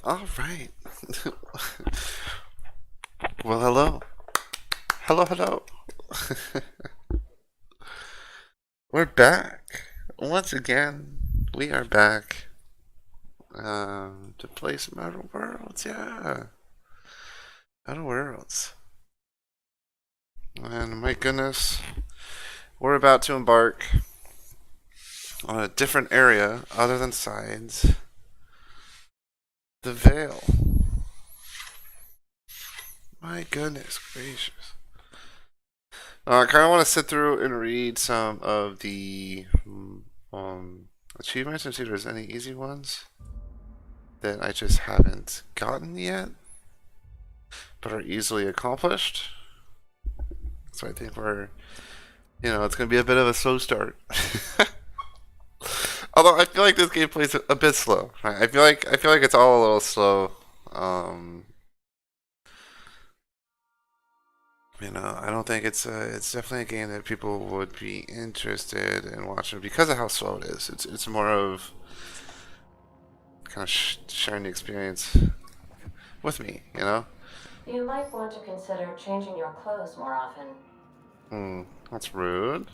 All right. Well, hello. Hello, hello. We're back. Once again, we are back to play some Outer Worlds. Yeah. Outer Worlds. And my goodness, we're about to embark on a different area other than sides. The Veil. My goodness gracious. I kind of want to sit through and read some of the achievements and see if there's any easy ones that I just haven't gotten yet, but are easily accomplished. So I think it's going to be a bit of a slow start. Although I feel like this game plays a bit slow. Right? I feel like it's all a little slow. Um, I don't think it's definitely a game that people would be interested in watching because of how slow it is. It's more of kind of sharing the experience with me. You might want to consider changing your clothes more often. That's rude.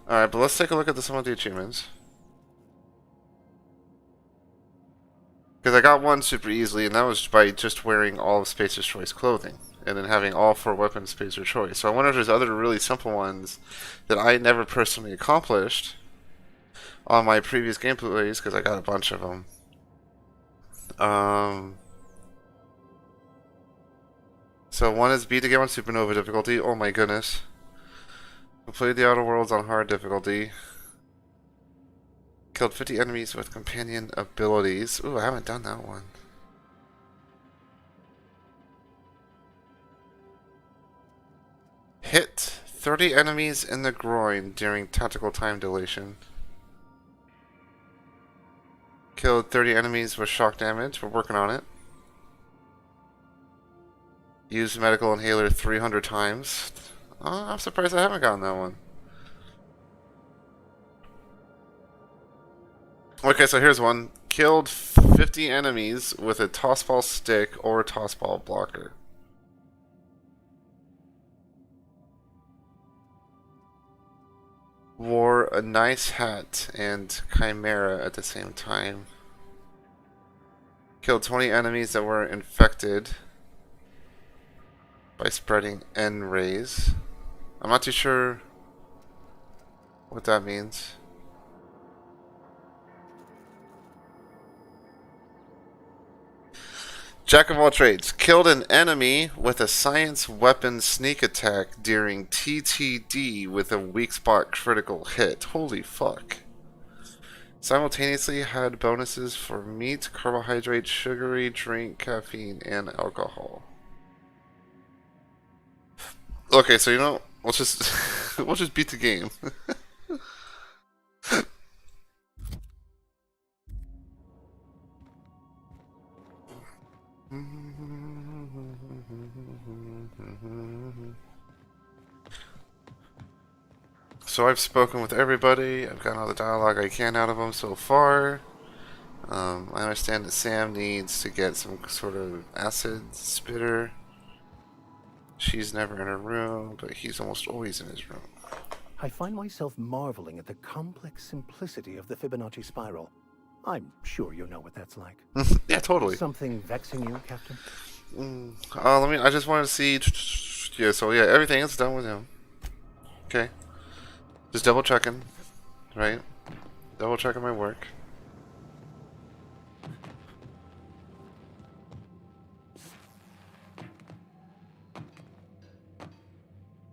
All right, but let's take a look at some of the achievements. Because I got one super easily, and that was by just wearing all of Spacer's Choice clothing, and then having all 4 weapons Spacer's Choice. So I wonder if there's other really simple ones that I never personally accomplished on my previous gameplays, because I got a bunch of them. So one is beat the game on Supernova difficulty. Oh my goodness. Complete the Outer Worlds on hard difficulty. Killed 50 enemies with companion abilities. Ooh, I haven't done that one. Hit 30 enemies in the groin during tactical time dilation. Killed 30 enemies with shock damage. We're working on it. Used medical inhaler 300 times. Oh, I'm surprised I haven't gotten that one. Okay, so here's one. Killed 50 enemies with a tossball stick or tossball blocker. Wore a nice hat and chimera at the same time. Killed 20 enemies that were infected by spreading N-rays. I'm not too sure what that means. Jack of all trades. Killed an enemy with a science weapon sneak attack during TTD with a weak spot critical hit. Holy fuck. Simultaneously had bonuses for meat, carbohydrate, sugary drink, caffeine, and alcohol. Okay, so let's just we'll just beat the game. So I've spoken with everybody. I've gotten all the dialogue I can out of them so far. I understand that Sam needs to get some sort of acid spitter. She's never in her room, but he's almost always in his room. I find myself marveling at the complex simplicity of the Fibonacci spiral. I'm sure you know what that's like. Yeah, totally. Something vexing you, Captain? I just wanted to see. Yeah, so yeah, everything is done with him. Okay. Just double checking, right? Double checking my work.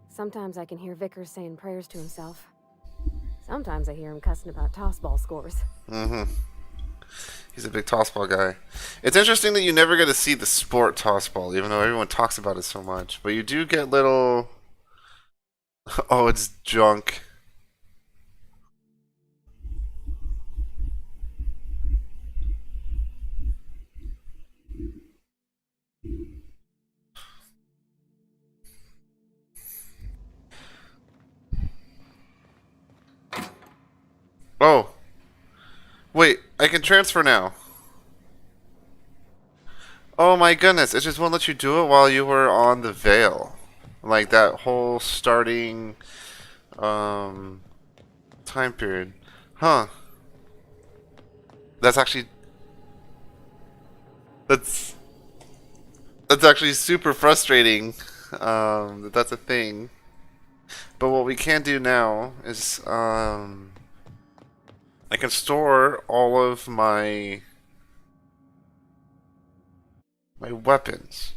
Sometimes I can hear Vickers saying prayers to himself. Sometimes I hear him cussing about tossball scores. He's a big tossball guy. It's interesting that you never get to see the sport tossball, even though everyone talks about it so much. But you do get little. Oh, it's junk. Oh. Wait, I can transfer now. Oh my goodness, it just won't let you do it while you were on the Veil. Like that whole starting time period. Huh. That's actually that's actually super frustrating. That's a thing. But what we can do now is I can store all of my weapons,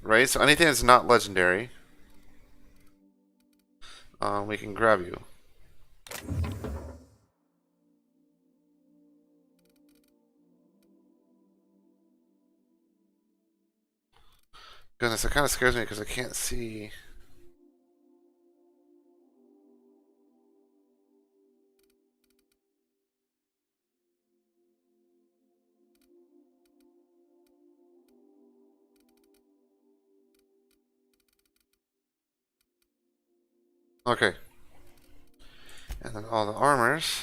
right? So anything that's not legendary, we can grab you. Goodness, it kind of scares me because I can't see. Okay. And then all the armors.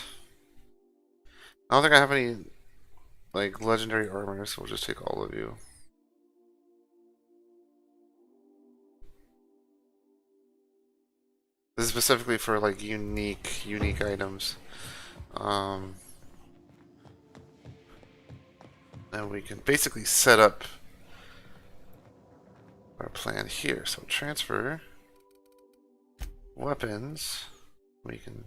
I don't think I have any, like, legendary armors, so we'll just take all of you. This is specifically for, like, unique items. And we can basically set up our plan here. So transfer weapons. We can.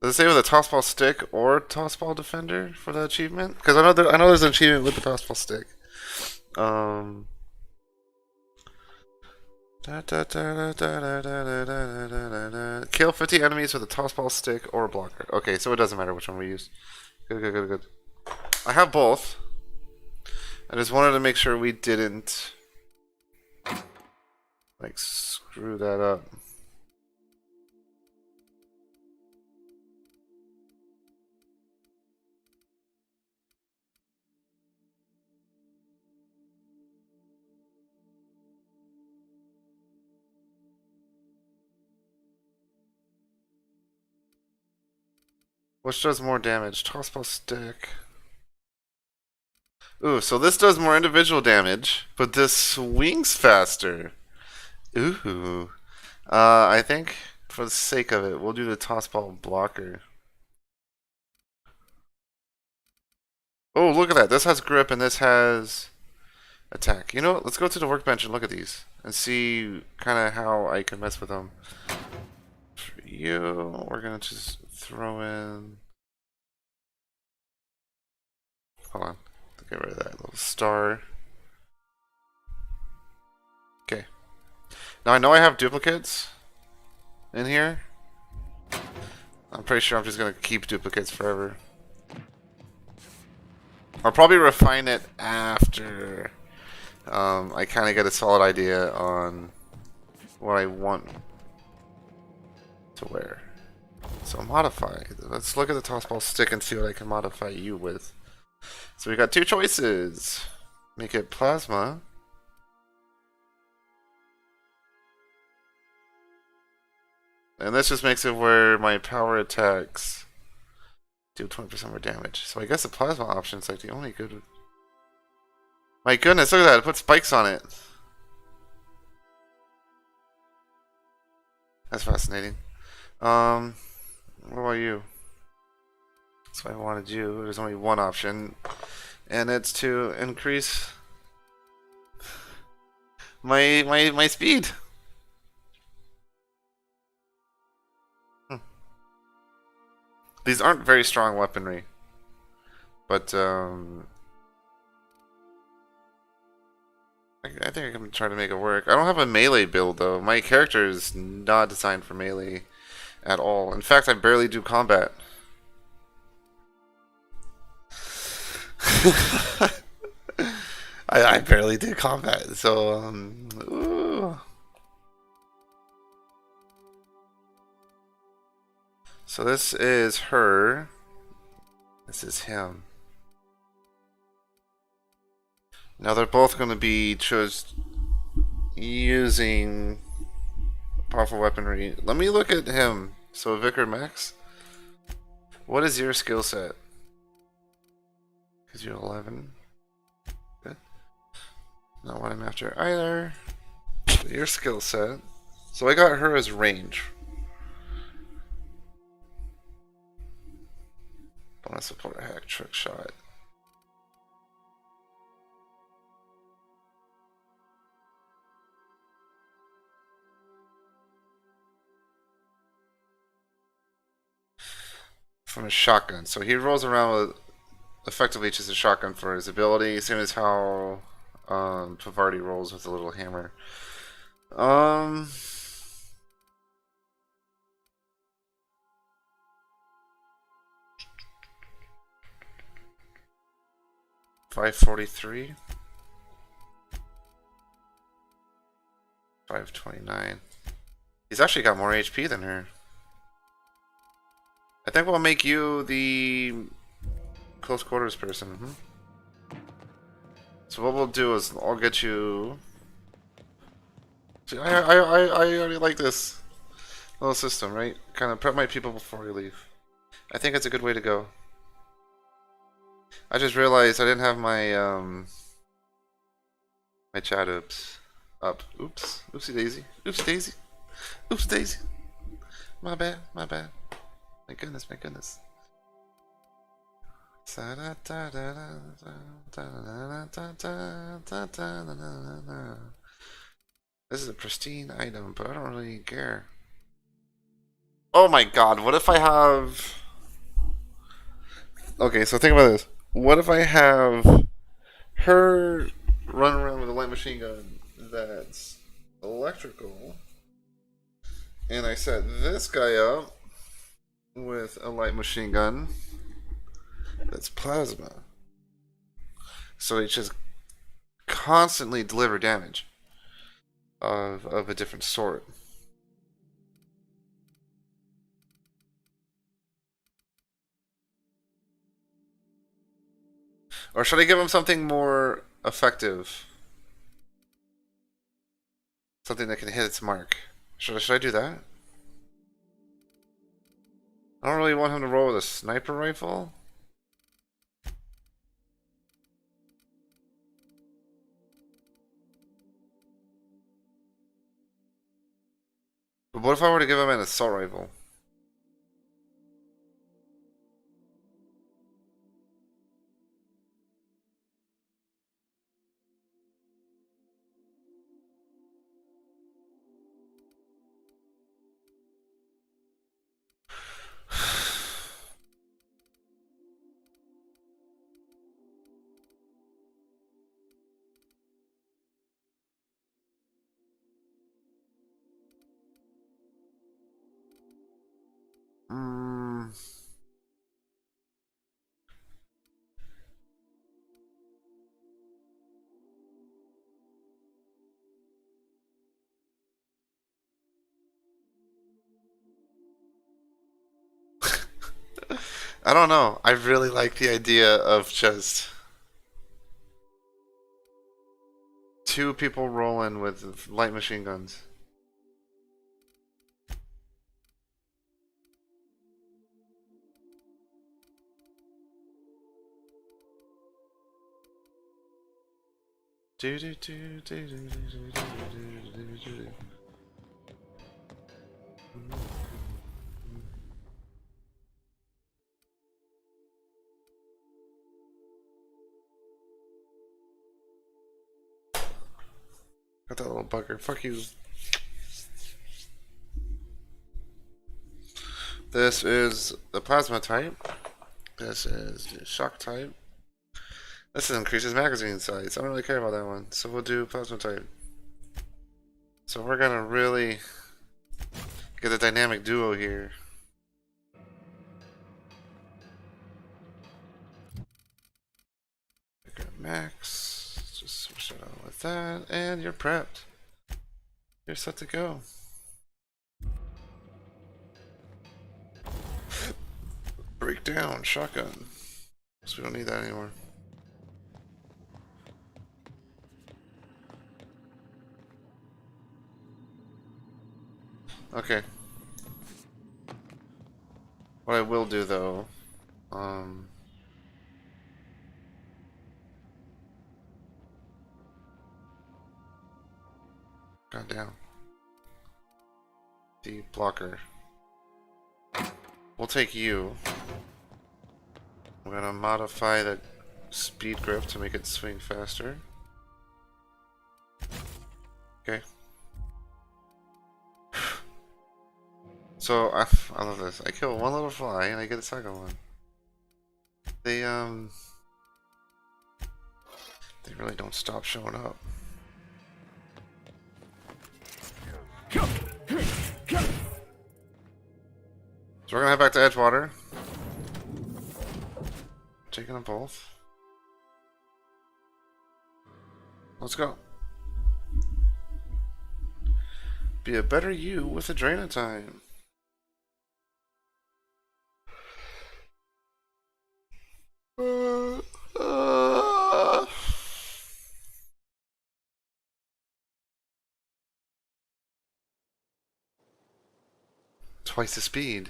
Does it say with a tossball stick or tossball defender for the achievement? Because I know there's an achievement with the tossball stick. Kill 50 enemies with a tossball stick or blocker. Okay, so it doesn't matter which one we use. Good. I have both. I just wanted to make sure we didn't like screw that up. Which does more damage? Tossball stick. Ooh, so this does more individual damage, but this swings faster. Ooh. I think for the sake of it, we'll do the tossball blocker. Oh, look at that. This has grip and this has attack. You know what? Let's go to the workbench and look at these and see kind of how I can mess with them. For you, we're going to just throw in... Hold on. Get rid of that little star. Okay. Now I know I have duplicates in here. I'm pretty sure I'm just going to keep duplicates forever. I'll probably refine it after I kind of get a solid idea on what I want to wear. So modify. Let's look at the tossball stick and see what I can modify you with. So we got two choices. Make it plasma. And this just makes it where my power attacks do 20% more damage. So I guess the plasma option is like the only good. My goodness, look at that. It put spikes on it. That's fascinating. What about you? So I wanted you. There's only one option, and it's to increase my speed. These aren't very strong weaponry, but I think I can try to make it work. I don't have a melee build though. My character is not designed for melee at all. In fact, I barely do combat. I barely do combat, so ooh. So this is her. This is him. Now they're both going to be just using powerful weaponry. Let me look at him. So Vicar Max, what is your skill set? Because you're 11. Not what I'm after either. Your skill set. So I got her as range. Bonus support a hack trick shot. From his shotgun. So he rolls around with effectively just a shotgun for his ability, same as how Pavardi rolls with a little hammer. 543. 529. He's actually got more HP than her. I think we'll make you the close quarters person. So what we'll do is I'll get you. See, I already like this little system, right? Kind of prep my people before we leave. I think it's a good way to go. I just realized I didn't have my my chat up. Oops. Oopsie daisy. Oopsie daisy. Oops daisy. My bad. My bad. My goodness. My goodness. This is a pristine item, but I don't really care. Oh my god, what if I have... Okay, so think about this. What if I have her run around with a light machine gun that's electrical, and I set this guy up with a light machine gun that's plasma. So it just constantly deliver damage of a different sort. Or should I give him something more effective? Something that can hit its mark. Should I do that? I don't really want him to roll with a sniper rifle. But what if I were to give him an assault rifle? I don't know. I really like the idea of just two people rolling with light machine guns. Got that little bugger. Fuck you. This is the plasma type. This is the shock type. This increases magazine size. I don't really care about that one. So we'll do plasma type. So we're gonna really get a dynamic duo here. Max. Just switch it out with that. And you're prepped. You're set to go. Breakdown, shotgun. So we don't need that anymore. Okay. What I will do though, Goddamn. The blocker. We'll take you. We're gonna modify the speed grip to make it swing faster. Okay. So I love this. I kill one little fly and I get a second one. They really don't stop showing up. So we're gonna head back to Edgewater. Taking them both. Let's go. Be a better you with a drain of time. Twice the speed,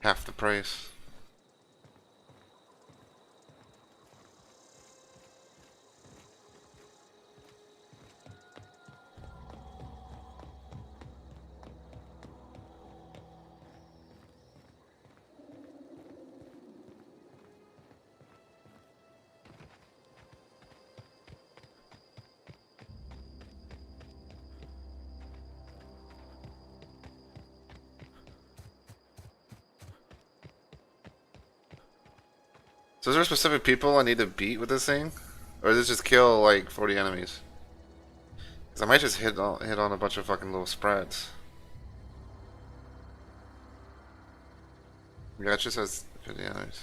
half the price. So is there specific people I need to beat with this thing? Or does it just kill like 40 enemies? Because I might just hit on a bunch of fucking little spreads. Yeah, it just has 50 enemies.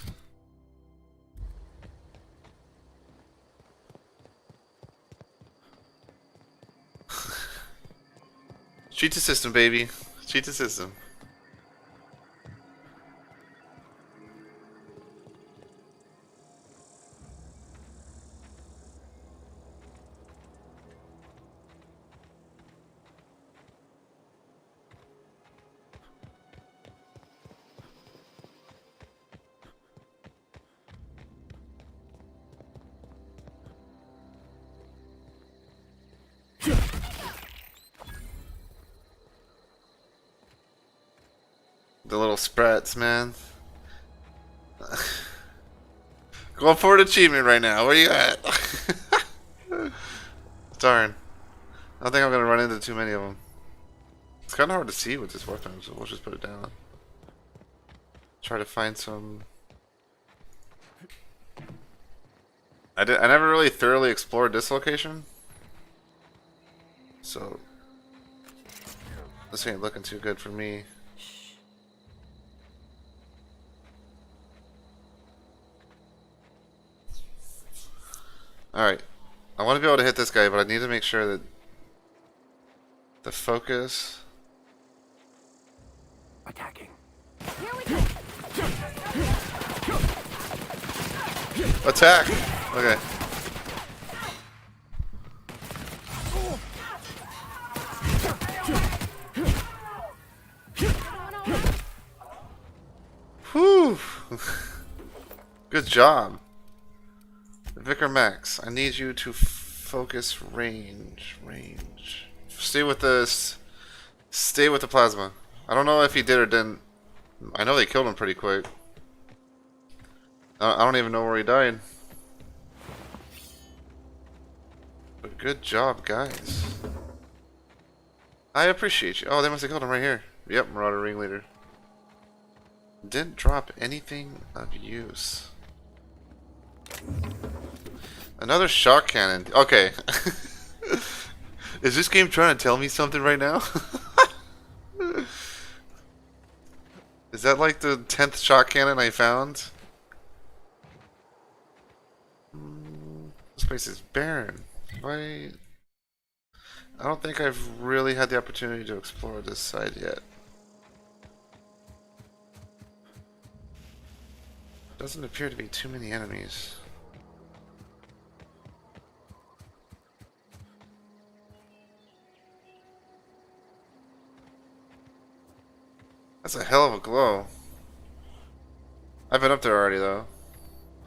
Cheat the system, baby. Cheat the system. The little sprats, man. Going for an achievement right now. Where you at? Darn. I don't think I'm gonna run into too many of them. It's kind of hard to see with this weapon, so we'll just put it down. Try to find some. I never really thoroughly explored this location, so this ain't looking too good for me. Alright, I want to be able to hit this guy, but I need to make sure that the focus... Attacking. Attack! Okay. Whew! Good job. Vicar Max, I need you to focus range. Stay with this. Stay with the plasma. I don't know if he did or didn't. I know they killed him pretty quick. I don't even know where he died. But good job, guys. I appreciate you. Oh, they must have killed him right here. Yep, Marauder Ringleader. Didn't drop anything of use. Another shock cannon. Okay. Is this game trying to tell me something right now? Is that like the 10th shock cannon I found? This place is barren. Why? I don't think I've really had the opportunity to explore this side yet. Doesn't appear to be too many enemies. That's a hell of a glow. I've been up there already though.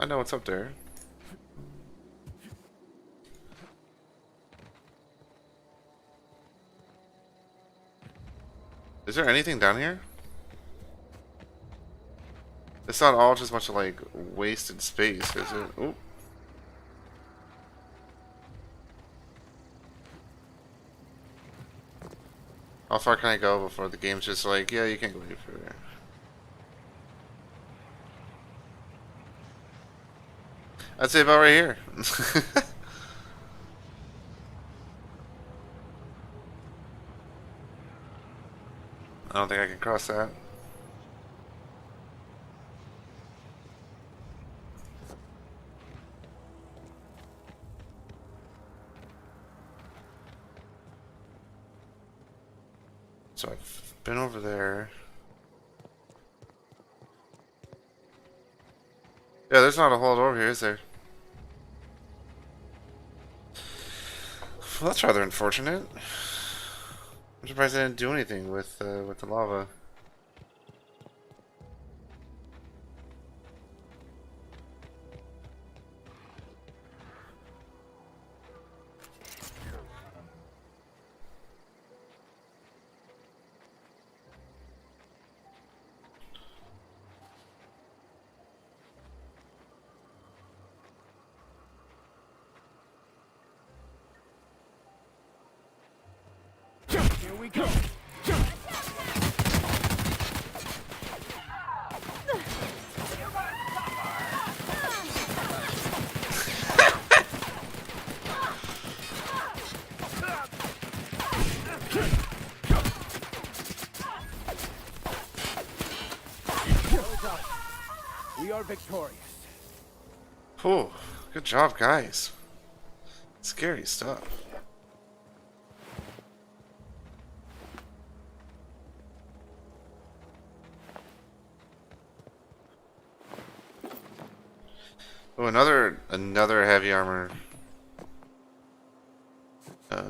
I know what's up there. Is there anything down here? It's not all just a bunch of like wasted space, is it? Ooh. How far can I go before the game's just like, yeah, you can't go any further? I'd say about right here. I don't think I can cross that. So I've been over there. Yeah, there's not a hole over here, is there? Well, that's rather unfortunate. I'm surprised I didn't do anything with the lava. Here we go. We are victorious. Oh, good job, guys. Scary stuff. Oh, another heavy armor. I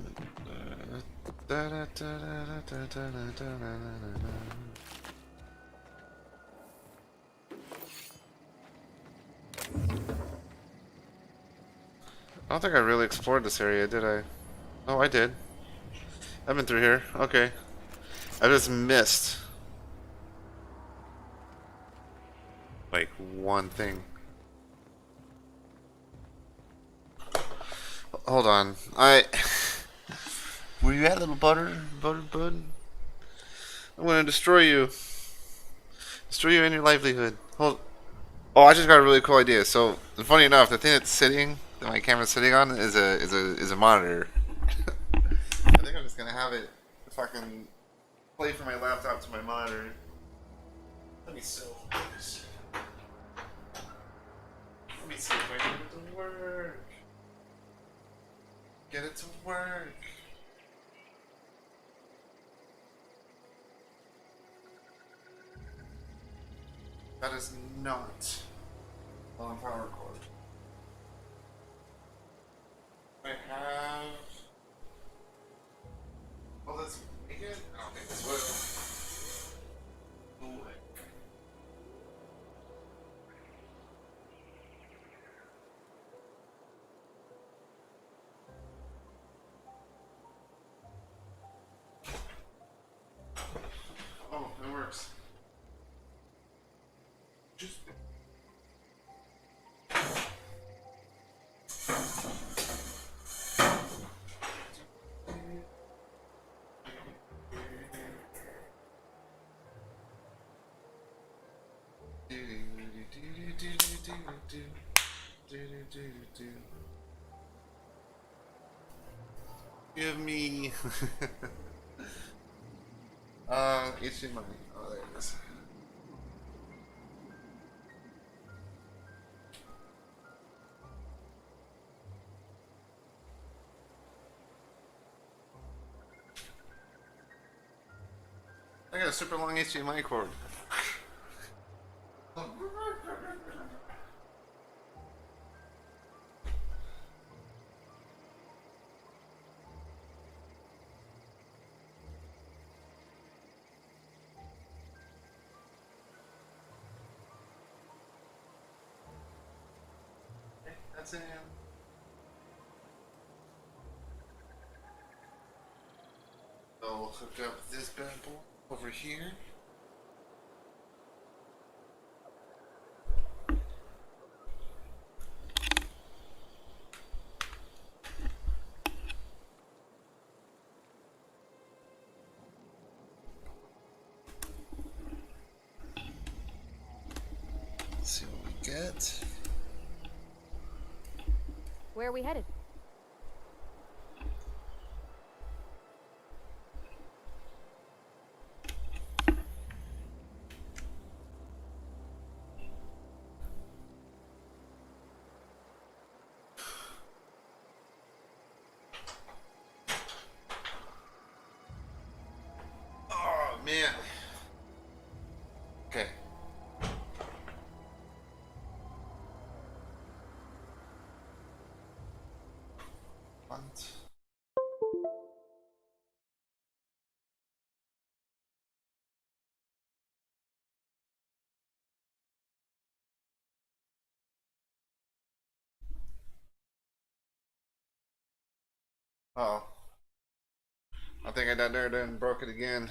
don't think I really explored this area, did I? Oh, I did. I've been through here. Okay. I just missed like one thing. Hold on. Where you at, little butter bud? I'm gonna destroy you. Destroy you and your livelihood. Hold. Oh, I just got a really cool idea. So, funny enough, the thing that my camera's sitting on, is a monitor. I think I'm just gonna have it fucking play from my laptop to my monitor. Let me see this. Let me see if I can get it to work. Get it to work. That is not on power cord. I have. Well, let's make it. I don't think this will. Ooh. Oh, it works. Just. Give me HDMI. Oh, there it is. I got a super long HDMI cord. That's it. I'll hook up this bad boy. over here. Let's see what we get. Where are we headed? Oh man. Okay. What? Oh. I think I done there and broke it again.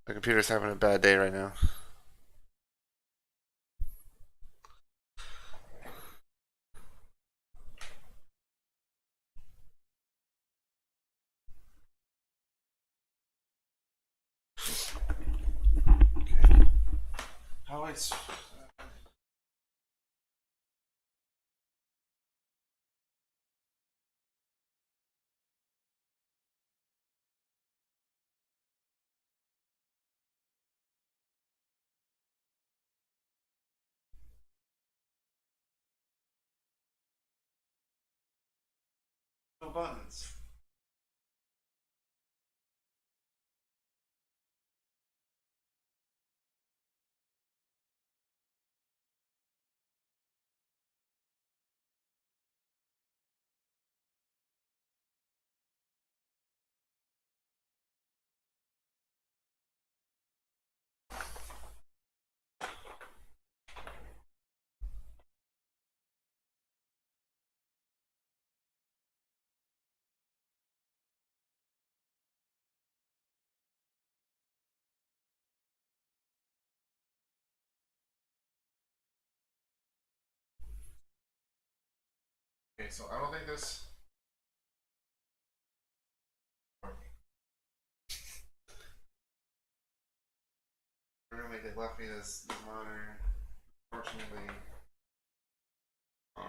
The computer's having a bad day right now. Okay. How I no buttons. Okay, so I don't think this. Roommate they left me this monitor. Unfortunately, um,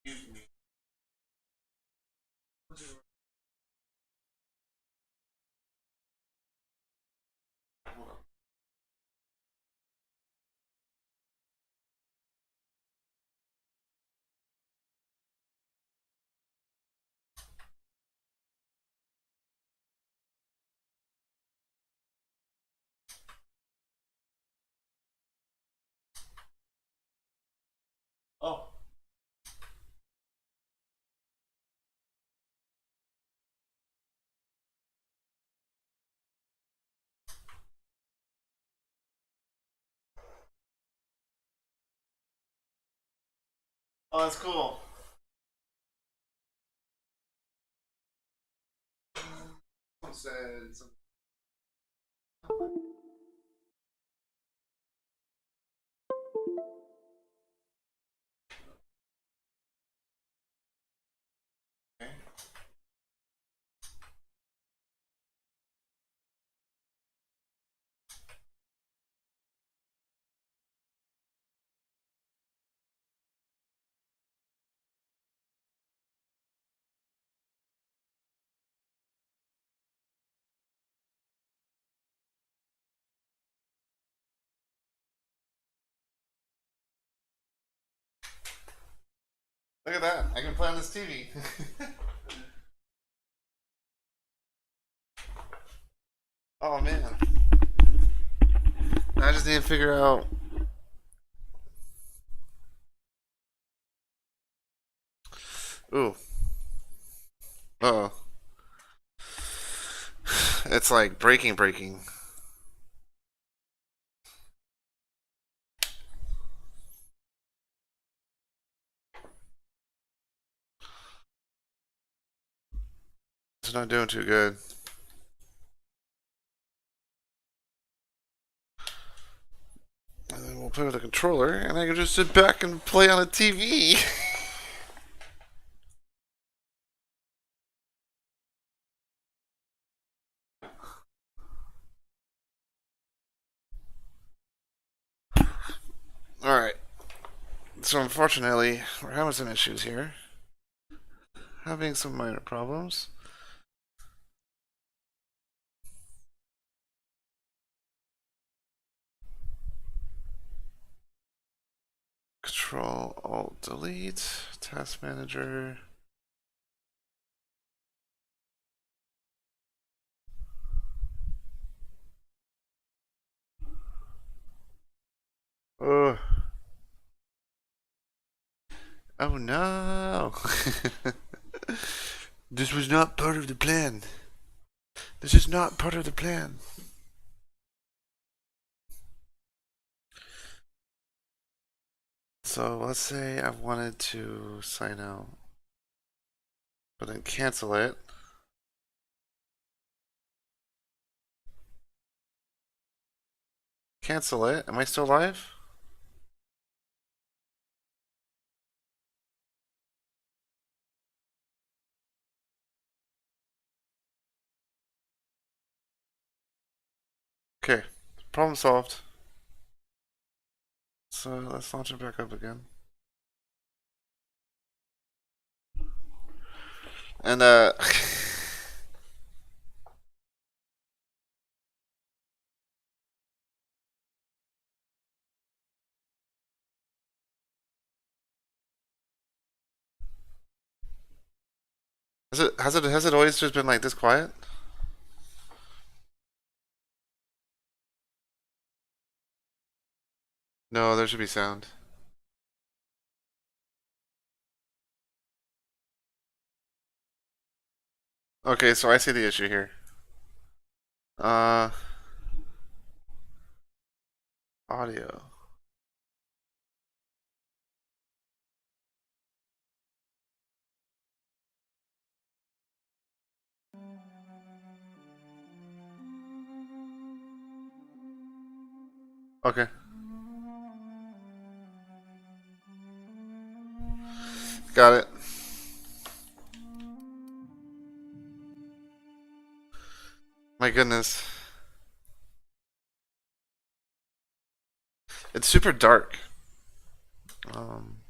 excuse me. Hold on. Oh. Oh, that's cool. Someone said something. Okay. Look at that. I can play on this TV. Oh man. I just need to figure out. Ooh. Oh. It's like breaking. It's not doing too good. And then we'll put in a controller, and I can just sit back and play on a TV. Alright. So unfortunately, we're having some issues here. Having some minor problems. Control Alt Delete. Task Manager. Ugh. Oh no! This was not part of the plan. This is not part of the plan. So let's say I wanted to sign out, but then cancel it. Cancel it. Am I still live? Okay, problem solved. So let's launch it back up again. And has it always just been like this quiet? No, there should be sound. Okay, so I see the issue here. Uh, audio. Okay. Got it. My goodness. It's super dark. Um,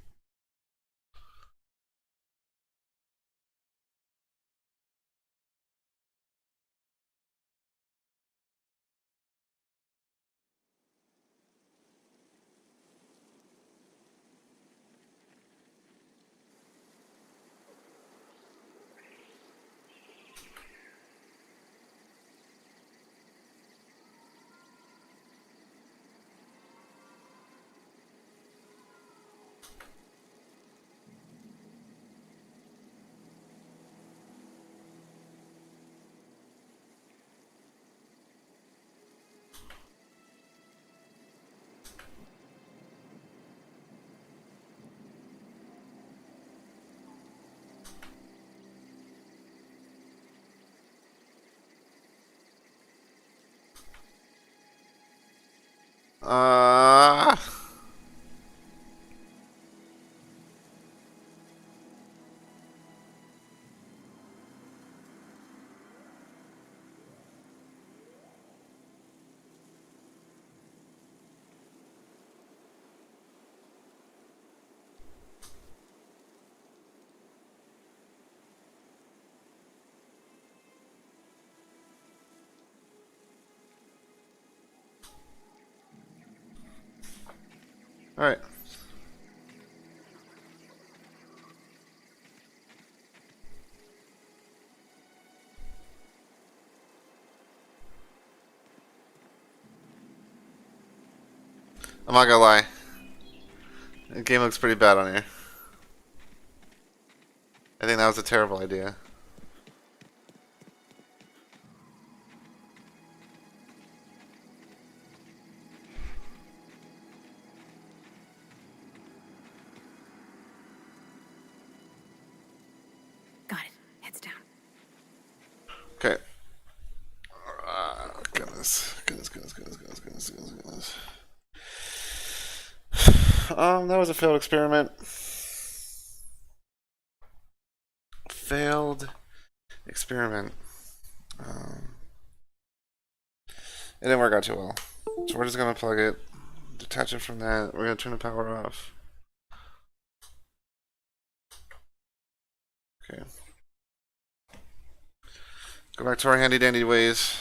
uh, Alright. I'm not gonna lie. The game looks pretty bad on here. I think that was a terrible idea. Got it. Heads down. Okay. Goodness. That was a failed experiment. Failed experiment. It didn't work out too well. So we're just gonna plug it, detach it from that. We're gonna turn the power off. Okay. Go back to our handy dandy ways.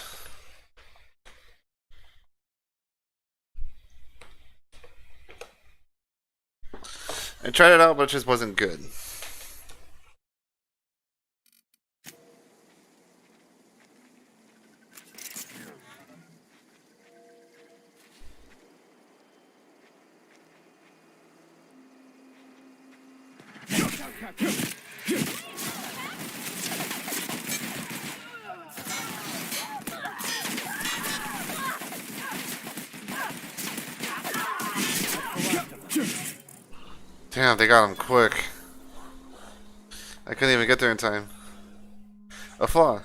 I tried it out, but it just wasn't good. Damn, they got him quick. I couldn't even get there in time. A flaw.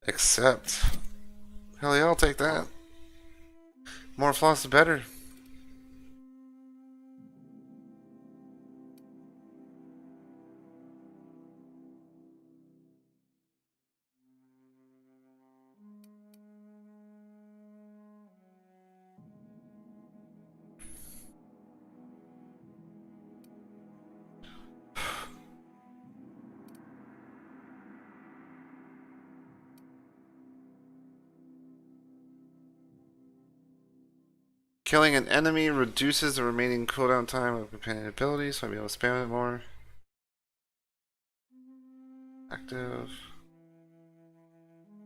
Except. Hell yeah, I'll take that. More flaws the better. Killing an enemy reduces the remaining cooldown time of companion abilities, so I'll be able to spam it more. Active.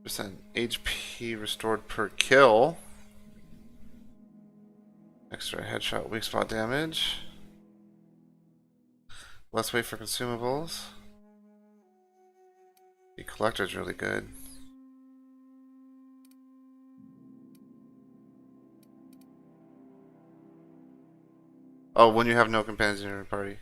Percent HP restored per kill. Extra headshot weak spot damage. Less wait for consumables. The collector's really good. Oh, when you have no companions in your party.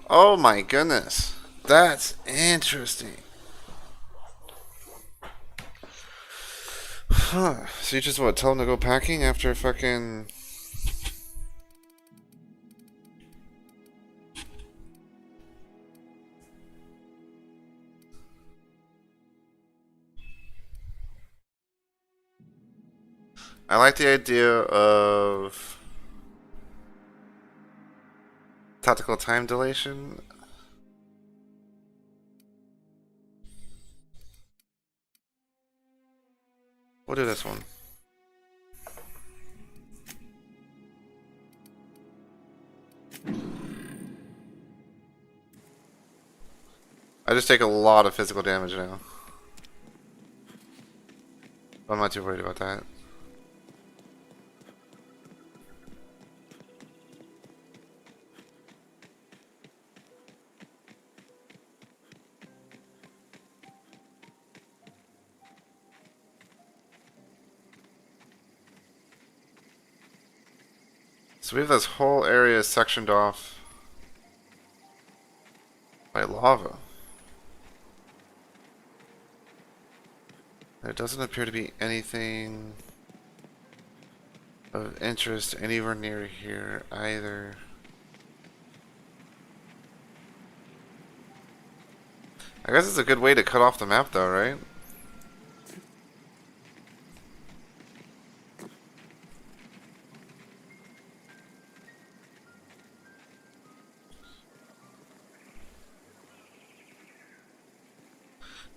Oh my goodness. That's interesting. Huh. So you just what, tell them to go packing after fucking... I like the idea of tactical time dilation. We'll do this one. I just take a lot of physical damage now. I'm not too worried about that. So we have this whole area sectioned off by lava. There doesn't appear to be anything of interest anywhere near here either. I guess it's a good way to cut off the map though, right?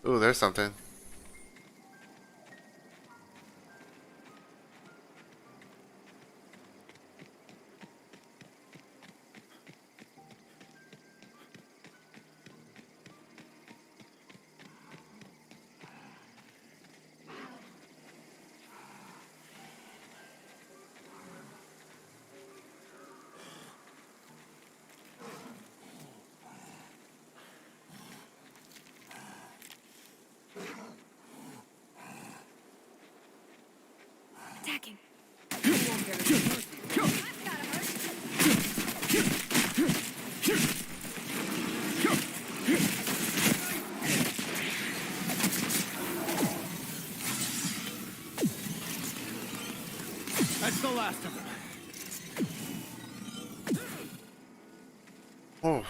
Ooh, there's something. Oh.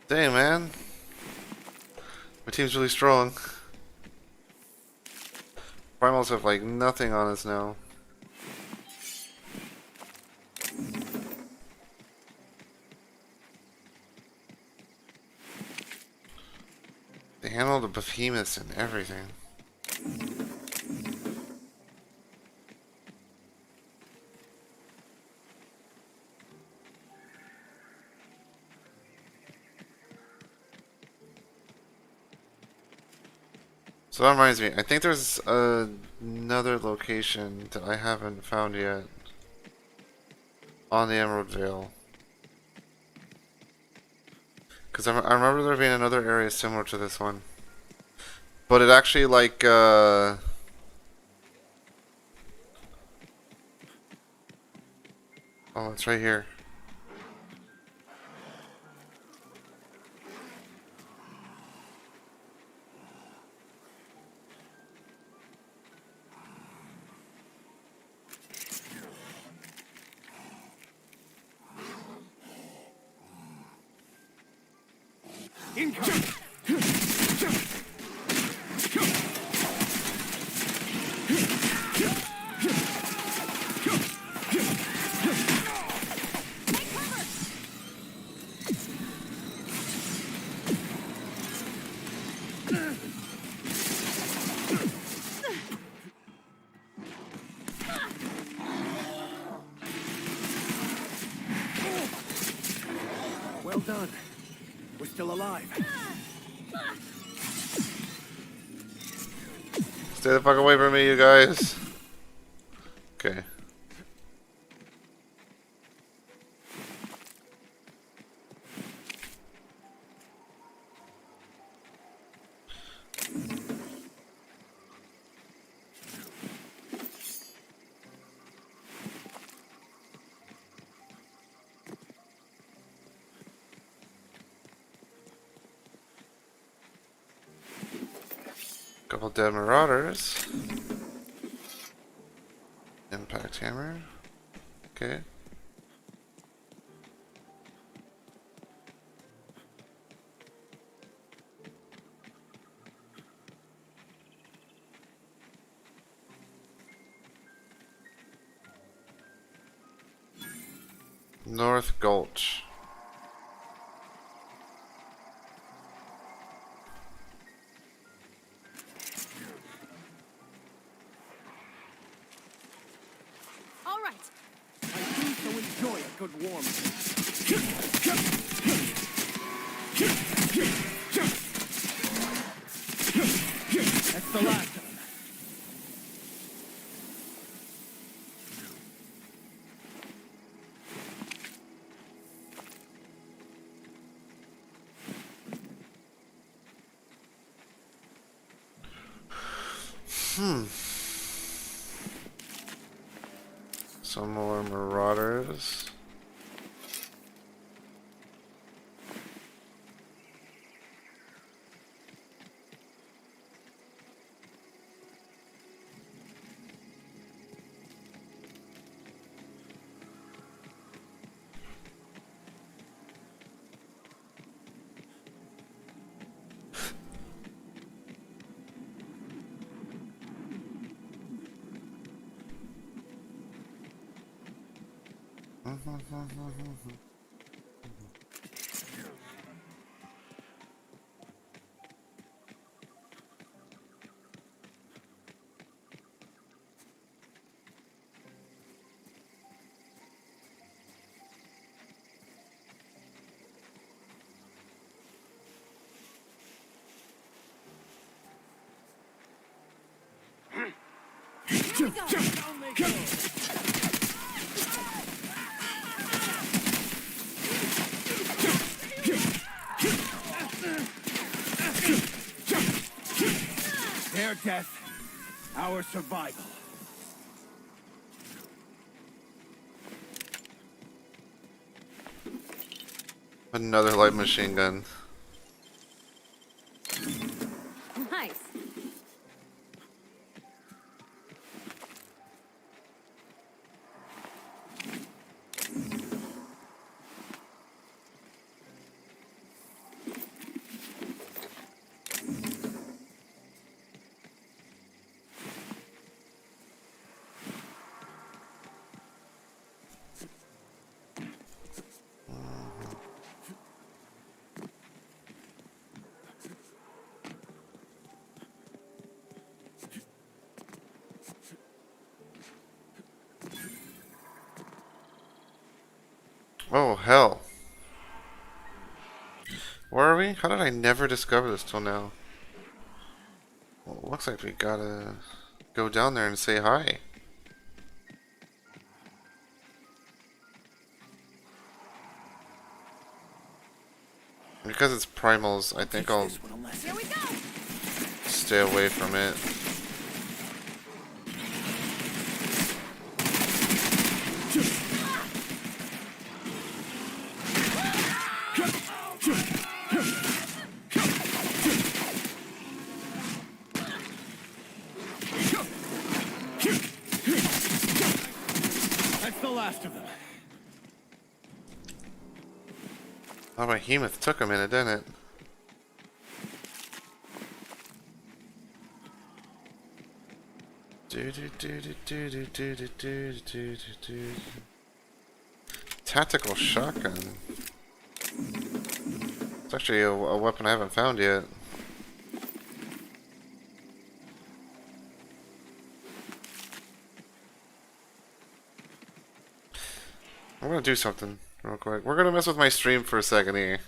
Dang, man. My team's really strong. Primals have like nothing on us now. They handled the behemoths and everything. So that reminds me, I think there's another location that I haven't found yet on the Emerald Vale. Because I remember there being another area similar to this one. But it actually like, oh, it's right here. Well done. We're still alive. Stay the fuck away from me, you guys. Okay. Couple dead marauders. Impact hammer. Okay. North Gulch. All right. I do so enjoy a good warm. That's the last of them. Some more marauders. Their death, our survival. Another light machine gun. Nice. Oh, hell. Where are we? How did I never discover this till now? Well, it looks like we gotta go down there and say hi. Because it's primals, I think I'll stay away from it. That's the last of them. Oh, my Behemoth took a minute, didn't it? Tactical shotgun. It's actually a weapon I haven't found yet. I'm gonna do something real quick. We're gonna mess with my stream for a second here.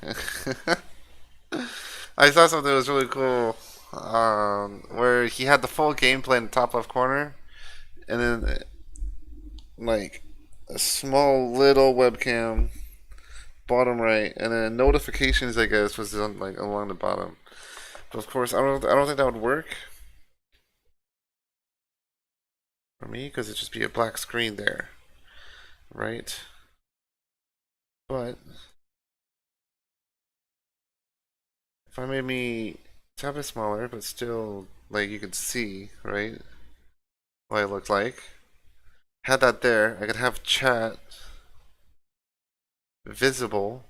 I saw something that was really cool, where he had the full gameplay in the top left corner, and then like a small little webcam bottom right, and then notifications, I guess, was on, like along the bottom. But of course, I don't think that would work for me because it'd just be a black screen there, right? But if I made me tab it smaller, but still like you could see, right, what it looked like. Had that there, I could have chat visible.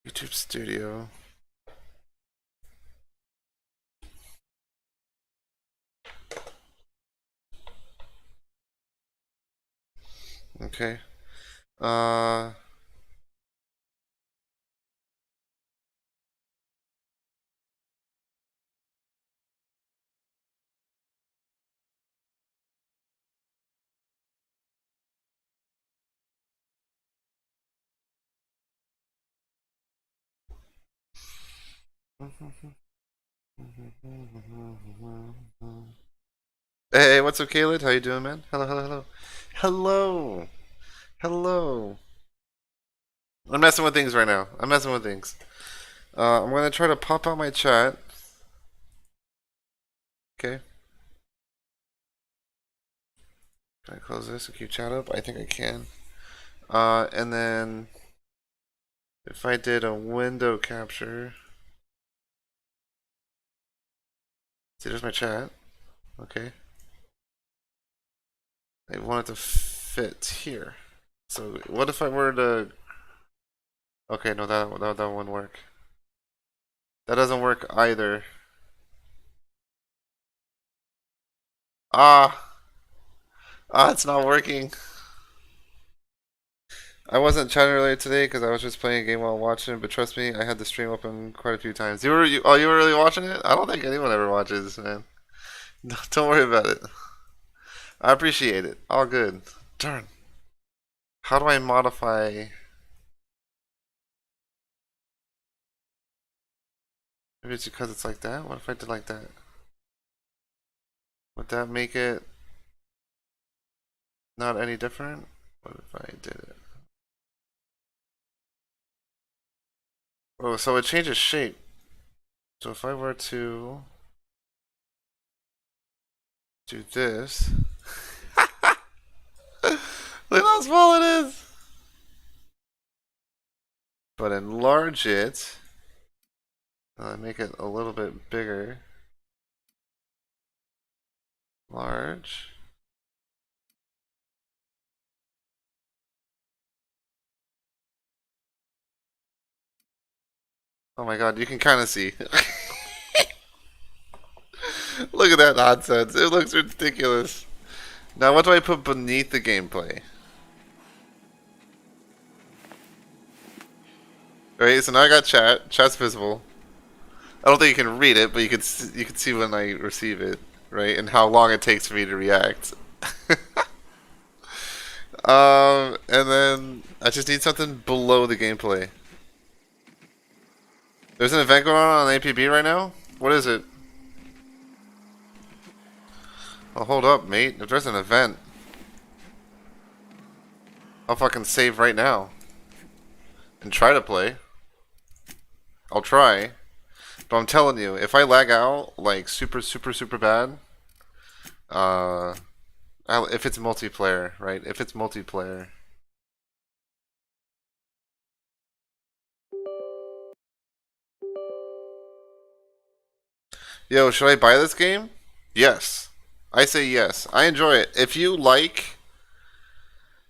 YouTube Studio. Okay. Hey, what's up, Caleb? How you doing, man? Hello, hello, hello. Hello. Hello. I'm messing with things right now. I'm messing with things. I'm gonna try to pop out my chat. Okay. Can I close this and keep chat up? I think I can. And then if I did a window capture, see, there's my chat. Okay. I want it to fit here. So what if I were to? Okay, no, that won't work. That doesn't work either. It's not working. I wasn't chatting earlier today because I was just playing a game while watching. But trust me, I had the stream open quite a few times. You were really watching it? I don't think anyone ever watches, man. Don't worry about it. I appreciate it. All good. Darn. How do I modify? Maybe it's because it's like that. What if I did like that? Would that make it not any different? What if I did it? Oh, so it changes shape. So if I were to do this, look how small it is. But enlarge it, make it a little bit bigger. Large. Oh my god, you can kind of see. Look Look at that nonsense. It looks ridiculous. Now, what do I put beneath the gameplay? Alright, so now I got chat. Chat's visible. I don't think you can read it, but you can see when I receive it, right? And how long it takes for me to react. And then I just need something below the gameplay. There's an event going on APB right now? What is it? Oh, hold up, mate. If there's an event, I'll fucking save right now. And try to play. I'll try. But I'm telling you, if I lag out, like, super bad, if it's multiplayer, right? If it's multiplayer. Yo, should I buy this game? Yes. I say yes. I enjoy it. If you like...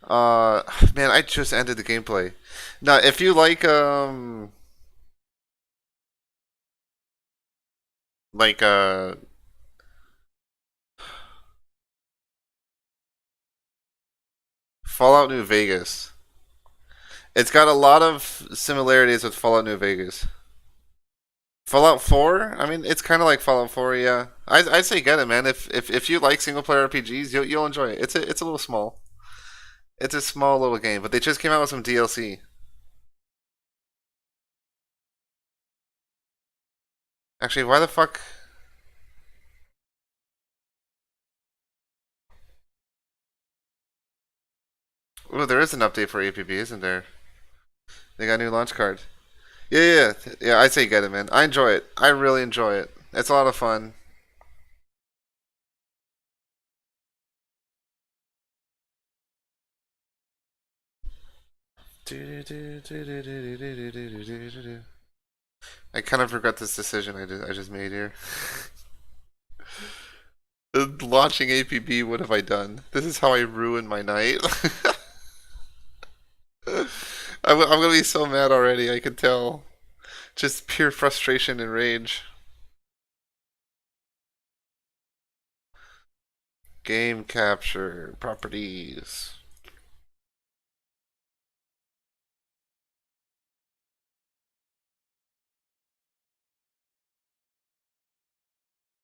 man, I just ended the gameplay. Now, if you like, Fallout New Vegas. It's got a lot of similarities with Fallout New Vegas. Fallout 4? I mean, it's kind of like Fallout 4, yeah. I'd say get it, man. If you like single player RPGs, you'll enjoy it. It's a little small. It's a small little game, but they just came out with some DLC. Actually, why the fuck? Oh, there is an update for APB, isn't there? They got a new launch card. Yeah. I'd say get it, man. I enjoy it. I really enjoy it. It's a lot of fun. I kind of regret this decision I just made here. Launching APB, what have I done? This is how I ruined my night. I'm gonna be so mad already, I can tell. Just pure frustration and rage. Game capture, properties.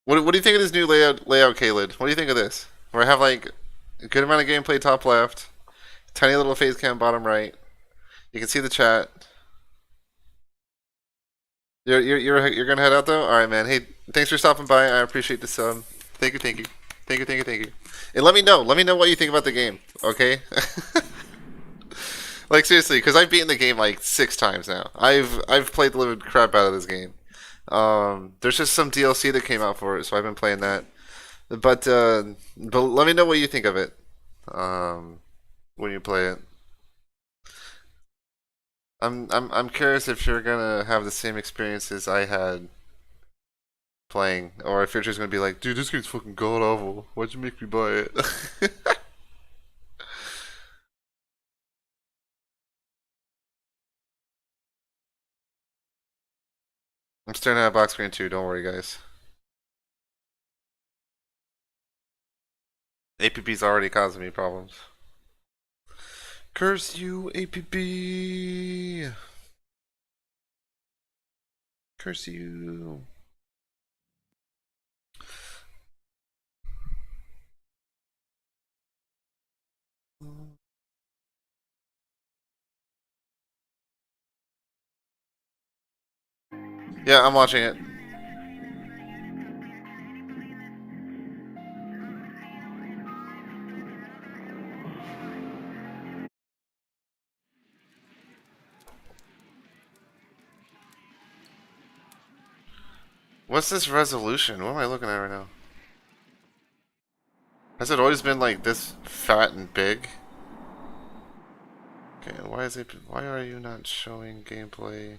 What do you think of this new layout, Caleb? What do you think of this? Where I have like a good amount of gameplay top left, tiny little face cam bottom right. You can see the chat. You're gonna head out though? Alright, man. Hey, thanks for stopping by. I appreciate the sub. Thank you. And let me know what you think about the game, okay? Like seriously, because I've beaten the game like 6 times now. I've played the living crap out of this game. There's just some DLC that came out for it, so I've been playing that. But let me know what you think of it. When you play it. I'm curious if you're gonna have the same experiences I had playing, or if you're just gonna be like, dude, this game's fucking god awful. Why'd you make me buy it? I'm staring at a box screen too, don't worry guys. APB's already causing me problems. Curse you, APB! Curse you. Yeah, I'm watching it. What's this resolution? What am I looking at right now? Has it always been like this fat and big? Okay, why are you not showing gameplay?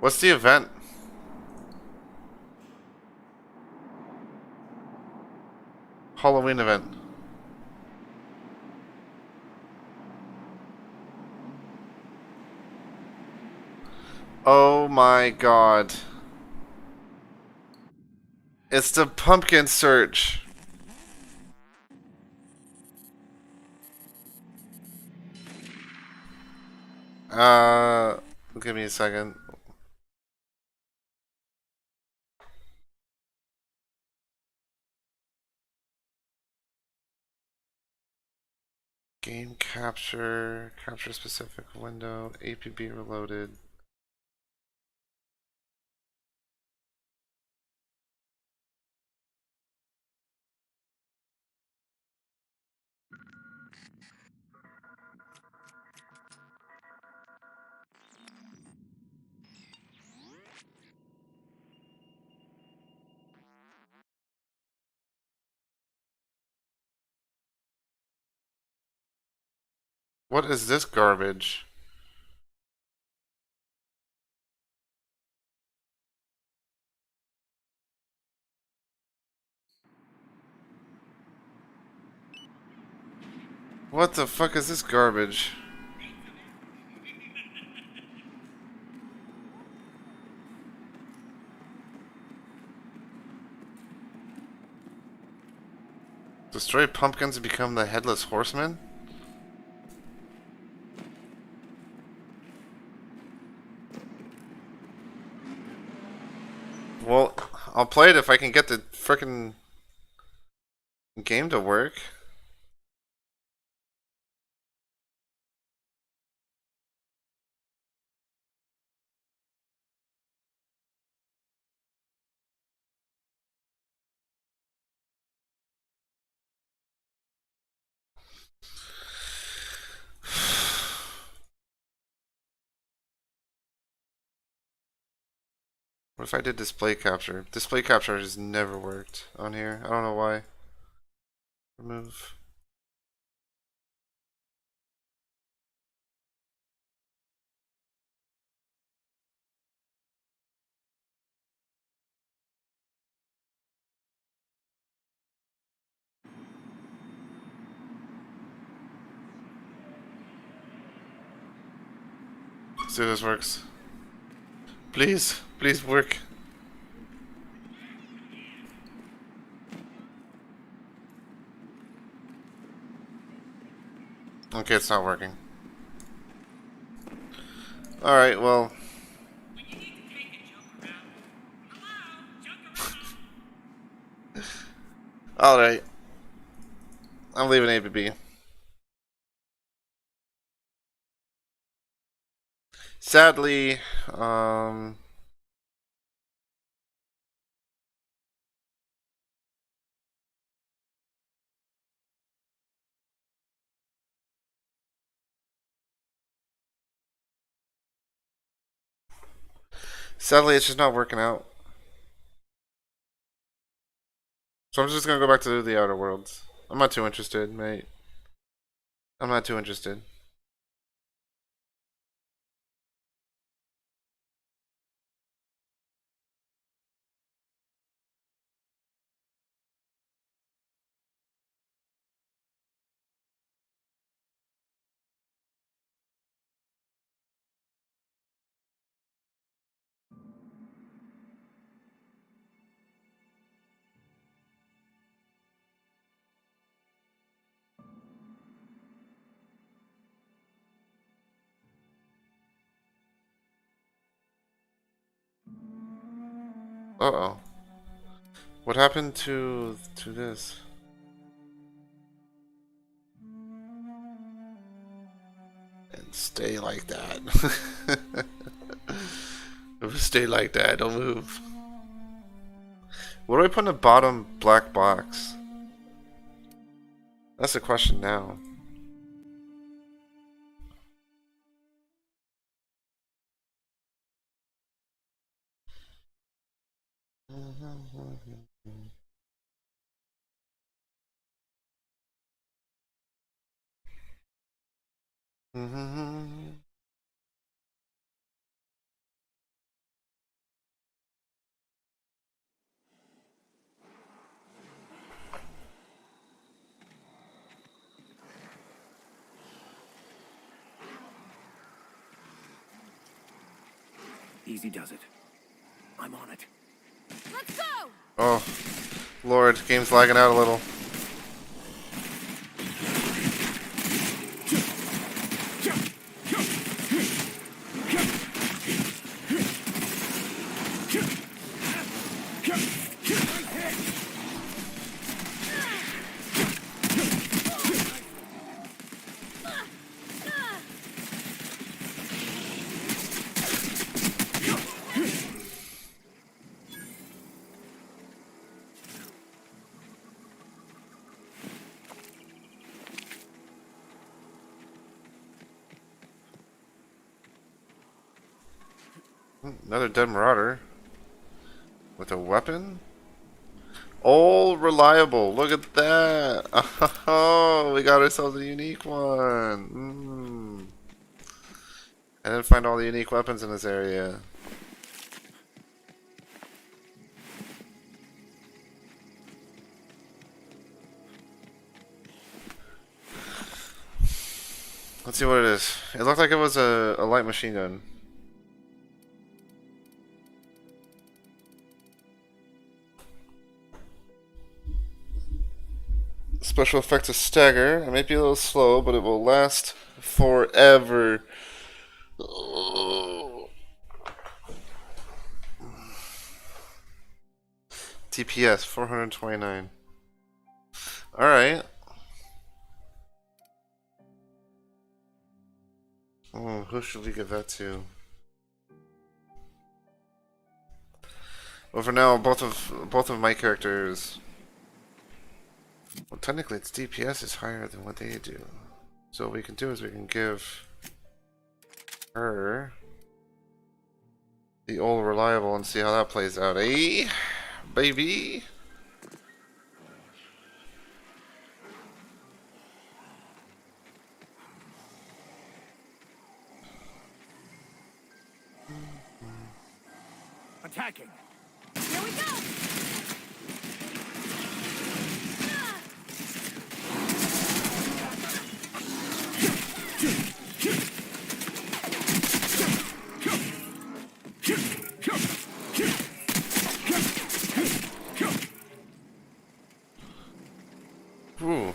What's the event? Halloween event. Oh my god. It's the pumpkin search. Give me a second. Game capture, capture specific window, APB reloaded. What is this garbage? What the fuck is this garbage? Destroy pumpkins and become the headless horseman? Well, I'll play it if I can get the frickin' game to work. What if I did display capture? Display capture has never worked on here. I don't know why. Remove. See if this works. Please, please work. Okay, it's not working. Alright, well. Alright. I'm leaving ABB. Sadly, sadly, it's just not working out. So I'm just gonna go back to the Outer Worlds. I'm not too interested, mate. I'm not too interested. Uh-oh. What happened to this? And stay like that. Stay like that, don't move. What do I put in the bottom black box? That's the question now. Easy does it. I'm on it. Let's go! Oh, Lord, game's lagging out a little. Another dead marauder with a weapon. All reliable. Look at that. Oh, we got ourselves a unique one. I didn't find all the unique weapons in this area. Let's see what it is. It looked like it was a light machine gun. Special effects of stagger. It might be a little slow, but it will last forever. Oh. TPS 429. Alright. Oh, who should we give that to? Well, for now, both of my characters. Well, technically, its DPS is higher than what they do. So what we can do is we can give her the old reliable and see how that plays out, eh, baby? Attacking. Here we go! Ooh.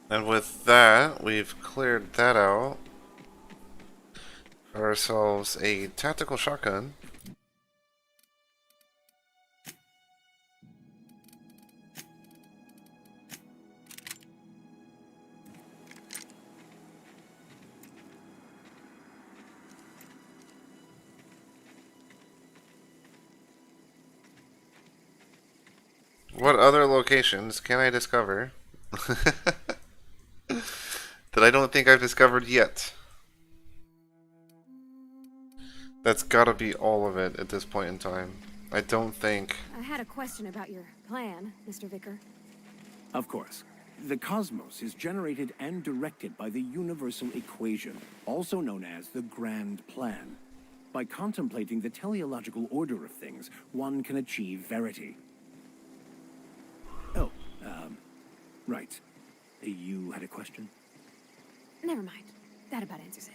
And with that, we've cleared that out. Got ourselves a tactical shotgun. What other locations can I discover that I don't think I've discovered yet? That's gotta be all of it at this point in time. I don't think... I had a question about your plan, Mr. Vicker. Of course. The cosmos is generated and directed by the universal equation, also known as the Grand Plan. By contemplating the teleological order of things, one can achieve verity. Oh, right. You had a question? Never mind. That about answers it.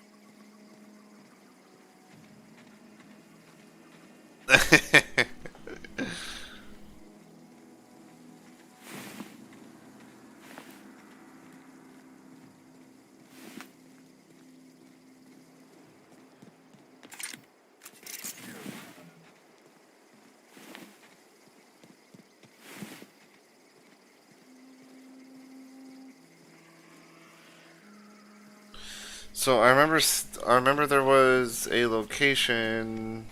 So I remember there was a location.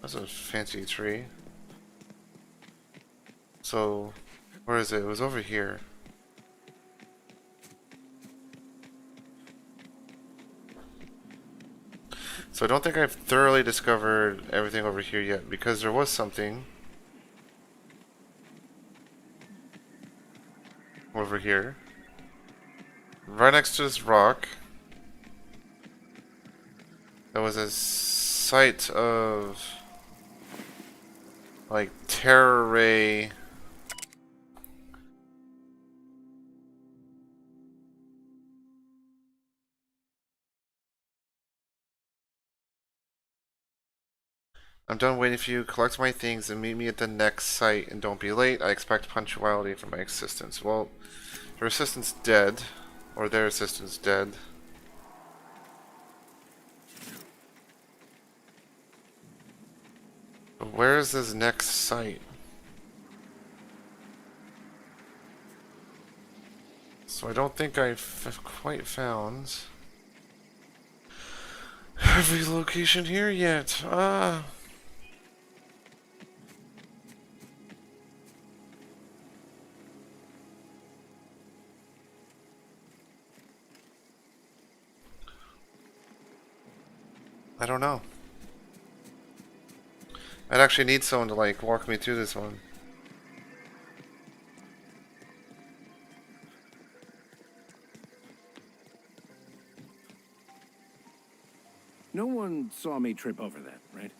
That's a fancy tree. So where is it? It was over here. So I don't think I've thoroughly discovered everything over here yet, because there was something over here right next to this rock. There was a site of like terror ray. I'm done waiting for you. Collect my things and meet me at the next site, and don't be late. I expect punctuality from my assistants. Well, her assistant's dead, or their assistant's dead. But where is this next site? So I don't think I've quite found every location here yet. Ah. I don't know. I'd actually need someone to like walk me through this one. No one saw me trip over that, right?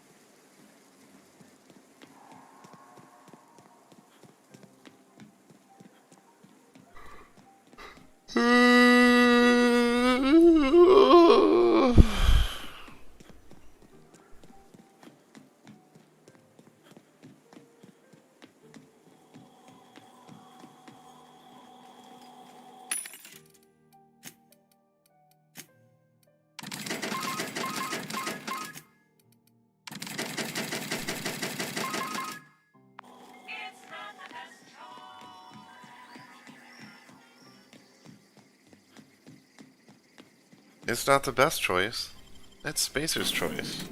It's not the best choice. It's Spacer's choice.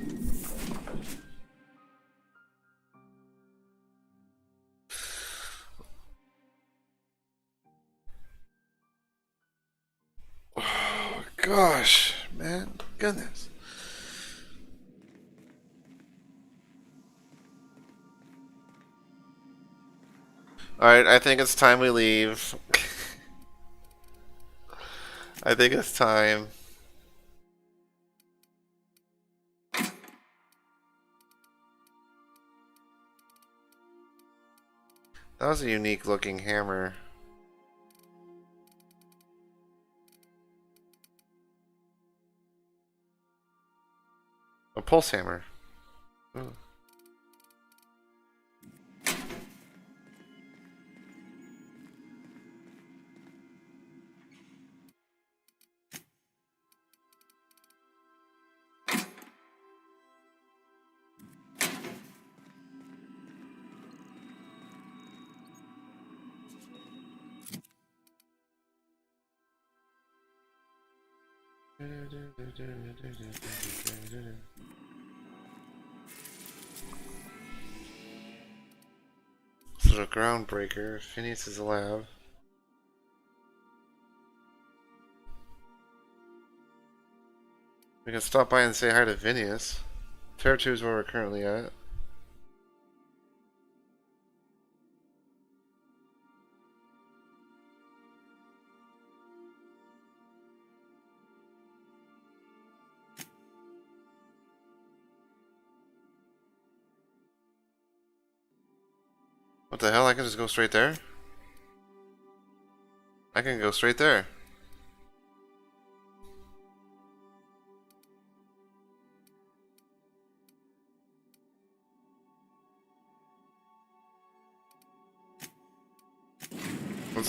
Oh gosh, man, goodness. Alright, I think it's time we leave. I think it's time. That was a unique looking hammer. A pulse hammer. Ooh. This is a groundbreaker. Phineas's lab. We can stop by and say hi to Phineas. Terror 2 is where we're currently at. What the hell? I can just go straight there? I can go straight there.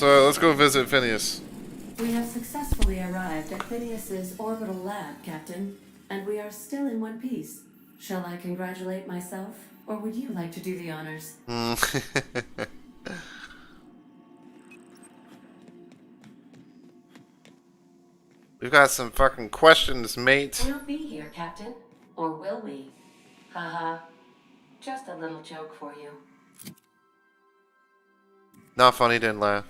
Let's go visit Phineas. We have successfully arrived at Phineas's orbital lab, Captain, and we are still in one piece. Shall I congratulate myself, or would you like to do the honors? We've got some fucking questions, mate. We'll be here, Captain. Or will we? Haha. Just a little joke for you. Not funny, didn't laugh.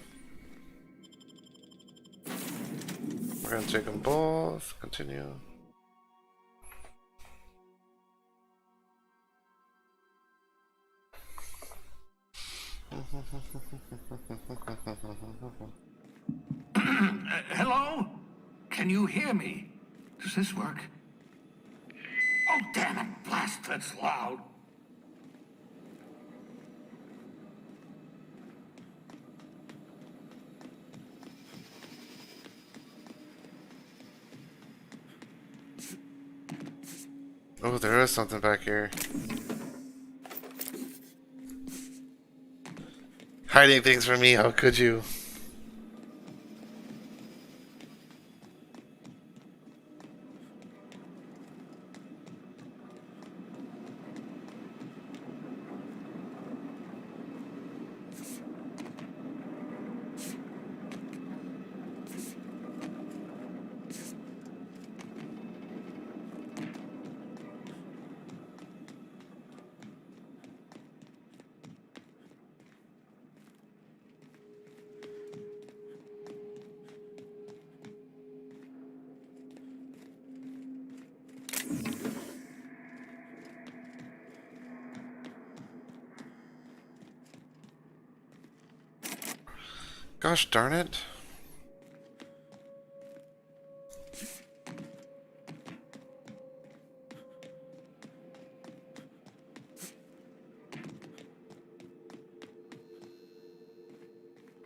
We're gonna take them both. Continue. Hello? Can you hear me? Does this work? Oh, damn it, blast, that's loud. Oh, there is something back here. Hiding things from me, how could you? Gosh darn it.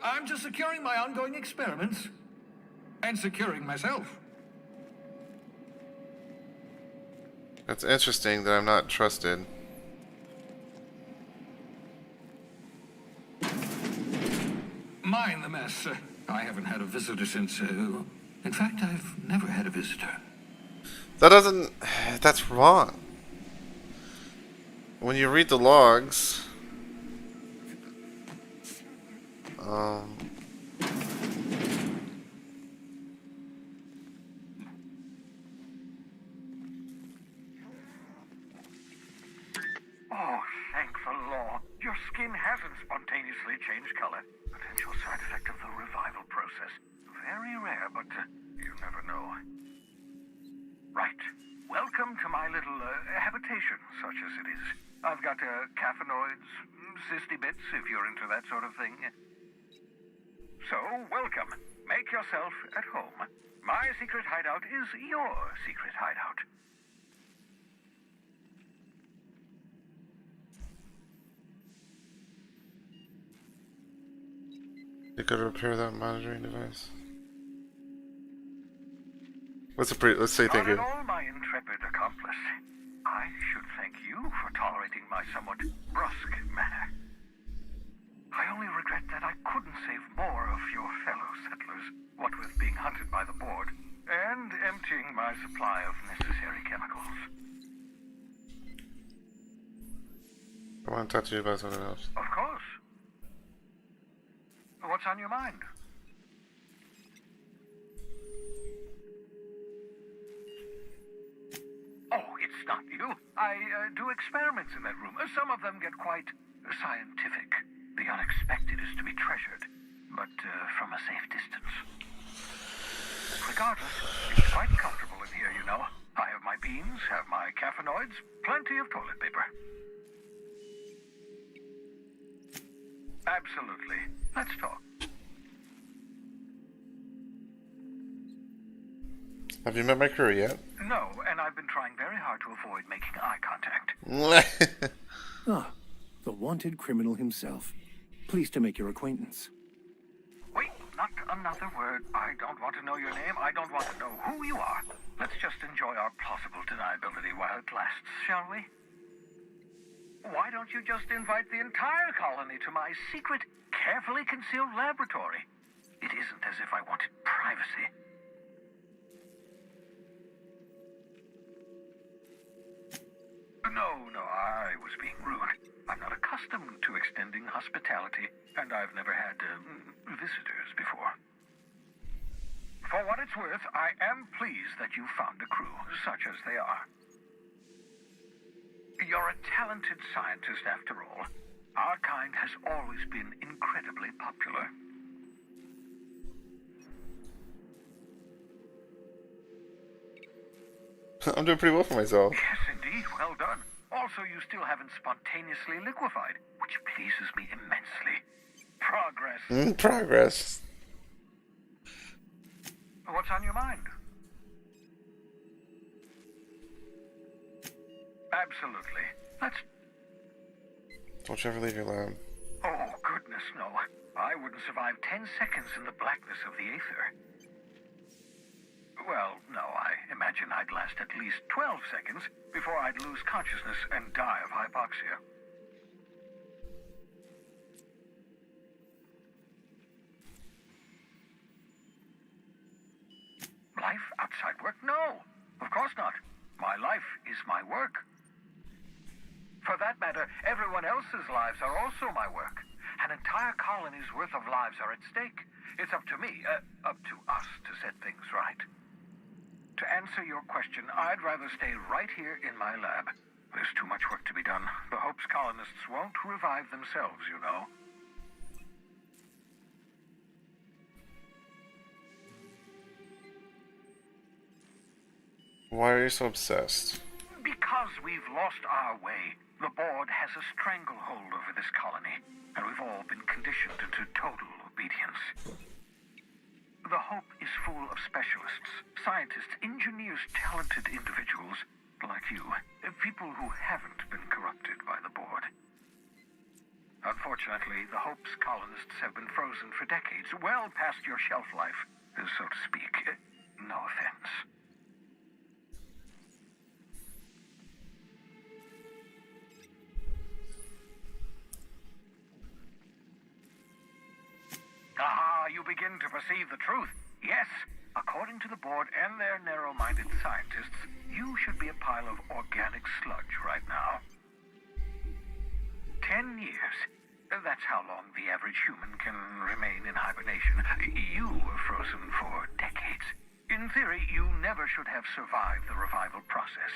I'm just securing my ongoing experiments. And securing myself. That's interesting that I'm not trusted. Mind the mess. I haven't had a visitor since, in fact, I've never had a visitor. That doesn't... That's wrong. When you read the logs... Oh, thank the law. Your skin hasn't spontaneously changed color. Potential side effect of the revival process. Very rare, but you never know. Right. Welcome to my little habitation, such as it is. I've got caffeinoids, cysty bits, if you're into that sort of thing. So, welcome. Make yourself at home. My secret hideout is your secret hideout. You could repair that monitoring device. Let's say thank you. Not at all, my intrepid accomplice. I should thank you for tolerating my somewhat brusque manner. I only regret that I couldn't save more of your fellow settlers, what with being hunted by the board, and emptying my supply of necessary chemicals. I want to talk to you about something else. Of course. What's on your mind? Oh, it's not you. I do experiments in that room. Some of them get quite scientific. The unexpected is to be treasured, but from a safe distance. Regardless, it's quite comfortable in here, you know. I have my beans, have my caffeinoids, plenty of toilet paper. Absolutely. Let's talk. Have you met my crew yet? No, and I've been trying very hard to avoid making eye contact. Ah, the wanted criminal himself. Pleased to make your acquaintance. Wait, not another word. I don't want to know your name. I don't want to know who you are. Let's just enjoy our plausible deniability while it lasts, shall we? Why don't you just invite the entire colony to my secret, carefully concealed laboratory? It isn't as if I wanted privacy. No, I was being rude. I'm not accustomed to extending hospitality, and I've never had visitors before. For what it's worth, I am pleased that you found a crew, such as they are. You're a talented scientist, after all. Our kind has always been incredibly popular. I'm doing pretty well for myself. Yes, indeed. Well done. Also, you still haven't spontaneously liquefied, which pleases me immensely. Progress. Progress. What's on your mind? Absolutely. Let's... Don't you ever leave your lab. Oh, goodness, no. I wouldn't survive 10 seconds in the blackness of the aether. Well, no, I imagine I'd last at least 12 seconds before I'd lose consciousness and die of hypoxia. Life outside work? No, of course not. My life is my work. For that matter, everyone else's lives are also my work. An entire colony's worth of lives are at stake. It's up to me, up to us to set things right. To answer your question, I'd rather stay right here in my lab. There's too much work to be done. The Hope's colonists won't revive themselves, you know. Why are you so obsessed? Because we've lost our way. The board has a stranglehold over this colony, and we've all been conditioned into total obedience. The Hope is full of specialists, scientists, engineers, talented individuals like you. People who haven't been corrupted by the board. Unfortunately, the Hope's colonists have been frozen for decades, well past your shelf life, so to speak. No offense. Ah, you begin to perceive the truth. Yes, according to the board and their narrow-minded scientists, you should be a pile of organic sludge right now. 10 years. That's how long the average human can remain in hibernation. You were frozen for decades. In theory, you never should have survived the revival process.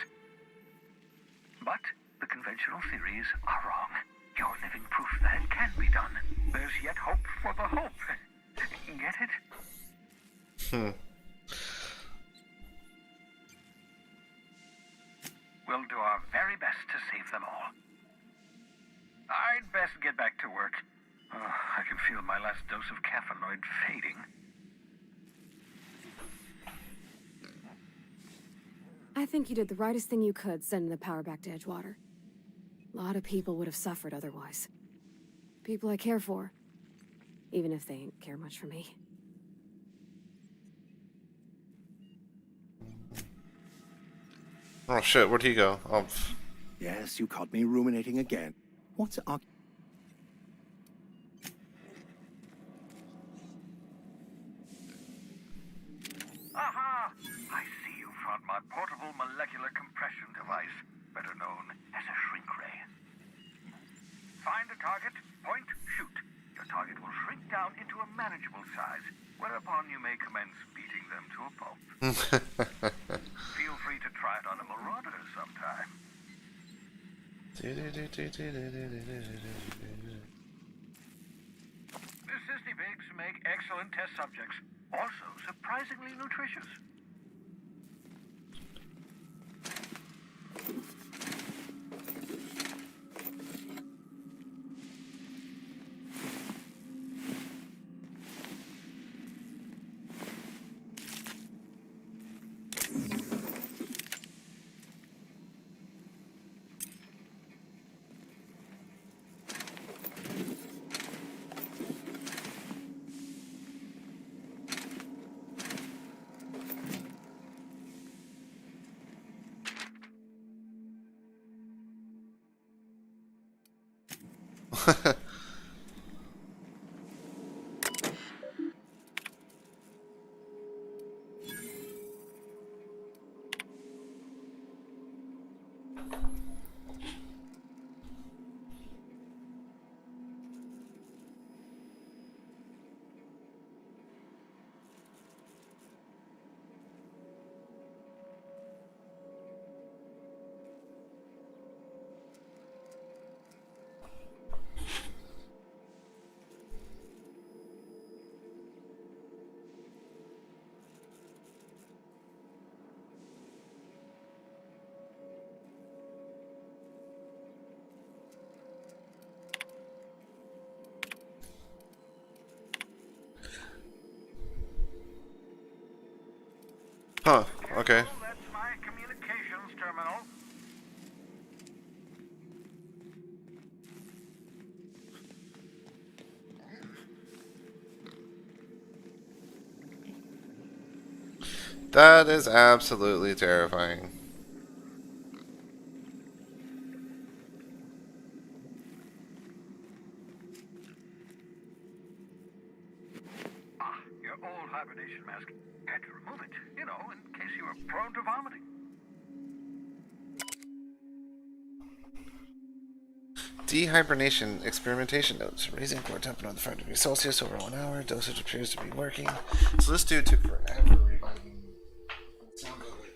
But the conventional theories are wrong. You're living proof that it can be done. There's yet hope for the Hope. Get it? We'll do our very best to save them all. I'd best get back to work. I can feel my last dose of caffeinoid fading. I think you did the rightest thing you could sending the power back to Edgewater. A lot of people would have suffered otherwise. People I care for. Even if they ain't care much for me. Oh shit, where'd he go? Oh. Yes, you caught me ruminating again. What's Aha! I see you found my portable molecular compression device, better known as a shrink ray. Find a target, point, shoot. Your target will shrink down into a manageable size, whereupon you may commence beating them to a pulp. Feel free to try it on a marauder sometime. The Sisney pigs make excellent test subjects, also surprisingly nutritious. Huh, okay. That's my communications terminal. That is absolutely terrifying. Ah, your old hibernation mask. Had to remove it, you know, in case you were prone to vomiting. Dehibernation experimentation notes. Raising core temperature to 5 degrees Celsius over 1 hour. Dosage appears to be working. So this dude took forever reviving. Sound of it.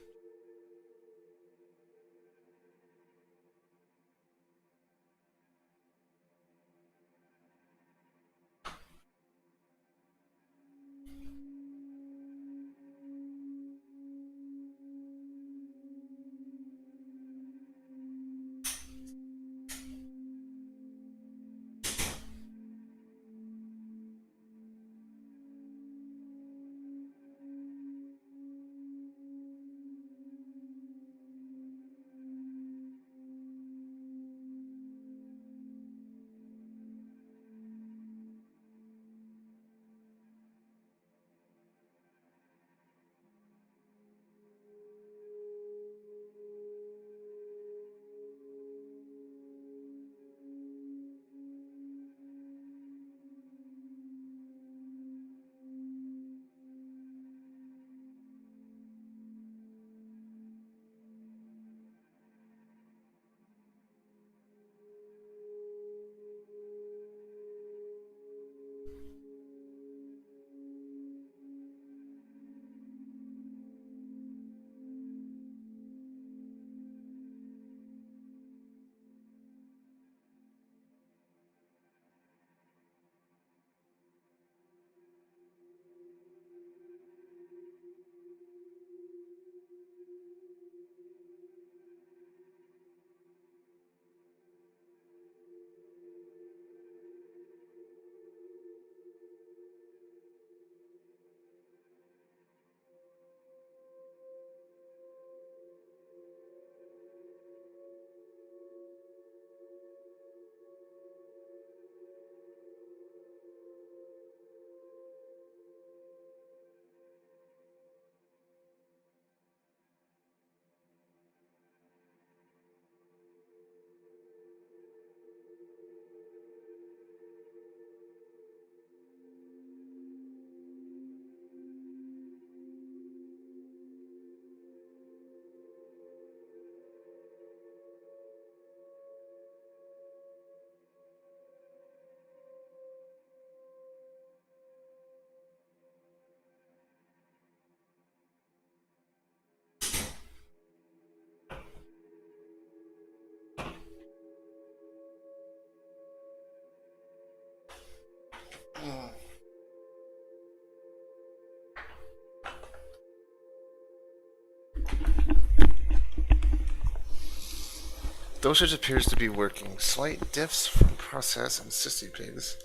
Dosage appears to be working. Slight diffs from process and cystipates,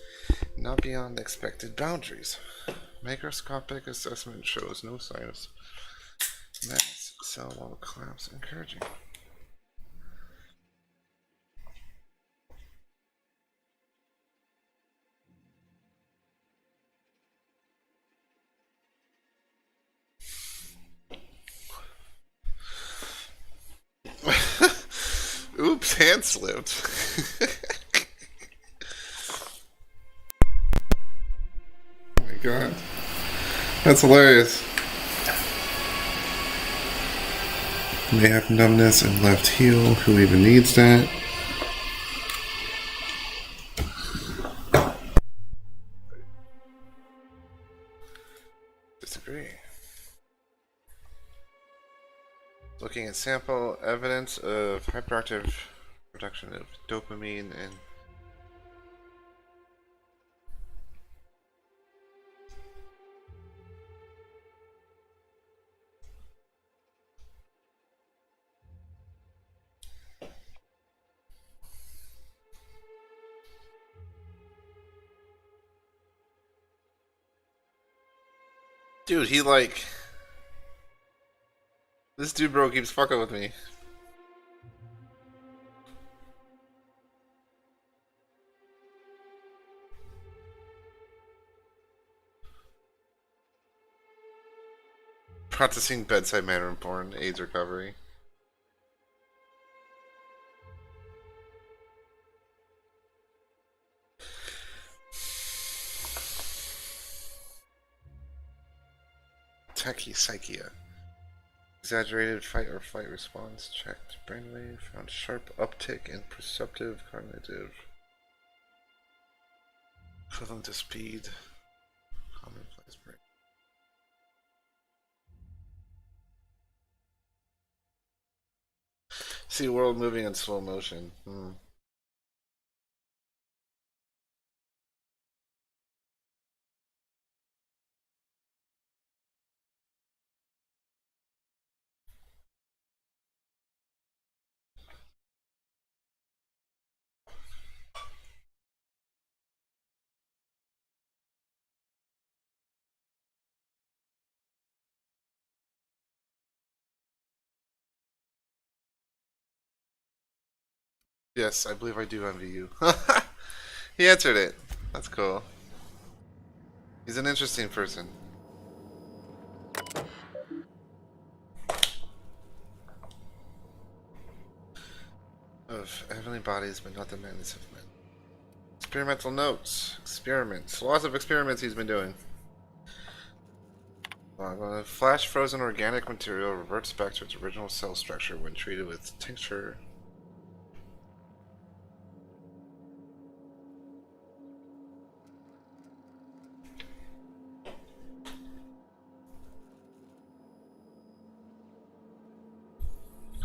not beyond expected boundaries. Microscopic assessment shows no signs of mass cell wall collapse. Encouraging. Oops, hand slipped. Oh my god. That's hilarious. May have numbness in left heel. Who even needs that? Disagree. Looking at sample evidence of hyperactive production of dopamine and dude, he like this dude bro keeps fucking with me. Practicing bedside manner porn, AIDS recovery. Tachypsychia. Exaggerated fight or flight response. Checked brainwave. Found sharp uptick in perceptive cognitive. Equivalent to speed. Commonplace brain. See world moving in slow motion. Yes, I believe I do envy you. He answered it. That's cool. He's an interesting person. Of heavenly bodies, but not the madness of men. Experimental notes. Experiments. Lots of experiments he's been doing. Flash frozen organic material reverts back to its original cell structure when treated with tincture.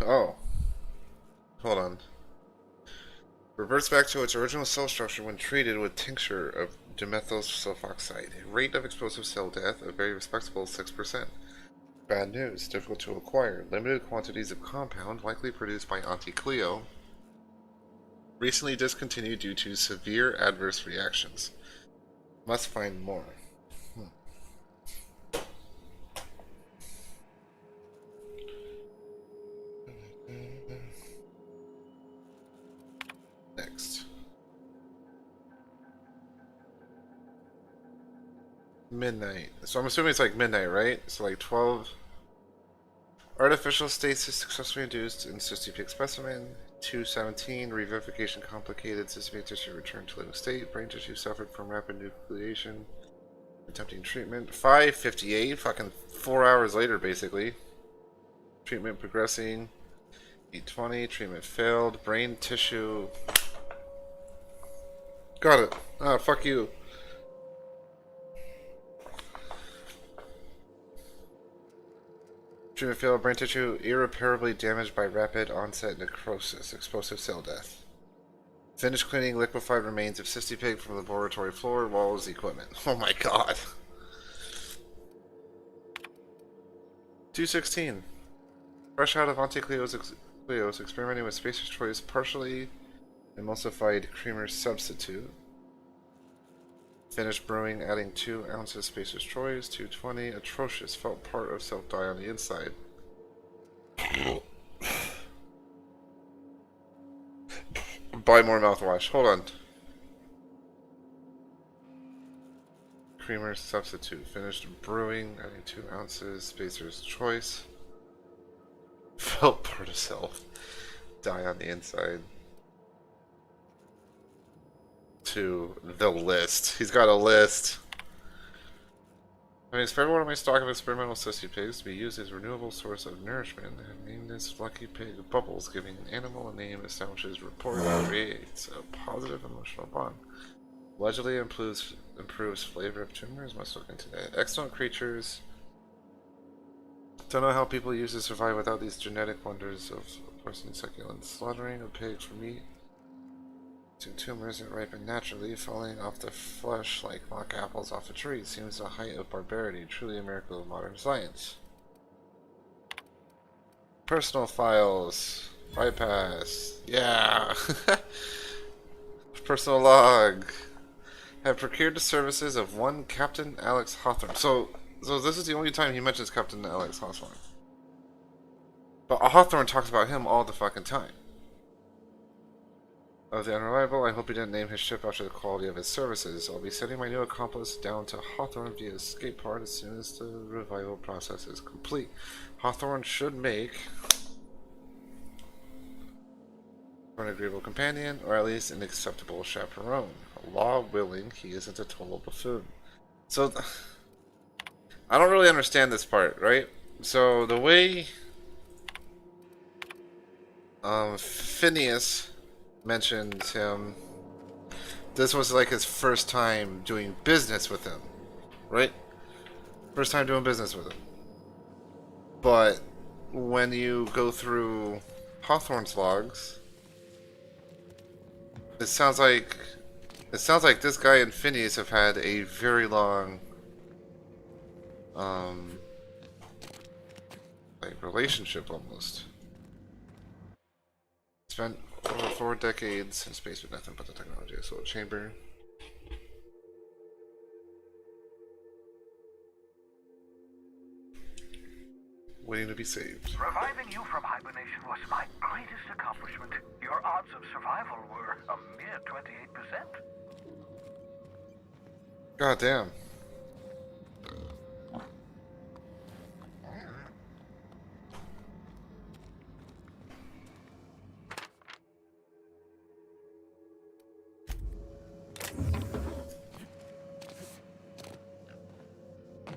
Oh. Hold on. Reverts back to its original cell structure when treated with tincture of dimethyl sulfoxide. Rate of explosive cell death, a very respectable 6%. Bad news, difficult to acquire. Limited quantities of compound, likely produced by Auntie Cleo. Recently discontinued due to severe adverse reactions. Must find more. Next. Midnight. So I'm assuming it's like midnight, right? So like 12. Artificial stasis successfully induced in cystipig specimen. 217. Revivification complicated. Cystipig tissue returned to living state. Brain tissue suffered from rapid nucleation. Attempting treatment. 558. Fucking 4 hours later, basically. Treatment progressing. 820. Treatment failed. Brain tissue. Got it. Ah, fuck you. Treatment failed. Brain tissue irreparably damaged by rapid onset necrosis. Explosive cell death. Finished cleaning liquefied remains of cystipig from the laboratory floor, walls, equipment. Oh my god. 216. Fresh out of Auntie Cleo's experimenting with Spacer's Choice partially emulsified creamer substitute. Finished brewing, adding 2 ounces Spacer's Choice, 220. Atrocious, felt part of self die on the inside. Buy more mouthwash. Hold on. Creamer substitute. Finished brewing, adding 2 ounces Spacer's Choice. Felt part of self die on the inside. To the list. He's got a list. I spared one of my stock of experimental sissy pigs to be used as a renewable source of nourishment and named this Lucky Pig Bubbles, giving an animal a name establishes rapport and creates a positive emotional bond. Allegedly improves flavor of tumors. Must look into that. Excellent creatures. Don't know how people usually survive without these genetic wonders of porcine succulents. Slaughtering a pig for meat. Tumors that ripen naturally, falling off the flesh like mock apples off a tree, seems the height of barbarity, truly a miracle of modern science. Personal files. Bypass. Yeah. Personal log. Have procured the services of one Captain Alex Hawthorne. So this is the only time he mentions Captain Alex Hawthorne. But Hawthorne talks about him all the fucking time. of the Unreliable. I hope he didn't name his ship after the quality of his services. I'll be sending my new accomplice down to Hawthorne via escape pod as soon as the revival process is complete. Hawthorne should make for an agreeable companion, or at least an acceptable chaperone. Law willing, he isn't a total buffoon. So, I don't really understand this part, right? So, the way Phineas mentioned him, this was like his first time doing business with him, right? First time doing business with him. But when you go through Hawthorne's logs, it sounds like this guy and Phineas have had a very long like relationship almost. Spent over 4 decades in space with nothing but the technology of Soul Chamber. Waiting to be saved. Reviving you from hibernation was my greatest accomplishment. Your odds of survival were a mere 28%. God damn.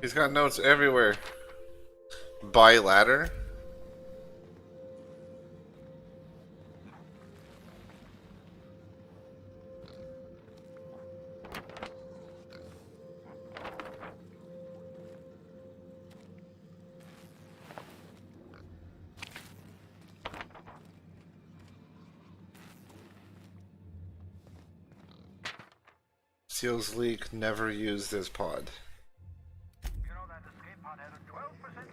He's got notes everywhere. By ladder? Seals leak, never use this pod. You know that escape pod had a 12%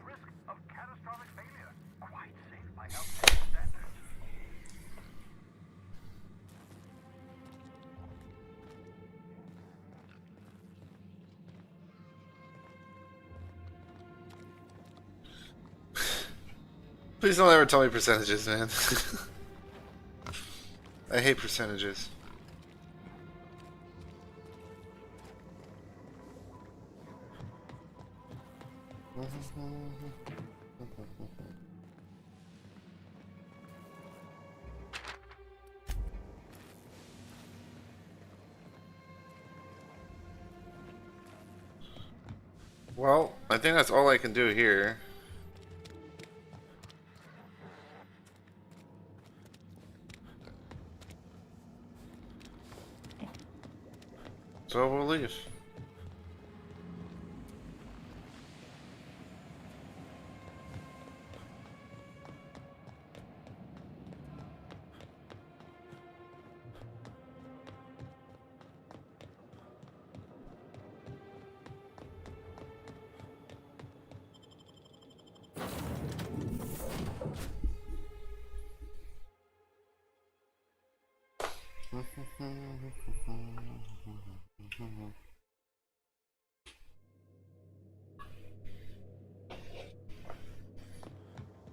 risk of catastrophic failure. Quite safe by outside standards. Please don't ever tell me percentages, man. I hate percentages. Well, I think that's all I can do here. So we'll leave.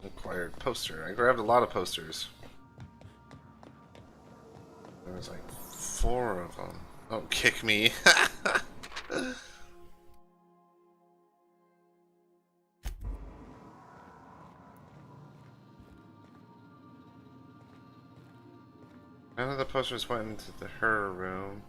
Acquired poster. I grabbed a lot of posters. There was like 4 of them. Don't kick me. None of the posters went into her room.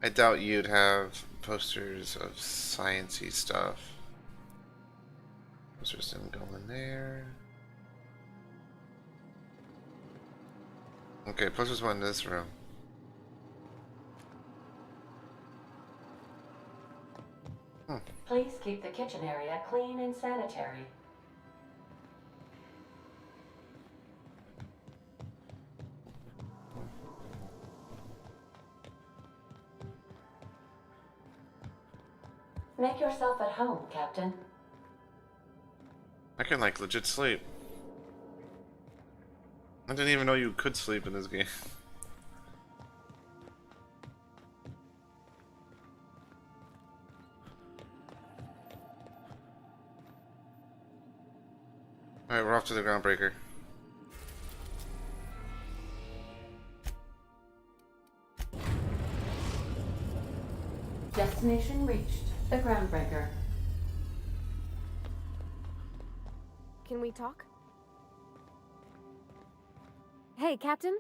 I doubt you'd have posters of sciencey stuff. Posters didn't go in there. Okay, posters went in this room. Please keep the kitchen area clean and sanitary. Make yourself at home, Captain. I can like legit sleep. I didn't even know you could sleep in this game. Alright, Alright, we're off to the Groundbreaker. Destination reached. The Groundbreaker. Can we talk? Hey, Captain.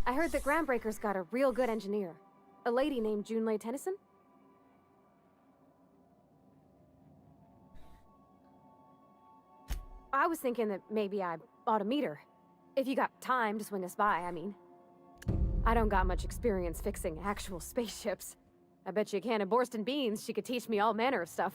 I heard that Groundbreaker's got a real good engineer. A lady named Junlei Tennyson? I was thinking that maybe I ought to meet her. If you got time to swing us by, I mean. I don't got much experience fixing actual spaceships. I bet you a can of Borston beans she could teach me all manner of stuff.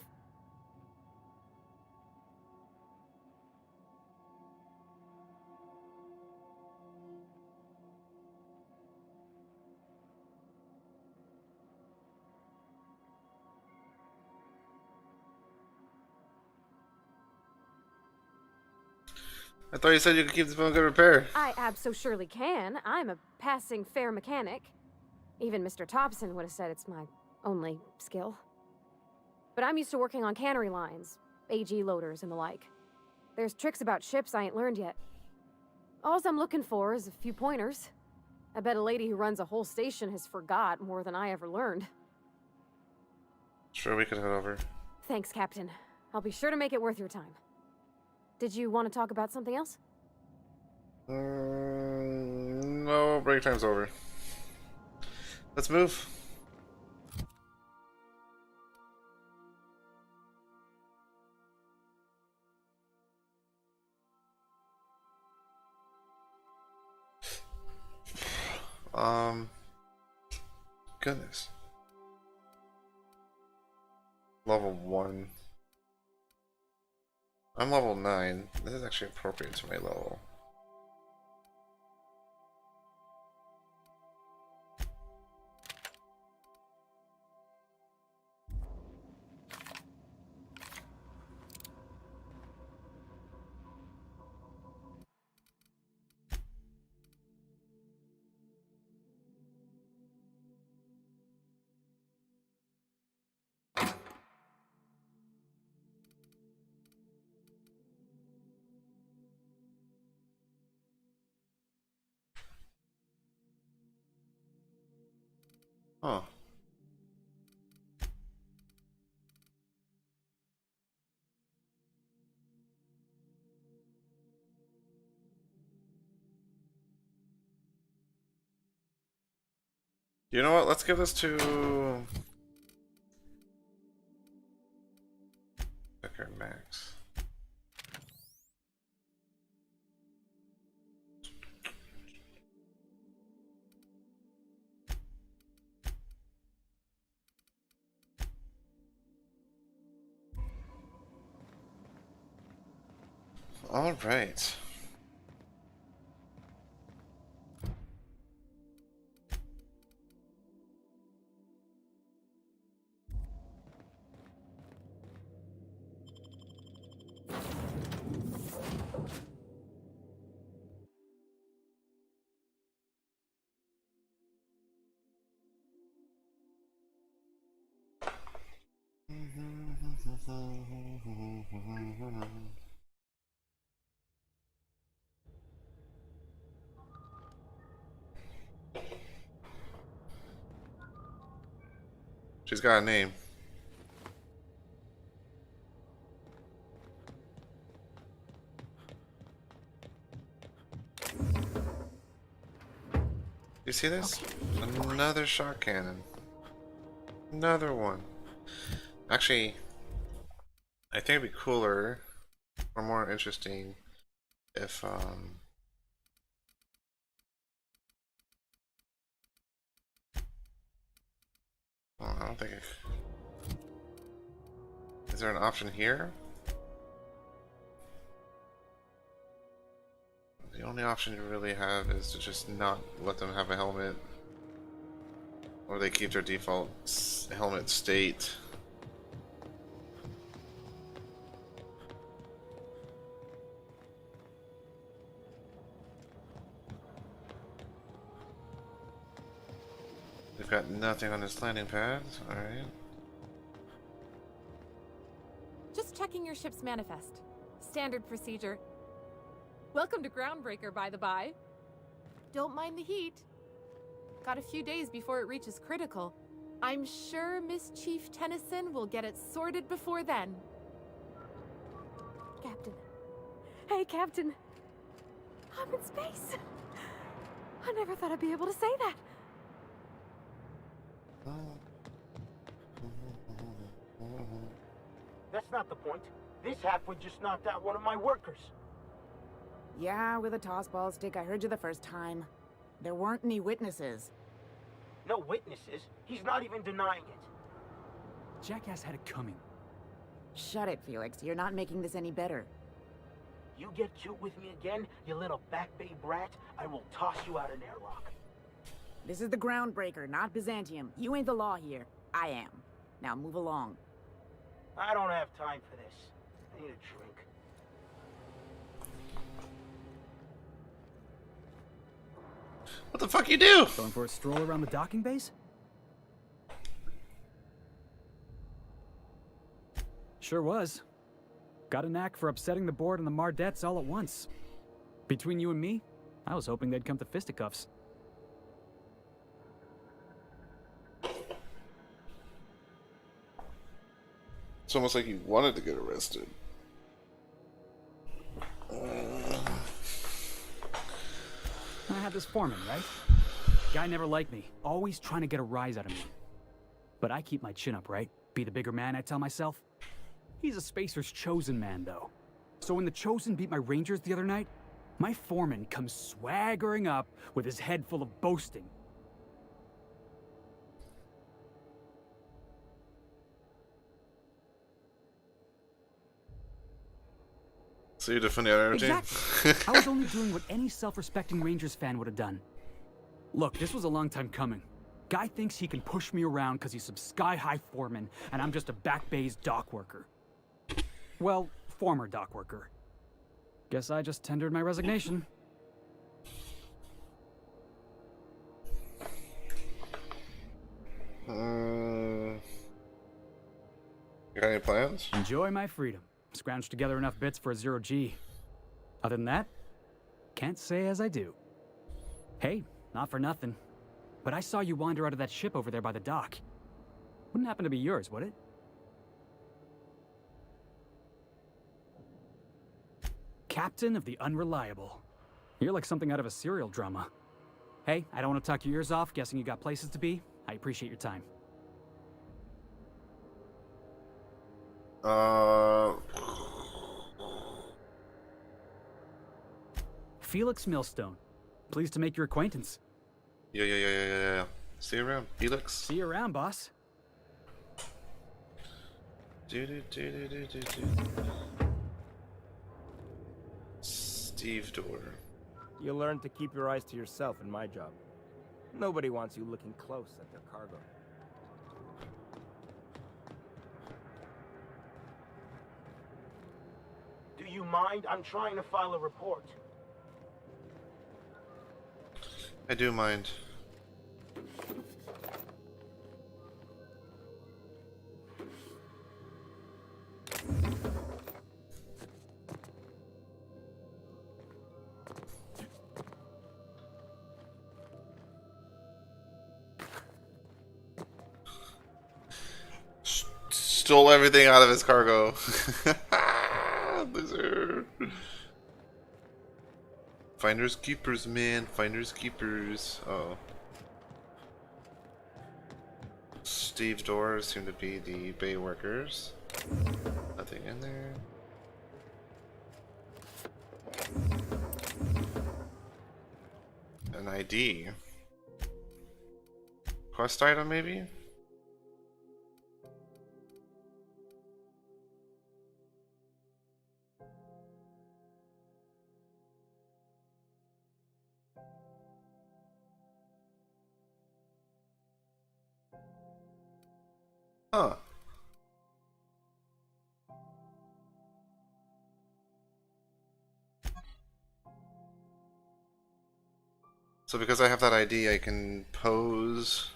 I thought you said you could keep this boat in good repair. I abso-surely can. I'm a passing fair mechanic. Even Mr. Thompson would have said it's my only skill. But I'm used to working on cannery lines, AG loaders and the like. There's tricks about ships I ain't learned yet. All I'm looking for is a few pointers. I bet a lady who runs a whole station has forgot more than I ever learned. Sure, we could head over. Thanks, Captain. I'll be sure to make it worth your time. Did you want to talk about something else? No, break time's over. Let's move. Goodness. Level 1. I'm level 9. This is actually appropriate to my level. Huh. You know what? Let's give this to Becker Max. All right. She's got a name. You see this? Another shock cannon. Another one. Actually, I think it'd be cooler or more interesting if well, I don't think is there an option here? The only option you really have is to just not let them have a helmet, or they keep their default helmet state. They've got nothing on this landing pad. Alright. Just checking your ship's manifest. Standard procedure. Welcome to Groundbreaker, by the by. Don't mind the heat. Got a few days before it reaches critical. I'm sure Miss Chief Tennyson will get it sorted before then. Captain. Hey, Captain. I'm in space. I never thought I'd be able to say that. That's not the point. This halfwit just knocked out one of my workers. Yeah, with a tossball stick. I heard you the first time. There weren't any witnesses. No witnesses. He's not even denying it. Jackass had it coming. Shut it, Felix. You're not making this any better. You get cute with me again, you little back bay brat, I will toss you out an airlock. This is the Groundbreaker, not Byzantium. You ain't the law here. I am. Now move along. I don't have time for this. I need a drink. What the fuck you do? Going for a stroll around the docking base? Sure was. Got a knack for upsetting the board and the Mardettes all at once. Between you and me, I was hoping they'd come to fisticuffs. It's almost like you wanted to get arrested. I had this foreman, right? Guy never liked me, always trying to get a rise out of me. But I keep my chin up, right? Be the bigger man, I tell myself. He's a Spacer's chosen man, though. So when the Chosen beat my Rangers the other night, my foreman comes swaggering up with his head full of boasting. So you're defending our energy? Exactly. I was only doing what any self-respecting Rangers fan would have done. Look, this was a long time coming. Guy thinks he can push me around because he's some sky-high foreman, and I'm just a back bay's dock worker. Well, former dock worker. Guess I just tendered my resignation. You got any plans? Enjoy my freedom. Scrounged together enough bits for a 0G. Other than that, can't say as I do. Hey, not for nothing, but I saw you wander out of that ship over there by the dock. Wouldn't happen to be yours, would it? Captain of the Unreliable. You're like something out of a serial drama. Hey, I don't want to talk your ears off, guessing you got places to be. I appreciate your time. Felix Millstone. Pleased to make your acquaintance. Yeah. See you around, Felix. See you around, boss. Steve Door. You learn to keep your eyes to yourself in my job. Nobody wants you looking close at their cargo. Do you mind? I'm trying to file a report. I do mind. Stole everything out of his cargo. Loser. Finders keepers, man. Finders keepers. Oh. Steve's doors seem to be the bay workers. Nothing in there. An ID. Quest item, maybe? Huh. So because I have that ID, I can pose.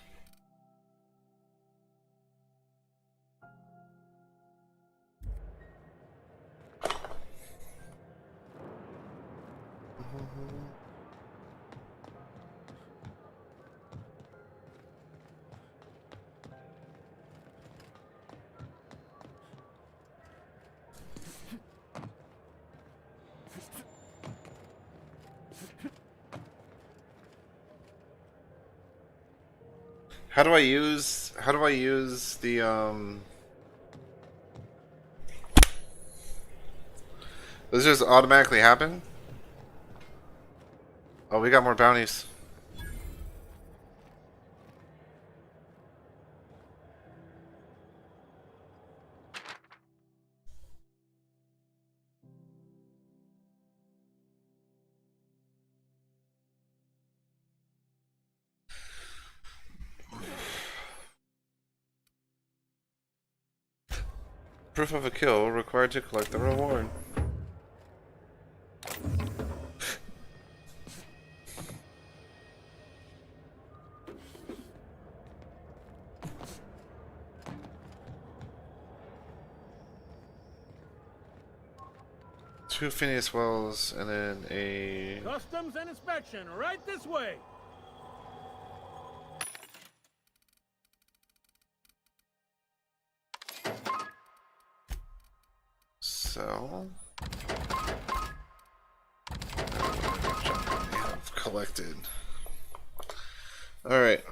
How do I use the Does this just automatically happen? Oh, we got more bounties. Proof of a kill required to collect the reward. Two Phineas Wells and then a Customs and inspection, right this way. So have collected. Alright.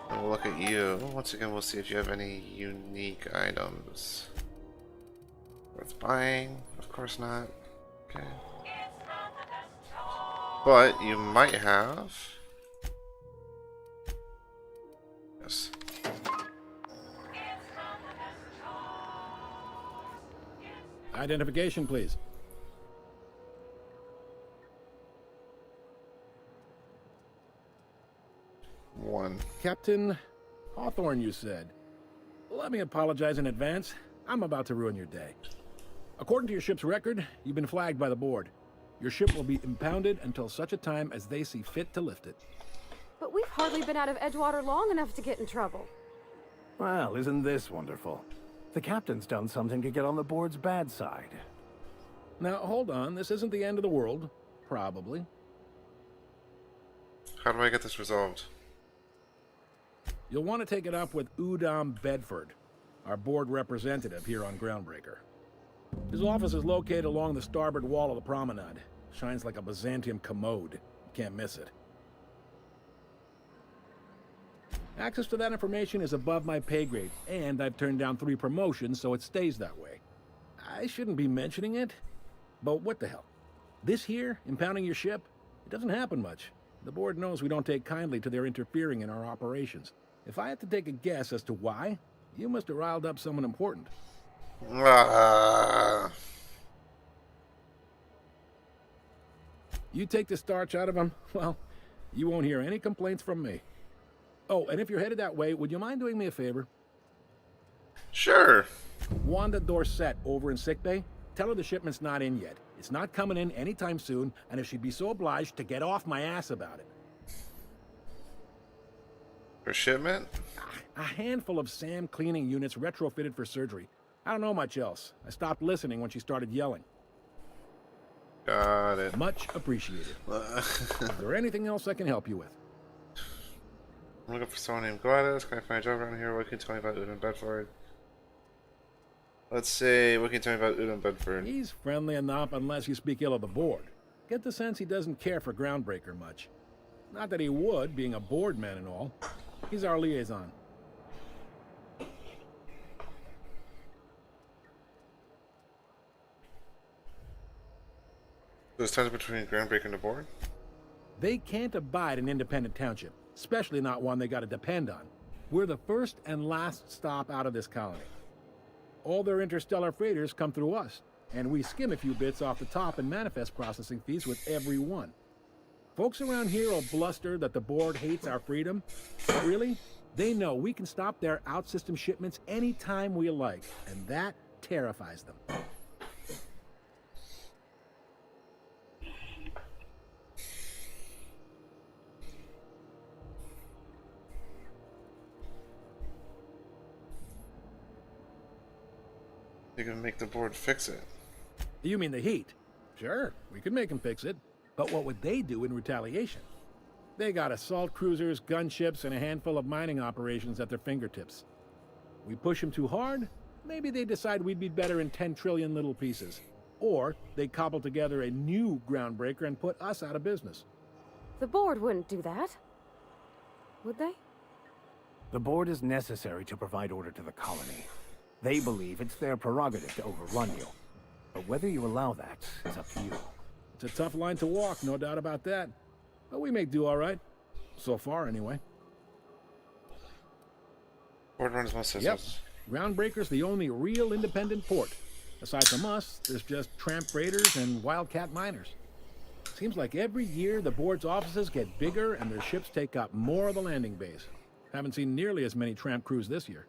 And we'll look at you. Once again, we'll see if you have any unique items. Worth buying? Of course not. Okay. But you might have. Yes. Identification, please. One. Captain Hawthorne, you said. Let me apologize in advance. I'm about to ruin your day. According to your ship's record, you've been flagged by the board. Your ship will be impounded until such a time as they see fit to lift it. But we've hardly been out of Edgewater long enough to get in trouble. Well, isn't this wonderful? The captain's done something to get on the board's bad side. Now, hold on. This isn't the end of the world. Probably. How do I get this resolved? You'll want to take it up with Udom Bedford, our board representative here on Groundbreaker. His office is located along the starboard wall of the promenade. Shines like a Byzantium commode. You can't miss it. Access to that information is above my pay grade, and I've turned down 3 promotions, so it stays that way. I shouldn't be mentioning it, but what the hell? This here, impounding your ship, it doesn't happen much. The board knows we don't take kindly to their interfering in our operations. If I had to take a guess as to why, you must have riled up someone important. You take the starch out of them, well, you won't hear any complaints from me. Oh, and if you're headed that way, would you mind doing me a favor? Sure. Wanda Dorset over in sickbay, tell her the shipment's not in yet. It's not coming in anytime soon, and if she'd be so obliged to get off my ass about it. For shipment? A handful of SAM cleaning units retrofitted for surgery. I don't know much else. I stopped listening when she started yelling. Got it. Much appreciated. Is there anything else I can help you with? I'm looking for someone named Gladys. Can I find a job around here? What can you tell me about Udom Bedford? Let's see. What can you tell me about Udom Bedford? He's friendly enough unless you speak ill of the board. Get the sense he doesn't care for Groundbreaker much. Not that he would, being a board man and all. He's our liaison. There's ties between Groundbreaker and the board? They can't abide an independent township, especially not one they gotta depend on. We're the first and last stop out of this colony. All their interstellar freighters come through us, and we skim a few bits off the top in manifest processing fees with every one. Folks around here will bluster that the board hates our freedom, but really, they know we can stop their out-system shipments anytime we like, and that terrifies them. You can make the board fix it. You mean the heat? Sure, we could make them fix it. But what would they do in retaliation? They got assault cruisers, gunships, and a handful of mining operations at their fingertips. We push them too hard, maybe they decide we'd be better in 10 trillion little pieces. Or they cobble together a new Groundbreaker and put us out of business. The board wouldn't do that. Would they? The board is necessary to provide order to the colony. They believe it's their prerogative to overrun you. But whether you allow that is up to you. It's a tough line to walk, no doubt about that. But we make do all right. So far, anyway. Board runs most systems. Yep. Groundbreaker's the only real independent port. Aside from us, there's just tramp raiders and wildcat miners. Seems like every year the board's offices get bigger and their ships take up more of the landing base. Haven't seen nearly as many tramp crews this year.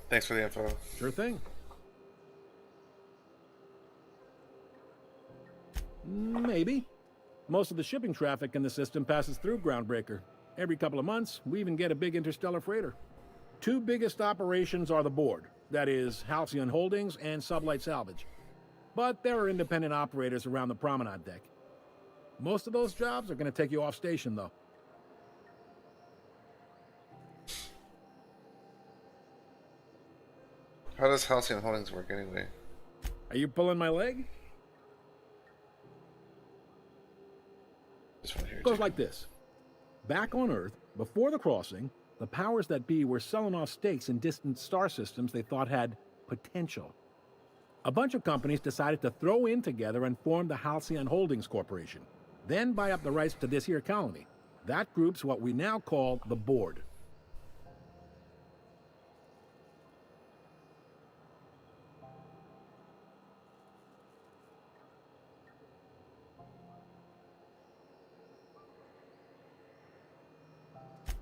Thanks for the info. Sure thing. Maybe. Most of the shipping traffic in the system passes through Groundbreaker. Every couple of months, we even get a big interstellar freighter. Two biggest operations are the board. That is, Halcyon Holdings and Sublight Salvage. But there are independent operators around the promenade deck. Most of those jobs are going to take you off station, though. How does Halcyon Holdings work anyway? Are you pulling my leg? It goes like this. Back on Earth, before the crossing, the powers that be were selling off stakes in distant star systems they thought had potential. A bunch of companies decided to throw in together and form the Halcyon Holdings Corporation, then buy up the rights to this here colony. That group's what we now call the Board.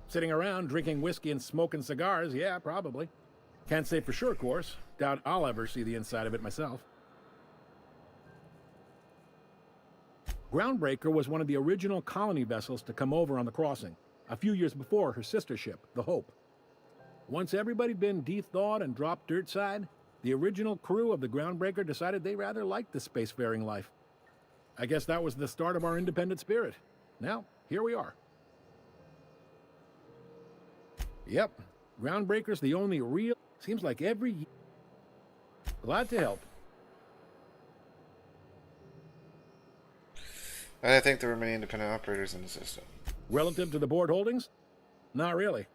Sitting around drinking whiskey and smoking cigars, yeah, probably. Can't say for sure, of course. Doubt I'll ever see the inside of it myself. Groundbreaker was one of the original colony vessels to come over on the crossing, a few years before her sister ship, the Hope. Once everybody'd been de-thawed and dropped dirt side, the original crew of the Groundbreaker decided they rather liked the spacefaring life. I guess that was the start of our independent spirit. Now, here we are. Yep, Groundbreaker's the only real... Seems like every year... Glad to help. And I think there were many independent operators in the system. Relative to the board holdings? Not really.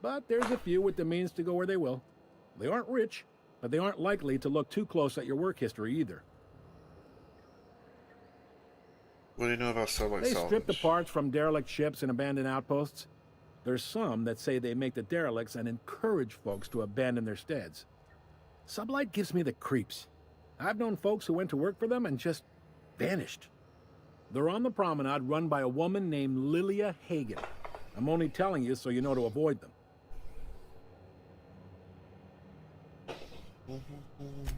But there's a few with the means to go where they will. They aren't rich, but they aren't likely to look too close at your work history either. What do you know about Sublight They Salvage? strip the parts from derelict ships and abandoned outposts. There's some that say they make the derelicts and encourage folks to abandon their steads. Sublight gives me the creeps. I've known folks who went to work for them and just vanished. They're on the promenade run by a woman named Lilia Hagen. I'm only telling you so you know to avoid them.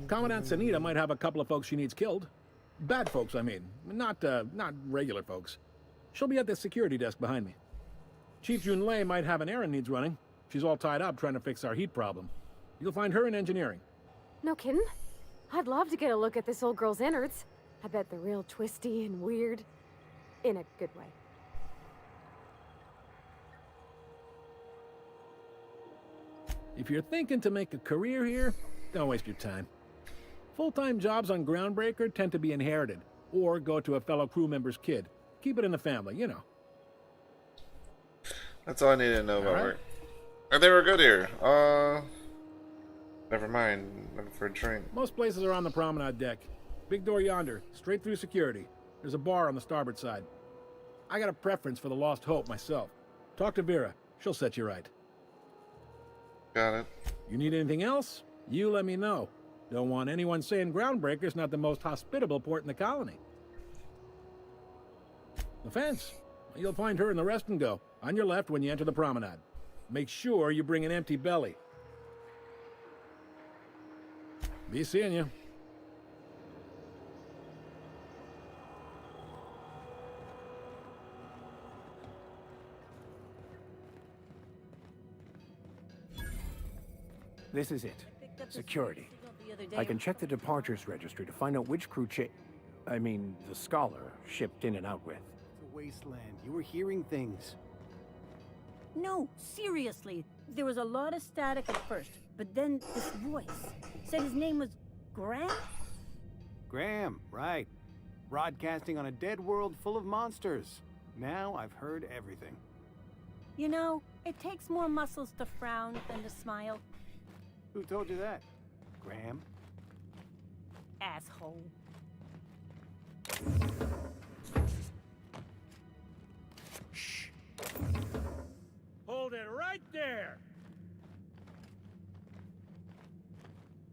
Commandant Sanita might have a couple of folks she needs killed. Bad folks, I mean. Not regular folks. She'll be at the security desk behind me. Chief Junlei might have an errand needs running. She's all tied up trying to fix our heat problem. You'll find her in engineering. No kidding? I'd love to get a look at this old girl's innards. I bet they're real twisty and weird. In a good way. If you're thinking to make a career here, don't waste your time. Full-time jobs on Groundbreaker tend to be inherited, or go to a fellow crew member's kid. Keep it in the family, you know. That's all I needed to know about All right. work. And they were good here. Never mind. Looking for a drink. Most places are on the promenade deck. Big door yonder, straight through security. There's a bar on the starboard side. I got a preference for the Lost Hope myself. Talk to Vera. She'll set you right. Got it. You need anything else? You let me know. Don't want anyone saying Groundbreaker's not the most hospitable port in the colony. The fence. You'll find her in the rest and go, on your left when you enter the promenade. Make sure you bring an empty belly. Be seeing you. This is it. Security. I can check the departures registry to find out which crew the Scholar shipped in and out with. It's a wasteland. You were hearing things. No, seriously. There was a lot of static at first, but then this voice said his name was Graham? Graham, right. Broadcasting on a dead world full of monsters. Now I've heard everything. You know, it takes more muscles to frown than to smile. Who told you that? Graham? Asshole. Shh. Hold it right there.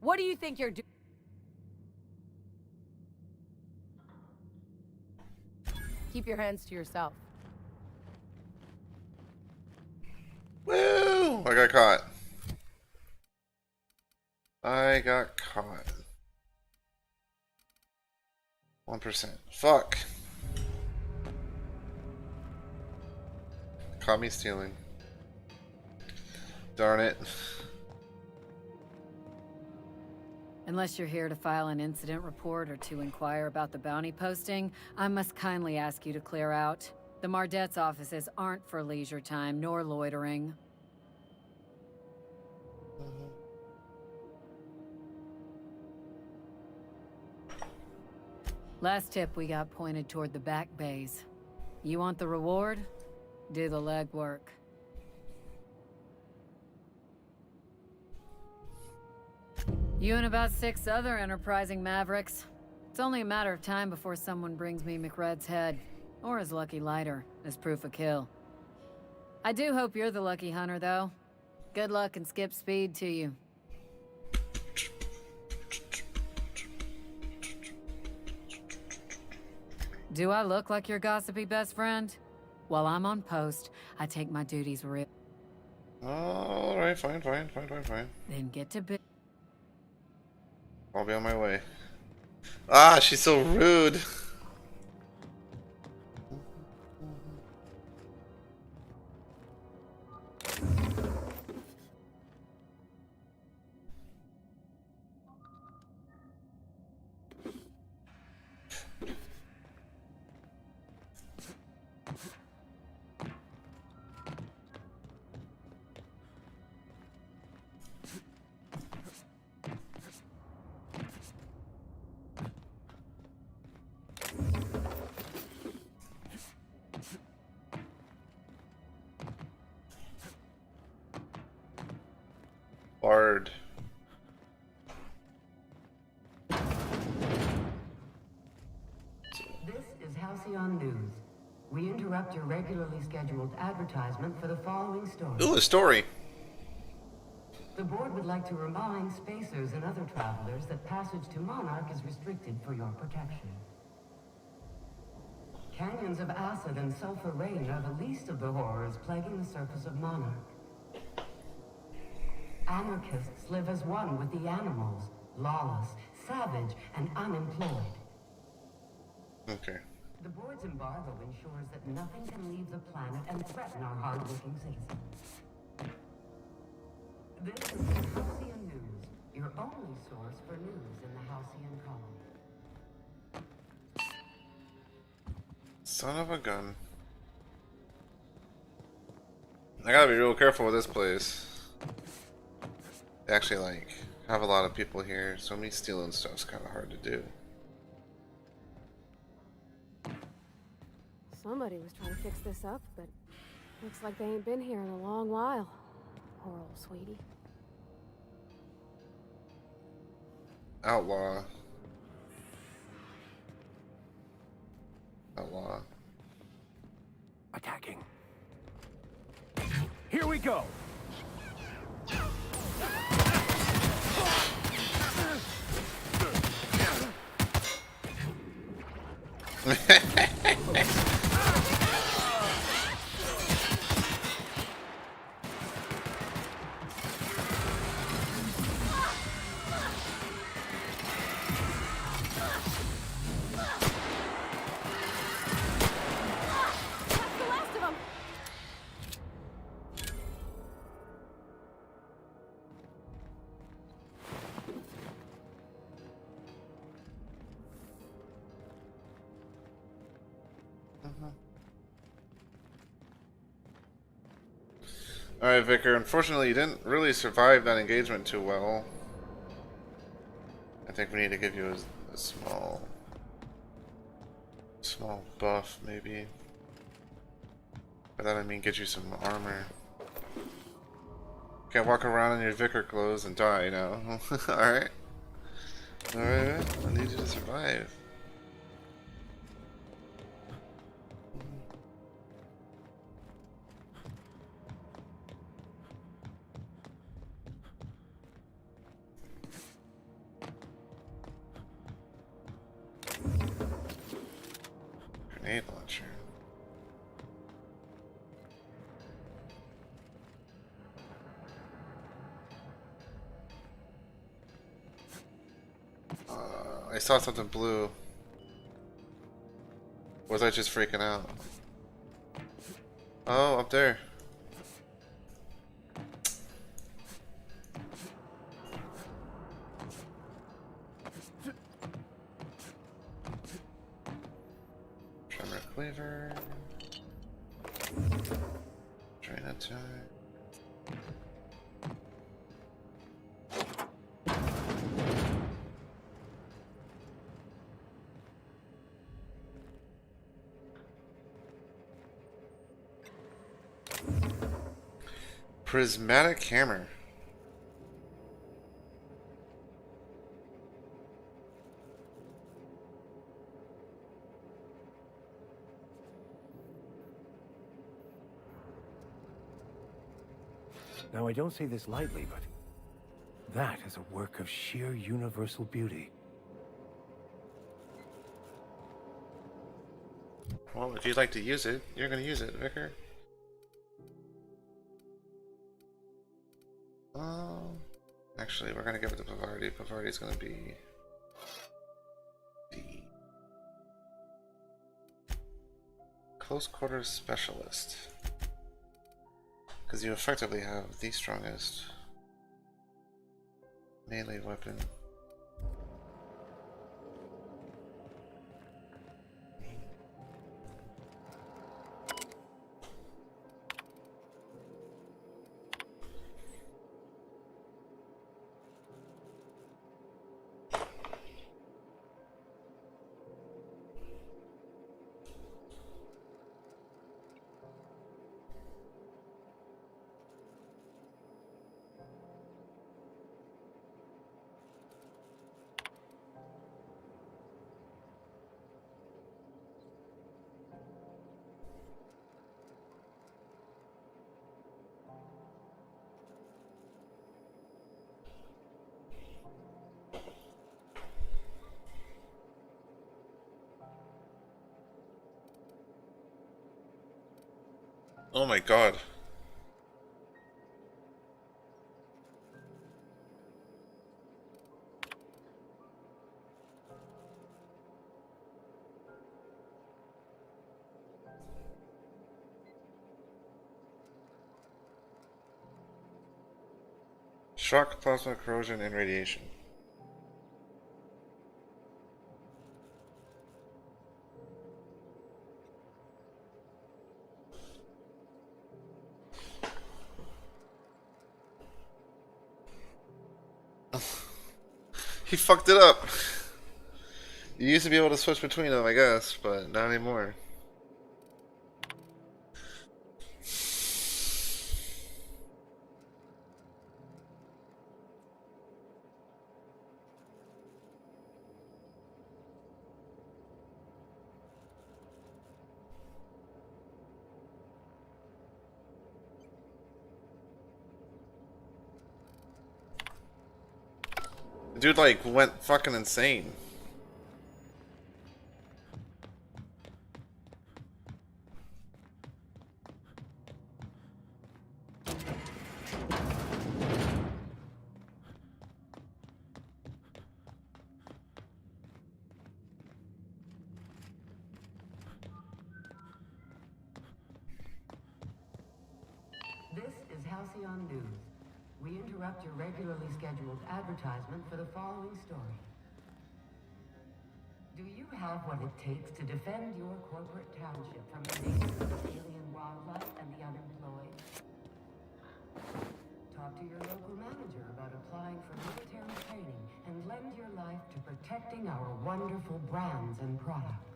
What do you think you're doing? Keep your hands to yourself. Woo! I got caught. I got caught. 1%. Fuck. Caught me stealing. Darn it. Unless you're here to file an incident report or to inquire about the bounty posting, I must kindly ask you to clear out. The Mardet's offices aren't for leisure time nor loitering. Last tip we got pointed toward the back bays. You want the reward? Do the legwork. You and about 6 other enterprising mavericks. It's only a matter of time before someone brings me McRed's head, or his lucky lighter, as proof of kill. I do hope you're the lucky hunter, though. Good luck and skip speed to you. Do I look like your gossipy best friend? While I'm on post, I take my duties real. Alright, fine. Then get to bed. I'll be on my way. Ah, she's so rude. Bard. This is Halcyon News. We interrupt your regularly scheduled advertisement for the following story. Ooh, a story. The board would like to remind spacers and other travelers that passage to Monarch is restricted for your protection. Canyons of acid and sulfur rain are the least of the horrors plaguing the surface of Monarch. Anarchists live as one with the animals, lawless, savage, and unemployed. Okay. The board's embargo ensures that nothing can leave the planet and threaten our hard-working citizens. This is the Halcyon News, your only source for news in the Halcyon colony. Son of a gun. I gotta be real careful with this place. They actually, like, have a lot of people here, so me stealing stuff's kind of hard to do. Somebody was trying to fix this up, but looks like they ain't been here in a long while. Poor old sweetie. Outlaw. Outlaw. Attacking. Here we go! Alright, Vicar, unfortunately you didn't really survive that engagement too well. I think we need to give you a small buff, maybe. By that I mean get you some armor. Can't walk around in your vicar clothes and die now. Alright. Alright, I need you to survive. Grenade launcher. I saw something blue. Was I just freaking out? Oh, up there. Tremor cleaver. Drain attack. Prismatic hammer. Now, I don't say this lightly, but that is a work of sheer universal beauty. Well, if you'd like to use it, you're gonna use it, Vicar. Actually, we're gonna give it to Pavardi. Pavardi's gonna be the close quarters specialist, because you effectively have the strongest melee weapon. Oh my god. Shock, plasma, corrosion, and radiation. He fucked it up. You used to be able to switch between them, I guess, but not anymore. Dude, like, went fucking insane. This is Halcyon News. We interrupt your regularly scheduled advertisement for the following story. Do you have what it takes to defend your corporate township from the invaders of alien wildlife and the unemployed? Talk to your local manager about applying for military training and lend your life to protecting our wonderful brands and products.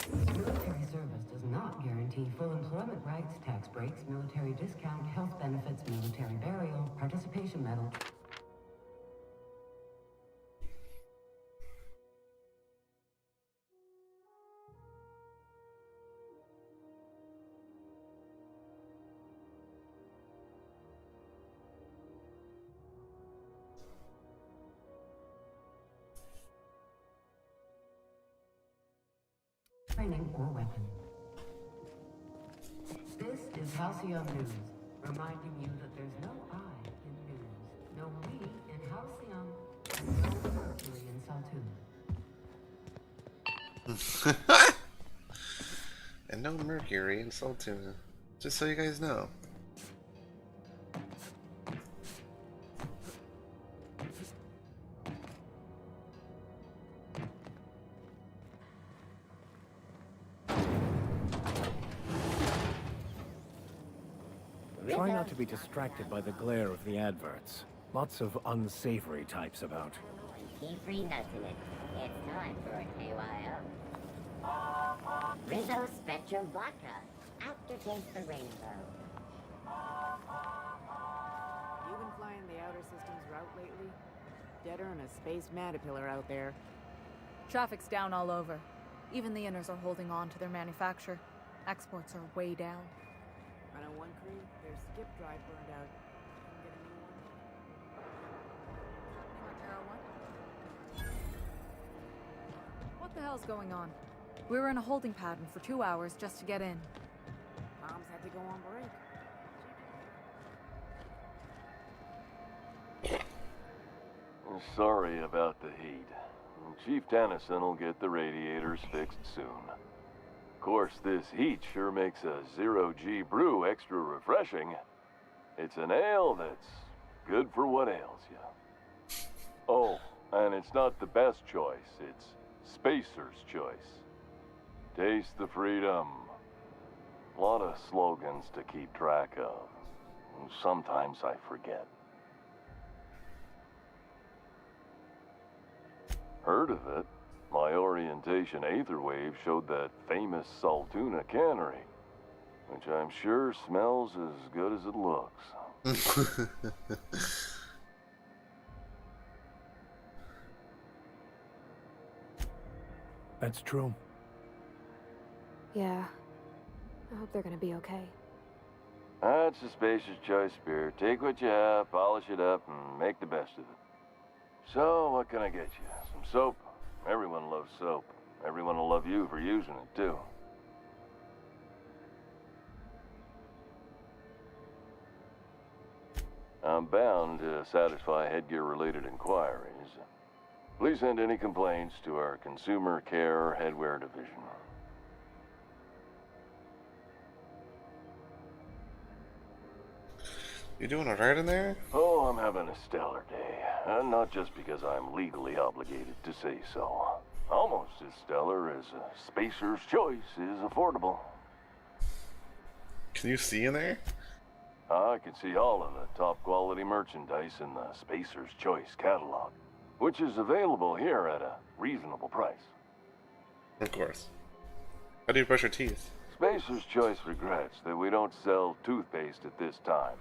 Military service does not not guarantee full employment rights, tax breaks, military discount, health benefits, military burial, participation medal. Training or weapon. This is Halcyon News, reminding you that there's no I in news, no we in Halcyon, and no Mercury in Saltuna. And no Mercury in Saltuna. Just so you guys know. Try not to be distracted by the glare of the adverts. Lots of unsavory types about. Keep free nuts in it. It's time for a KYO. Rizzo Spectrum Vodka. Aftertaste the rainbow. You been flying the Outer Systems route lately? Deader than a space matapillar out there. Traffic's down all over. Even the inners are holding on to their manufacture. Exports are way down. Run on one crew, their skip drive burned out. Can get a new one? What the hell's going on? We were in a holding pattern for 2 hours just to get in. Bombs had to go on break. Sorry about the heat. Chief Tennyson will get the radiators fixed soon. Of course, this heat sure makes a zero-G brew extra refreshing. It's an ale that's good for what ails you. Oh, and it's not the best choice. It's Spacer's choice. Taste the freedom. A lot of slogans to keep track of. Sometimes I forget. Heard of it? My orientation aetherwave showed that famous Saltuna cannery, which I'm sure smells as good as it looks. That's true. Yeah. I hope they're gonna be okay. That's a Spacer's Choice beer. Take what you have, polish it up, and make the best of it. So, what can I get you? Some soap? Everyone loves soap. Everyone will love you for using it, too. I'm bound to satisfy headgear-related inquiries. Please send any complaints to our Consumer Care Headwear Division. You doing alright in there? Oh, I'm having a stellar day. And not just because I'm legally obligated to say so. Almost as stellar as a Spacer's Choice is affordable. Can you see in there? I can see all of the top quality merchandise in the Spacer's Choice catalog, which is available here at a reasonable price. Of course. How do you brush your teeth? Spacer's Choice regrets that we don't sell toothpaste at this time,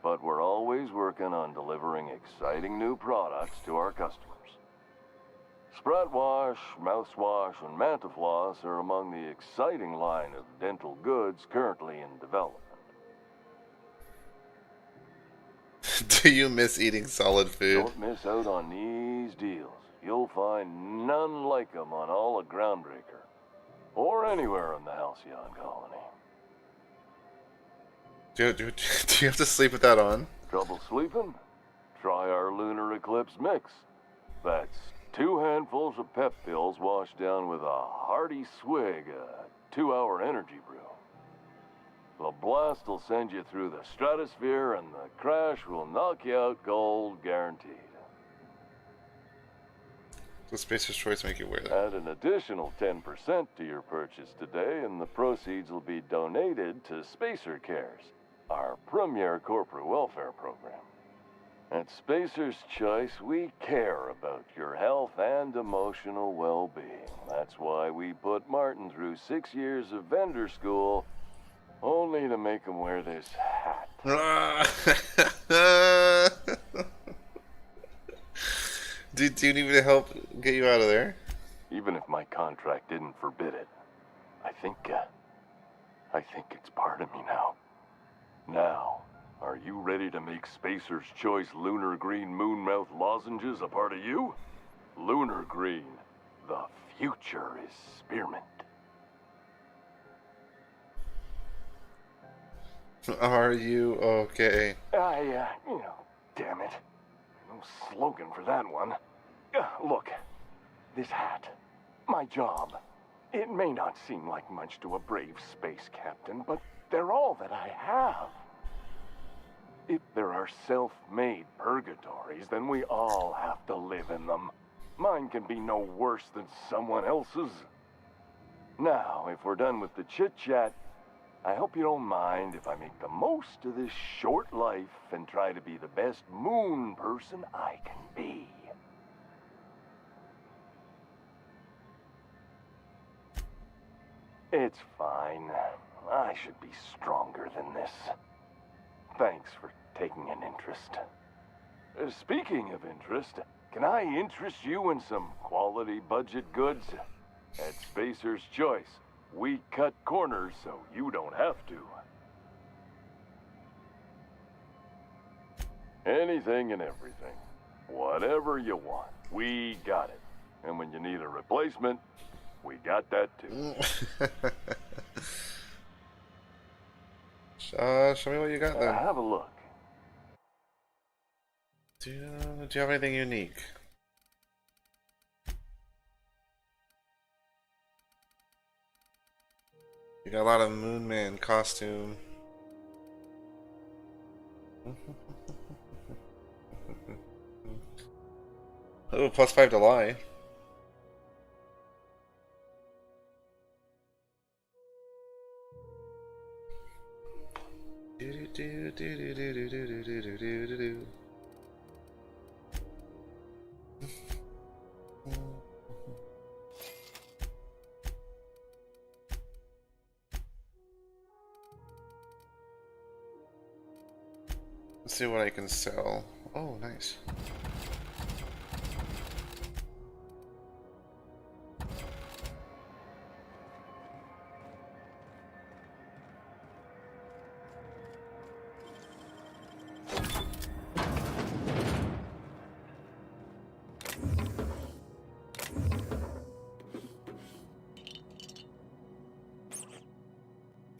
but we're always working on delivering exciting new products to our customers. Sprat Wash, Mouthwash, and Mantafloss are among the exciting line of dental goods currently in development. Do you miss eating solid food? Don't miss out on these deals. You'll find none like them on all of Groundbreaker, or anywhere in the Halcyon colony. Do you have to sleep with that on? Trouble sleeping? Try our Lunar Eclipse mix. That's 2 handfuls of pep pills washed down with a hearty swig of 2-hour energy brew. The blast will send you through the stratosphere, and the crash will knock you out cold, guaranteed. Does Spacer's Choice make you wear that? Add an additional 10% to your purchase today, and the proceeds will be donated to Spacer Cares, our premier corporate welfare program. At Spacer's Choice, we care about your health and emotional well-being. That's why we put Martin through 6 years of vendor school, only to make him wear this hat. Do you need me to help get you out of there? Even if my contract didn't forbid it, I think it's part of me now. Now, are you ready to make Spacer's Choice Lunar Green Moonmouth lozenges a part of you? Lunar Green, the future is spearmint. Are you okay? Damn it. No slogan for that one. Look, this hat, my job. It may not seem like much to a brave space captain, but they're all that I have. If there are self-made purgatories, then we all have to live in them. Mine can be no worse than someone else's. Now, if we're done with the chit-chat, I hope you don't mind if I make the most of this short life and try to be the best moon person I can be. It's fine. I should be stronger than this. Thanks for taking an interest. Speaking of interest, can I interest you in some quality budget goods? At Spacer's Choice, we cut corners so you don't have to. Anything and everything. Whatever you want, we got it. And when you need a replacement, we got that too. Show me what you got then. Have a look. Do you have anything unique? You got a lot of Moon Man costume. Oh, +5 to lie. Let's see what I can sell. Oh, nice.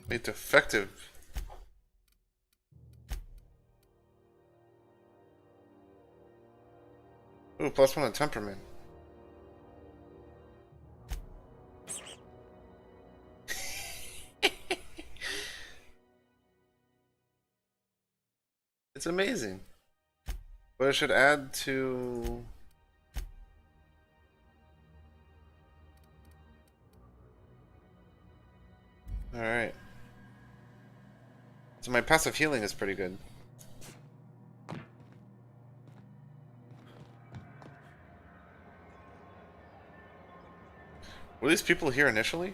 It's effective. Ooh, +1 on temperament. It's amazing. But it should add to... Alright. So my passive healing is pretty good. Were these people here initially?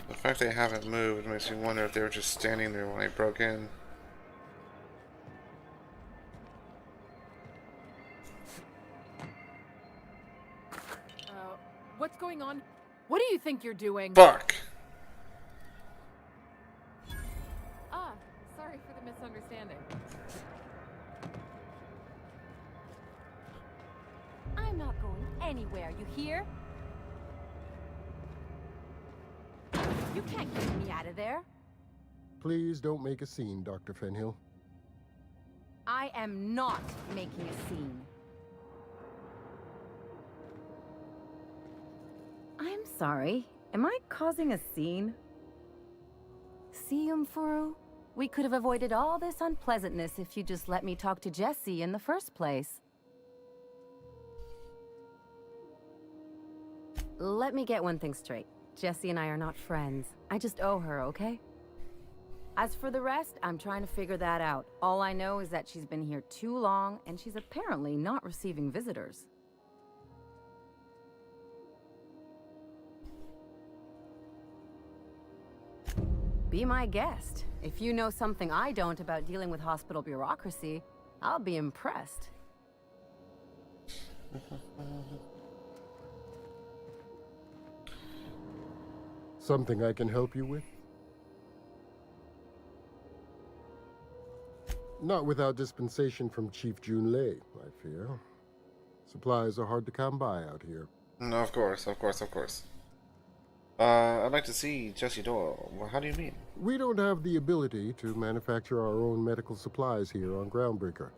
The fact they haven't moved makes me wonder if they were just standing there when I broke in. What's going on? What do you think you're doing? Fuck! Ah, sorry for the misunderstanding. I'm not going anywhere, you hear? You can't get me out of there. Please don't make a scene, Dr. Fenhill. I am not making a scene. sorry. Am I causing a scene? See, Umfuru? We could have avoided all this unpleasantness if you just let me talk to Jessie in the first place. Let me get one thing straight. Jessie and I are not friends. I just owe her, okay? As for the rest, I'm trying to figure that out. All I know is that she's been here too long, and she's apparently not receiving visitors. Be my guest. If you know something I don't about dealing with hospital bureaucracy, I'll be impressed. Something I can help you with? Not without dispensation from Chief Junlei, I fear. Supplies are hard to come by out here. No, of course. I'd like to see Jessie Doyle. Well, how do you mean? We don't have the ability to manufacture our own medical supplies here on Groundbreaker.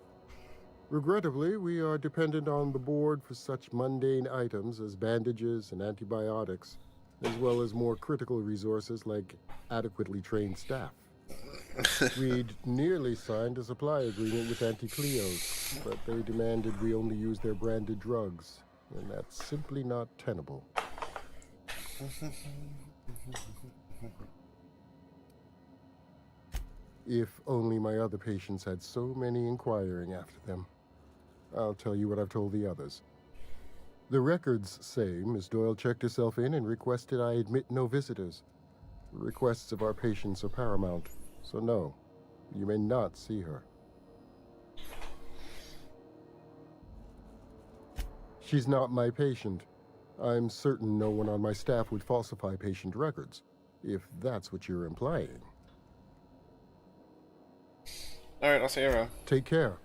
Regrettably, we are dependent on the board for such mundane items as bandages and antibiotics, as well as more critical resources like adequately trained staff. We'd nearly signed a supply agreement with Anti-Cleos, but they demanded we only use their branded drugs, and that's simply not tenable. If only my other patients had so many inquiring after them. I'll tell you what I've told the others. The records say Miss Doyle checked herself in and requested I admit no visitors. The requests of our patients are paramount, so no, you may not see her. She's not my patient. I'm certain no one on my staff would falsify patient records, if that's what you're implying. Alright, I'll see you around. Take care.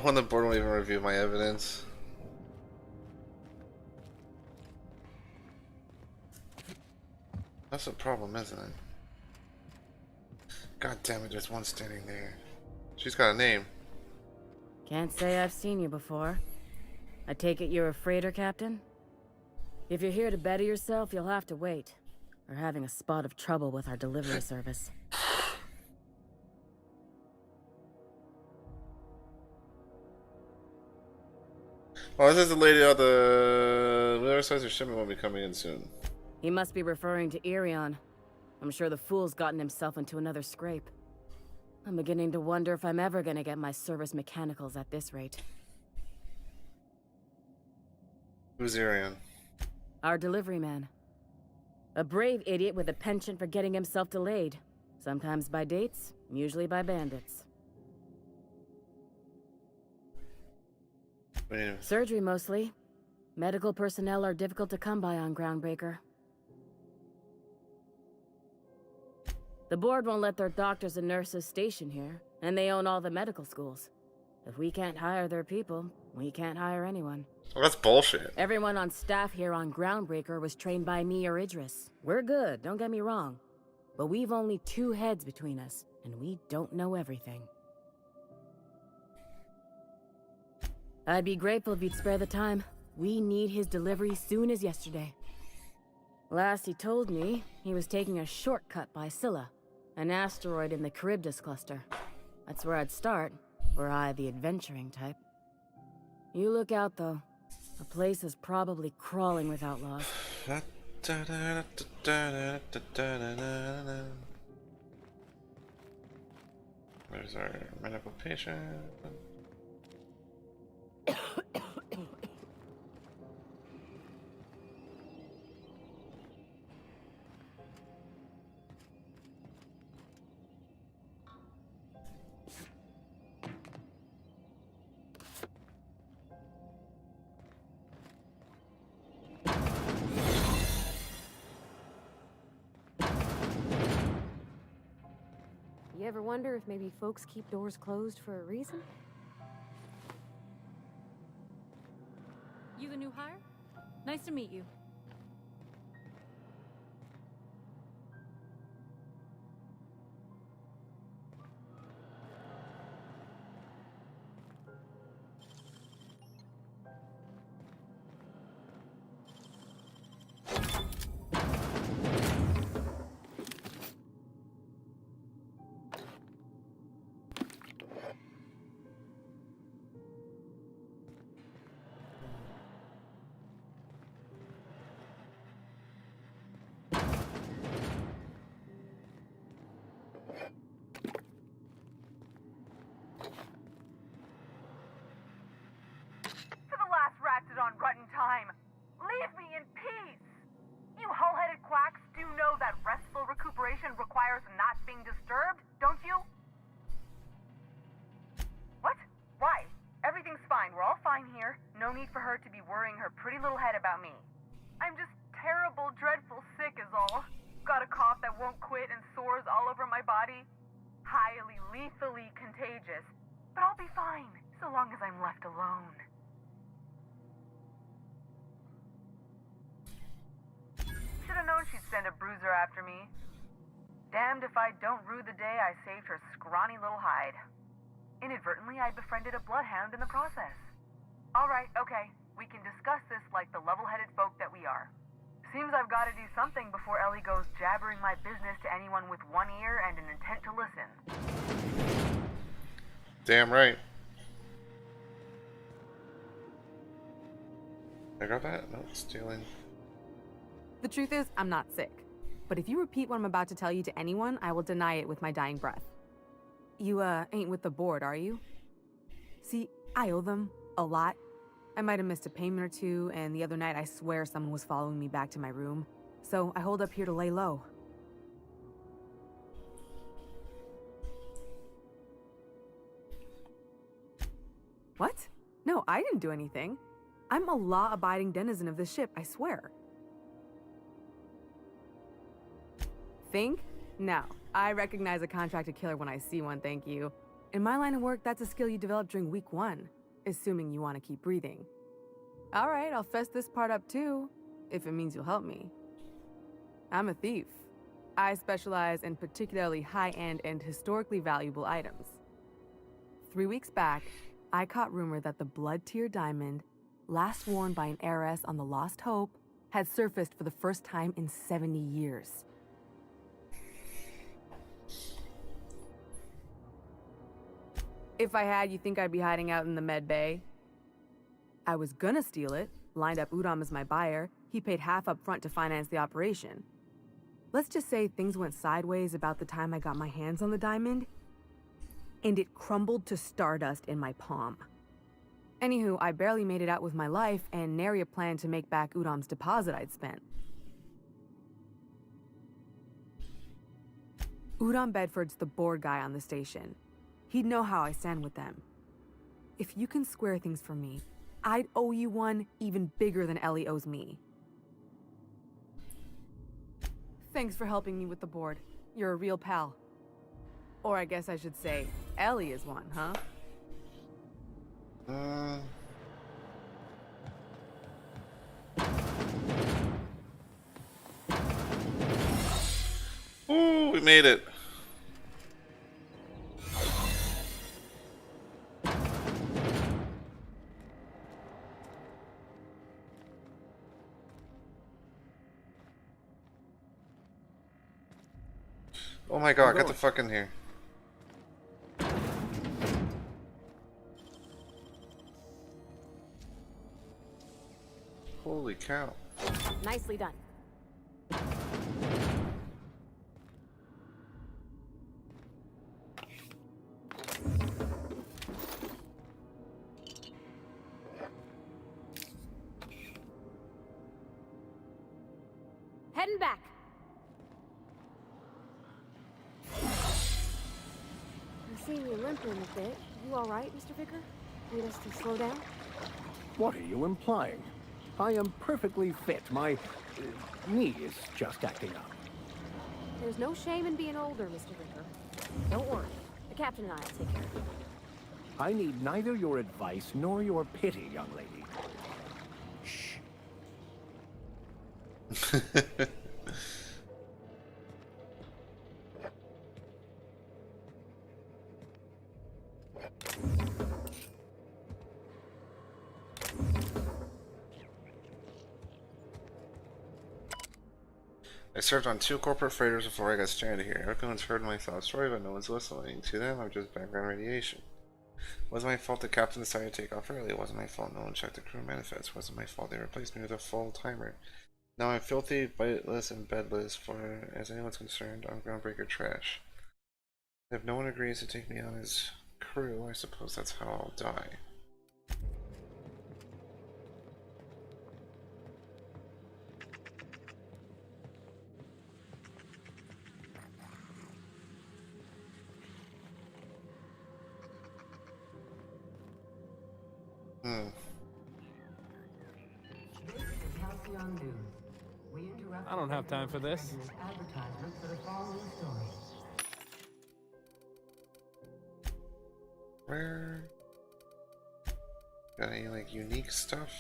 When the board won't even review my evidence. That's the problem, isn't it? God damn it, there's one standing there. She's got a name. Can't say I've seen you before. I take it you're a freighter captain? If you're here to better yourself, you'll have to wait. We're having a spot of trouble with our delivery service. Oh, this is the lady on the other side of the shipment won't be coming in soon. He must be referring to Irion. I'm sure the fool's gotten himself into another scrape. I'm beginning to wonder if I'm ever gonna get my service mechanicals at this rate. Who's Irion? Our delivery man. A brave idiot with a penchant for getting himself delayed. Sometimes by dates, usually by bandits. Surgery mostly. Medical personnel are difficult to come by on Groundbreaker. The board won't let their doctors and nurses station here, and they own all the medical schools. If we can't hire their people, we can't hire anyone. Well, that's bullshit. Everyone on staff here on Groundbreaker was trained by me or Idris. We're good, don't get me wrong. But we've only 2 heads between us, and we don't know everything. I'd be grateful if you'd spare the time. We need his delivery soon as yesterday. Last he told me, he was taking a shortcut by Scylla, an asteroid in the Charybdis cluster. That's where I'd start, were I the adventuring type. You look out, though. The place is probably crawling with outlaws. Where's our medical patient? You ever wonder if maybe folks keep doors closed for a reason? You the new hire? Nice to meet you. On rotten time. Leave me in peace! You hull-headed quacks do know that restful recuperation requires not being disturbed, don't you? What? Why? Everything's fine. We're all fine here. No need for her to be worrying her pretty little head about me. I'm just terrible, dreadful sick is all. Got a cough that won't quit and sores all over my body. Highly, lethally contagious. But I'll be fine, so long as I'm left alone. Should've known she'd send a bruiser after me. Damned if I don't rue the day I saved her scrawny little hide. Inadvertently, I befriended a bloodhound in the process. Alright, okay. We can discuss this like the level-headed folk that we are. Seems I've got to do something before Ellie goes jabbering my business to anyone with one ear and an intent to listen. Damn right. I got that? No, stealing. The truth is, I'm not sick. But if you repeat what I'm about to tell you to anyone, I will deny it with my dying breath. You, ain't with the board, are you? See, I owe them a lot. I might have missed a payment or two, and the other night I swear someone was following me back to my room. So I hold up here to lay low. What? No, I didn't do anything. I'm a law-abiding denizen of this ship, I swear. Think? No. I recognize a contracted killer when I see one, thank you. In my line of work, that's a skill you develop during week 1, assuming you want to keep breathing. Alright, I'll fess this part up too, if it means you'll help me. I'm a thief. I specialize in particularly high-end and historically valuable items. 3 weeks back, I caught rumor that the Blood Tier diamond, last worn by an heiress on the Lost Hope, had surfaced for the first time in 70 years. If I had, you think I'd be hiding out in the med bay? I was gonna steal it, lined up Udom as my buyer. He paid half up front to finance the operation. Let's just say things went sideways about the time I got my hands on the diamond, and it crumbled to stardust in my palm. Anywho, I barely made it out with my life, and nary a plan to make back Udom's deposit I'd spent. Udom Bedford's the board guy on the station. He'd know how I stand with them. If you can square things for me, I'd owe you one even bigger than Ellie owes me. Thanks for helping me with the board. You're a real pal. Or I guess I should say, Ellie is one, huh? Ooh, we made it. Oh my god, get the fuck in here. Holy cow. Nicely done. Heading back. I'm seeing you limping a bit. You all right, Mr. Vicker? Need us to slow down? What are you implying? I am perfectly fit. My knee is just acting up. There's no shame in being older, Mr. Vicker. Don't worry. The captain and I will take care of it. I need neither your advice nor your pity, young lady. Shh. I served on 2 corporate freighters before I got stranded here. Everyone's heard my sad story, but no one's listening to them. I'm just background radiation. It wasn't my fault the captain decided to take off early. It wasn't my fault no one checked the crew manifest. It wasn't my fault they replaced me with a full timer. Now I'm filthy, bitless, and bedless for as anyone's concerned. I'm groundbreaker trash. If no one agrees to take me on as crew, I suppose that's how I'll die. I don't have time for this. Advertisement for the following story. Where? Got any like unique stuff?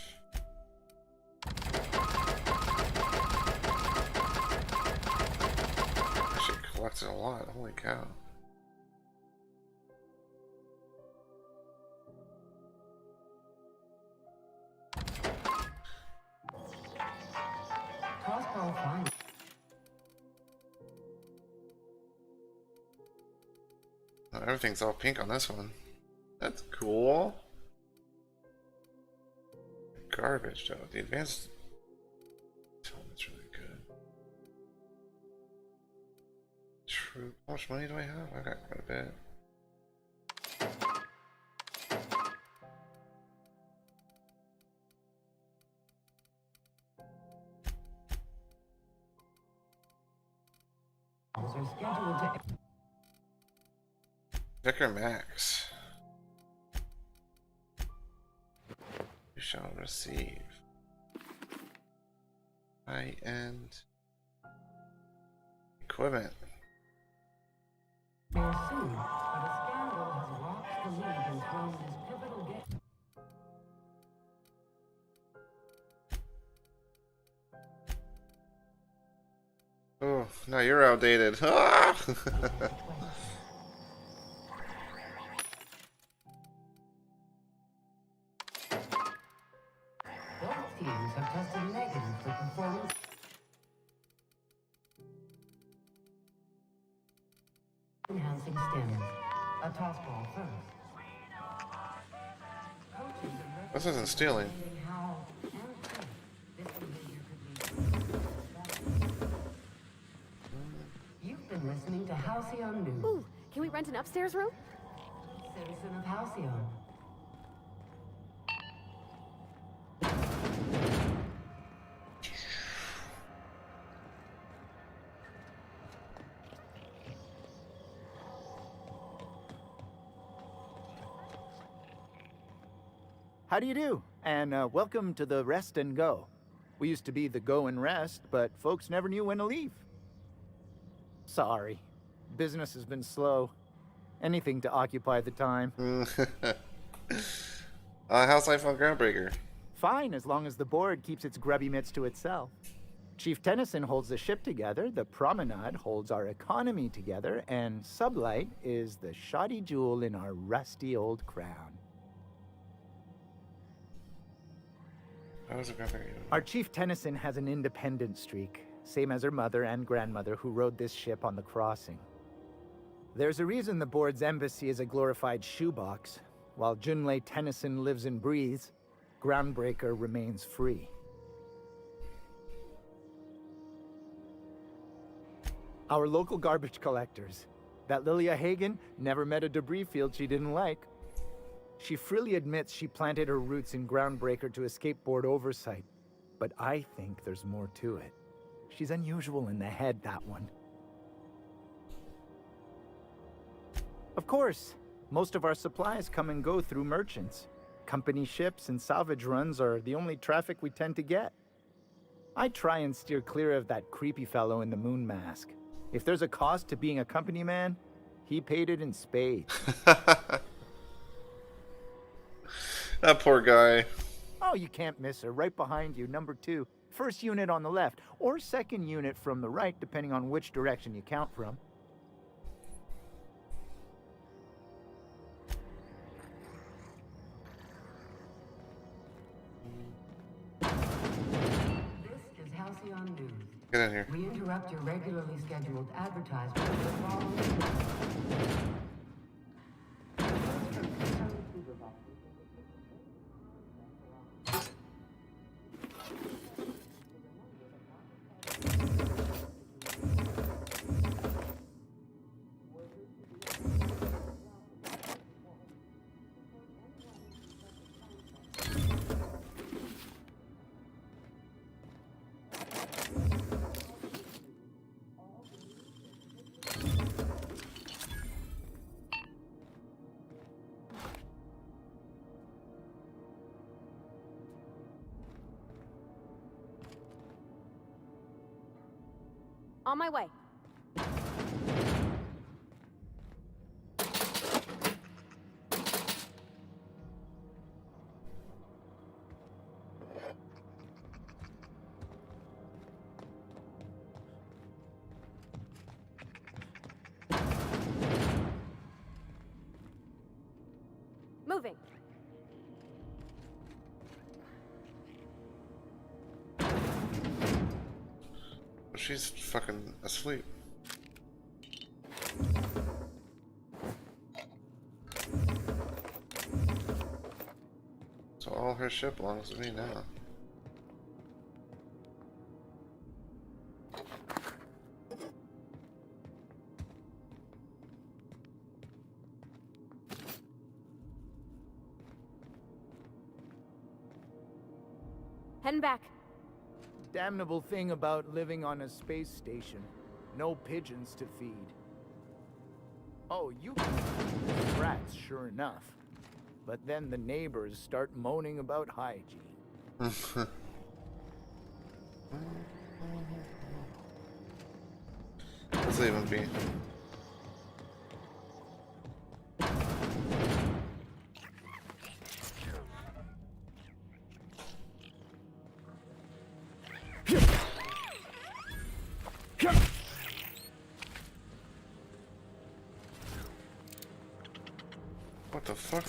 Actually collected a lot, holy cow. Everything's all pink on this one. That's cool. Garbage though. The advanced helmet's really good. True. How much money do I have? I got quite a bit. Are scheduled to Vicar Max. You shall receive. High-end equipment. Soon, but a scandal has rocked the league and thrown this pivotal game. Oh, now you're outdated. Ah! Both teams have tested negative for performance. Enhancing stems. A tossball first. This isn't stealing. How and if this behavior could be. You've been listening to Halcyon News. Ooh, can we rent an upstairs room? Citizen of Halcyon. How do you do? And welcome to the Rest and Go. We used to be the Go and Rest, but folks never knew when to leave. Sorry. Business has been slow. Anything to occupy the time. How's life on Groundbreaker? Fine, as long as the board keeps its grubby mitts to itself. Chief Tennyson holds the ship together, the Promenade holds our economy together, and Sublight is the shoddy jewel in our rusty old crown. How's it going? Our Chief Tennyson has an independent streak, same as her mother and grandmother who rode this ship on the crossing. There's a reason the board's embassy is a glorified shoebox. While Junlei Tennyson lives and breathes, Groundbreaker remains free. Our local garbage collectors. That Lilia Hagen never met a debris field she didn't like. She freely admits she planted her roots in Groundbreaker to escape board oversight. But I think there's more to it. She's unusual in the head, that one. Of course, most of our supplies come and go through merchants. Company ships and salvage runs are the only traffic we tend to get. I try and steer clear of that creepy fellow in the moon mask. If there's a cost to being a company man, He paid it in spades. That poor guy. Oh, you can't miss her. Right behind you, number 2. First unit on the left, or second unit from the right, depending on which direction you count from. This is Halcyon News. Get in here. We interrupt your regularly scheduled advertisement for the following. On my way. Moving. She's fucking asleep. So all her shit belongs to me now. Heading back. Damnable thing about living on a space station. No pigeons to feed. Oh, you can feed rats, sure enough. But then the neighbors start moaning about hygiene. Let's leave him be. What the fuck?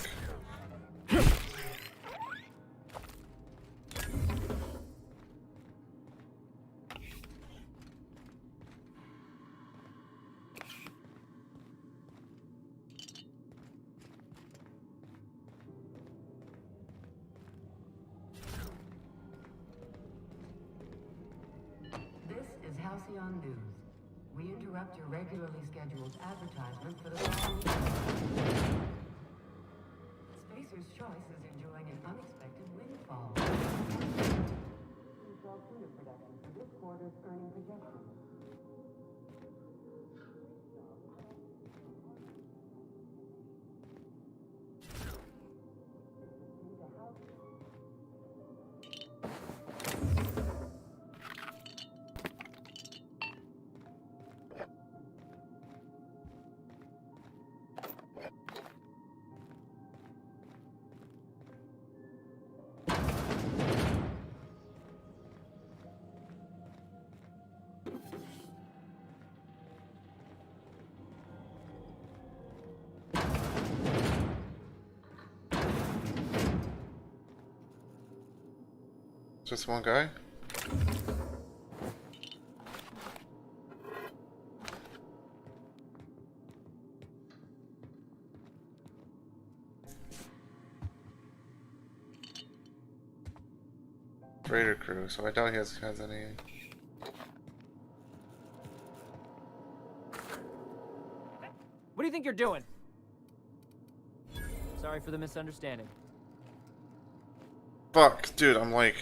This is Halcyon News. We interrupt your regularly scheduled advertisement for the following. Spacer's Choice is enjoying an unexpected windfall. Install tuna production for this quarter's earning projection. Just one guy? Raider crew, so I doubt he has any. What do you think you're doing? Sorry for the misunderstanding. Fuck, dude, I'm like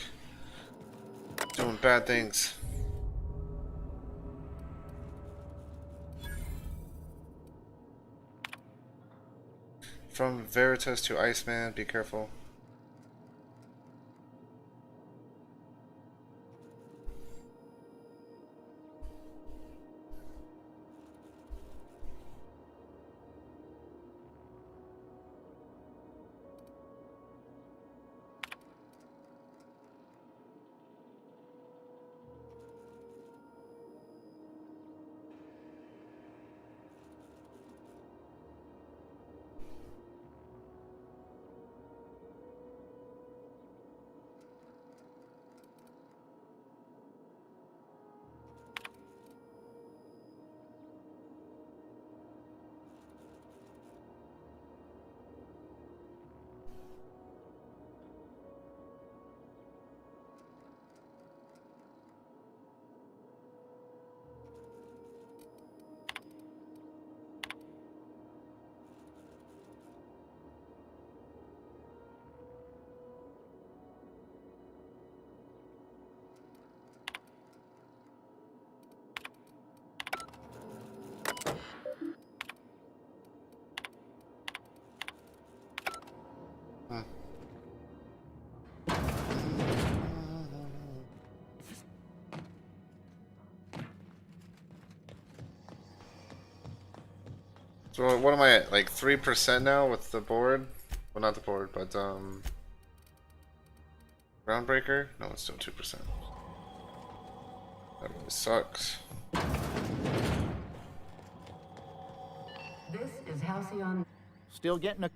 doing bad things. From Veritas to Iceman, be careful. So what am I at? Like 3% now with the board? Well, not the board, but Groundbreaker? No, it's still 2%. That really sucks. This is Halcyon. Still getting a...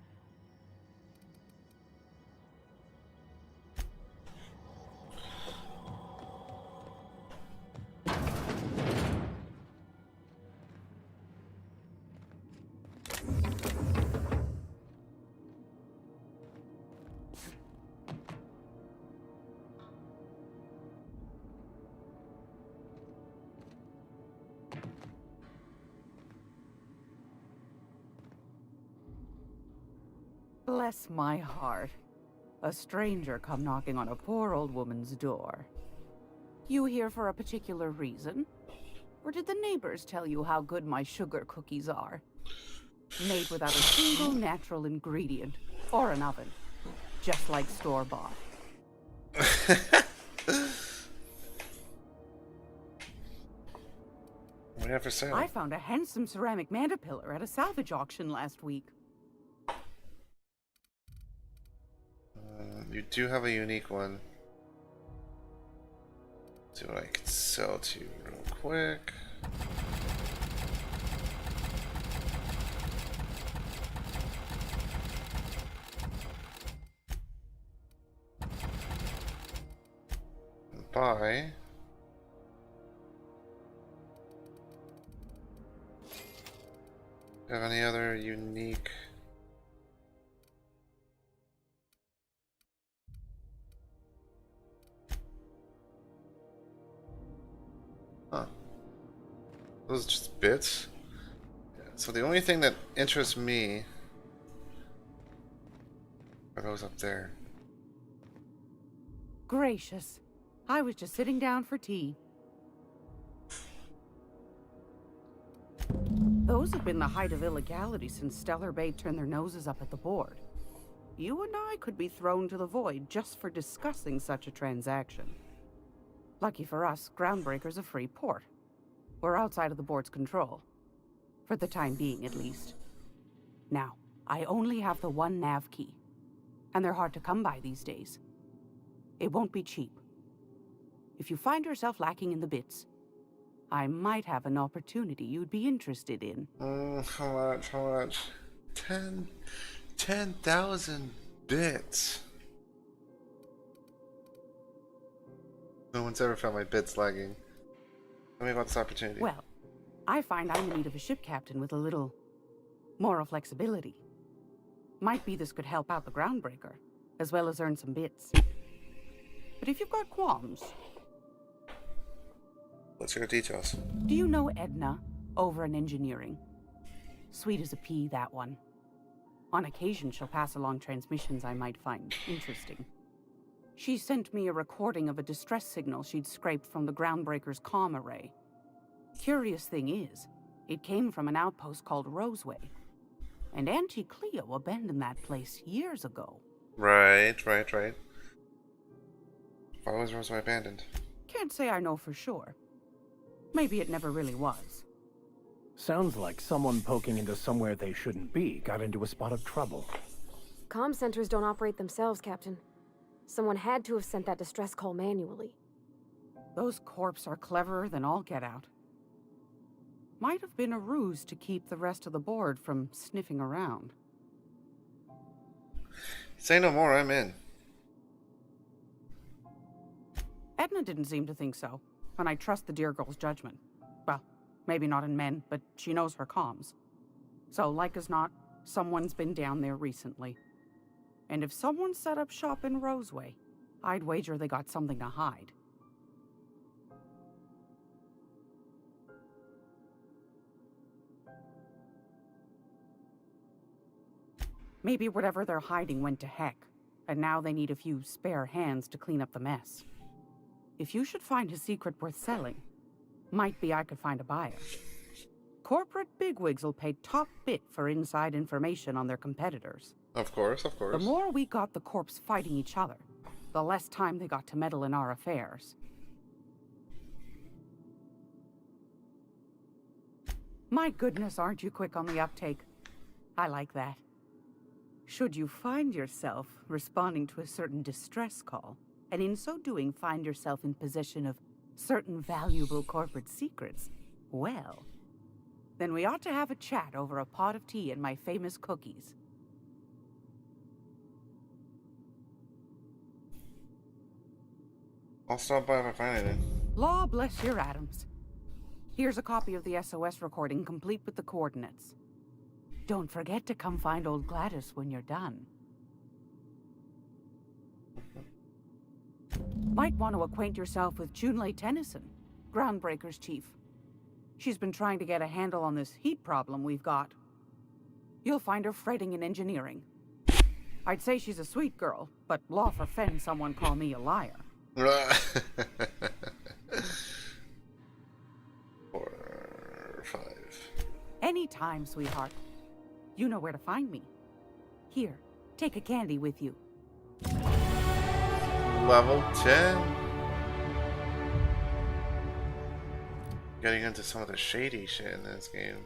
Bless my heart. A stranger come knocking on a poor old woman's door. You here for a particular reason? Or did the neighbors tell you how good my sugar cookies are? Made without a single natural ingredient, or an oven. Just like store-bought. What do you have for sale? I found a handsome ceramic mandapillar at a salvage auction last week. You do have a unique one. See what I can sell to you real quick. Buy. Have any other unique? Huh. Those are just bits? Yeah, so the only thing that interests me are those up there. Gracious. I was just sitting down for tea. Those have been the height of illegality since Stellar Bay turned their noses up at the board. You and I could be thrown to the void just for discussing such a transaction. Lucky for us, Groundbreaker's a free port. We're outside of the board's control. For the time being, at least. Now, I only have the one nav key. And they're hard to come by these days. It won't be cheap. If you find yourself lacking in the bits, I might have an opportunity you'd be interested in. How much? How much? 10,000 bits. No one's ever found my bits lagging. Tell me about this opportunity. Well, I find I'm in need of a ship captain with a little moral flexibility. Might be this could help out the Groundbreaker, as well as earn some bits. But if you've got qualms... Let's hear details. Do you know Edna, over in engineering? Sweet as a pea, that one. On occasion, she'll pass along transmissions I might find interesting. She sent me a recording of a distress signal she'd scraped from the Groundbreaker's comm array. Curious thing is, it came from an outpost called Roseway. And Auntie Cleo abandoned that place years ago. Right. Why was Roseway abandoned? Can't say I know for sure. Maybe it never really was. Sounds like someone poking into somewhere they shouldn't be got into a spot of trouble. Comm centers don't operate themselves, Captain. Someone had to have sent that distress call manually. Those corps are cleverer than all get out. Might have been a ruse to keep the rest of the board from sniffing around. Say no more, I'm in. Edna didn't seem to think so, and I trust the dear girl's judgment. Well, maybe not in men, but she knows her comms. So, like as not, someone's been down there recently. And if someone set up shop in Roseway, I'd wager they got something to hide. Maybe whatever they're hiding went to heck, and now they need a few spare hands to clean up the mess. If you should find a secret worth selling, might be I could find a buyer. Corporate bigwigs will pay top bit for inside information on their competitors. Of course. The more we got the corps fighting each other, the less time they got to meddle in our affairs. My goodness, aren't you quick on the uptake? I like that. Should you find yourself responding to a certain distress call, and in so doing find yourself in possession of certain valuable corporate secrets, well, then we ought to have a chat over a pot of tea and my famous cookies. I'll stop by if I find anything. Law bless your Adams. Here's a copy of the SOS recording, complete with the coordinates. Don't forget to come find old Gladys when you're done. Might want to acquaint yourself with Junlei Tennyson, Groundbreaker's chief. She's been trying to get a handle on this heat problem we've got. You'll find her fretting in engineering. I'd say she's a sweet girl, but law forfend someone call me a liar. 4, 5. Anytime, sweetheart. You know where to find me. Here, take a candy with you. Level 10. Getting into some of the shady shit in this game.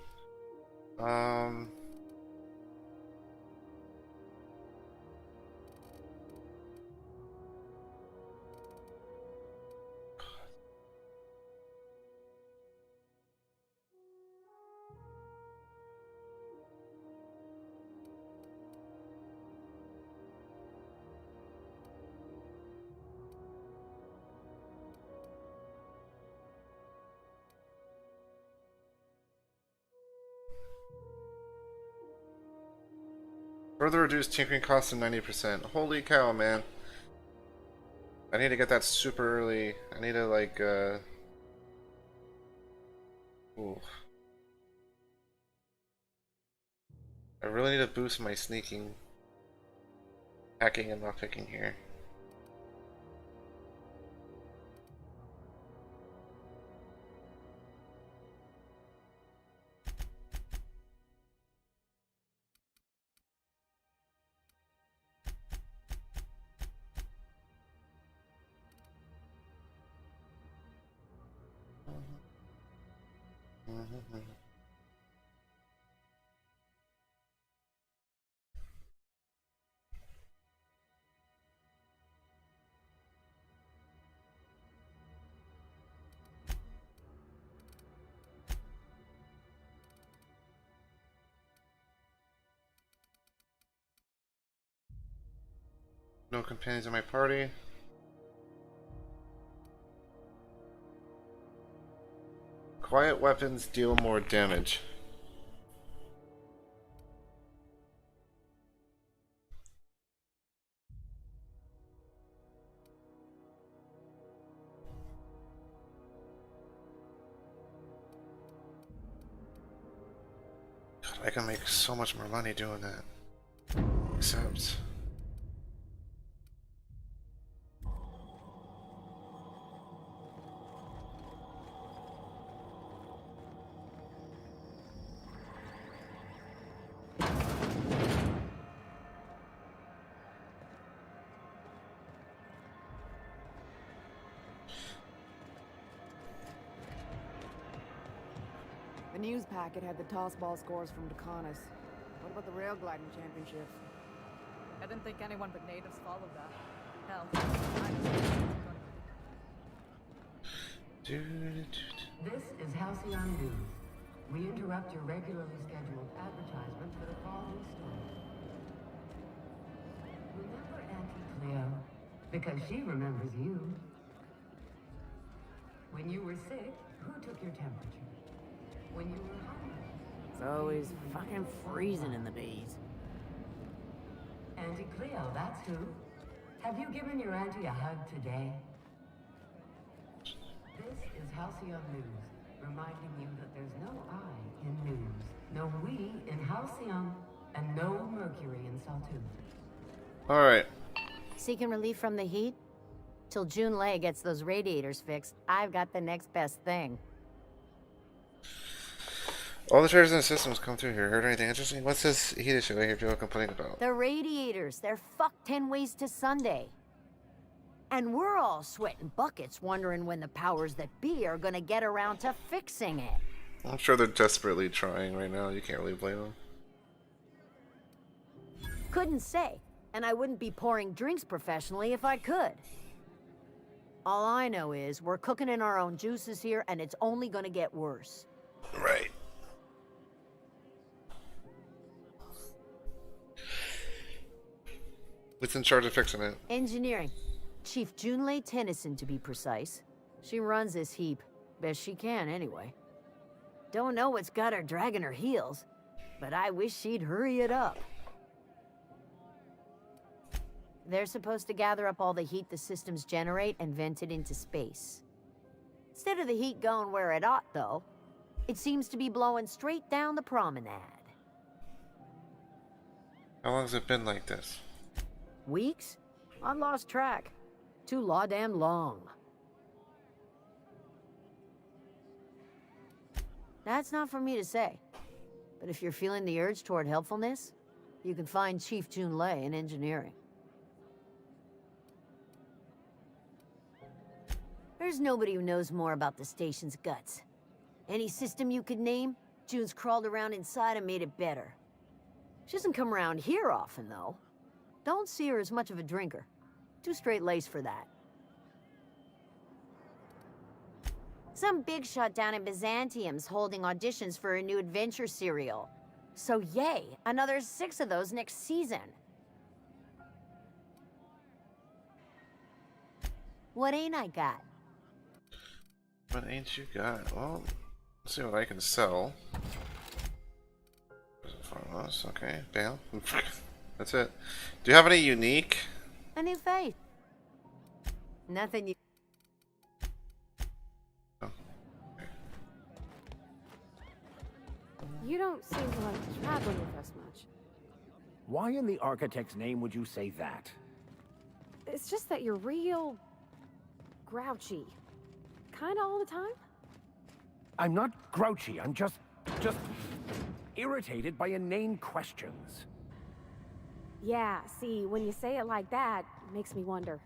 Further reduced tinkering costs to 90%. Holy cow, man. I need to get that super early. I need to, like, ooh. I really need to boost my sneaking, hacking, and lockpicking here. No companions in my party. Quiet weapons deal more damage. God, I can make so much more money doing that. Except... The news packet had the tossball scores from Dakonis. What about the rail gliding championships? I didn't think anyone but natives followed that. Hell, This is Halcyon News. We interrupt your regularly scheduled advertisement for the following story. Remember Auntie Cleo? Because she remembers you. When you were sick, who took your temperature? When you were hungry. It's always fucking freezing in the bays. Auntie Cleo, that's who. Have you given your auntie a hug today? This is Halcyon News, reminding you that there's no I in news, no we in Halcyon, and no Mercury in Saltune. Alright. Seeking relief from the heat? Till Junlei gets those radiators fixed, I've got the next best thing. All the traders in the systems come through here. Heard anything interesting? What's this heat issue I hear people complaining about? The radiators, they're fucked 10 ways to Sunday. And we're all sweating buckets wondering when the powers that be are gonna get around to fixing it. I'm sure they're desperately trying right now. You can't really blame them. Couldn't say, and I wouldn't be pouring drinks professionally if I could. All I know is we're cooking in our own juices here, and it's only gonna get worse. Right. Who's in charge of fixing it? Engineering. Chief Junlei Tennyson, to be precise. She runs this heap. Best she can, anyway. Don't know what's got her dragging her heels, but I wish she'd hurry it up. They're supposed to gather up all the heat the systems generate and vent it into space. Instead of the heat going where it ought, though, it seems to be blowing straight down the promenade. How long's it been like this? Weeks? I lost track. Too law-damn long. That's not for me to say. But if you're feeling the urge toward helpfulness, you can find Chief Junlei in engineering. There's nobody who knows more about the station's guts. Any system you could name, June's crawled around inside and made it better. She doesn't come around here often, though. Don't see her as much of a drinker. Too straight-laced for that. Some big shot down in Byzantium's holding auditions for a new adventure serial. So yay, another 6 of those next season. What ain't I got? What ain't you got? Well, let's see what I can sell. Farmhouse, okay, bam. That's it. Do you have any unique? A new face. Nothing you... Oh. You don't seem to like traveling with us much. Why in the architect's name would you say that? It's just that you're real... grouchy. Kinda all the time? I'm not grouchy, I'm just irritated by inane questions. Yeah, see, when you say it like that, it makes me wonder.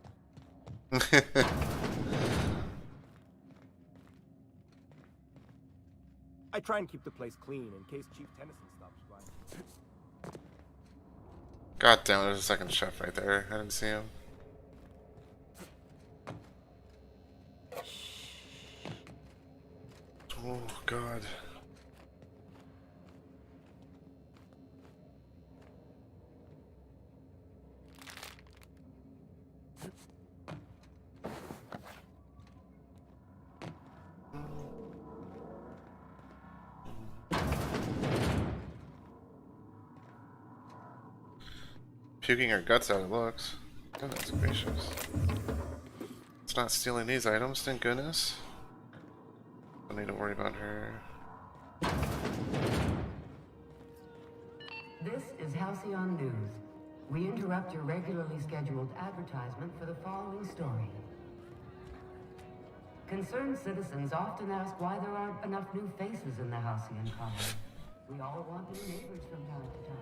I try and keep the place clean in case Chief Tennyson stops by. God damn, there's a second chef right there. I didn't see him. Oh, God. Puking her guts out, it looks. Goodness gracious. It's not stealing these items, thank goodness. Don't need to worry about her. This is Halcyon News. We interrupt your regularly scheduled advertisement for the following story. Concerned citizens often ask why there aren't enough new faces in the Halcyon colony. We all want new neighbors from time to time.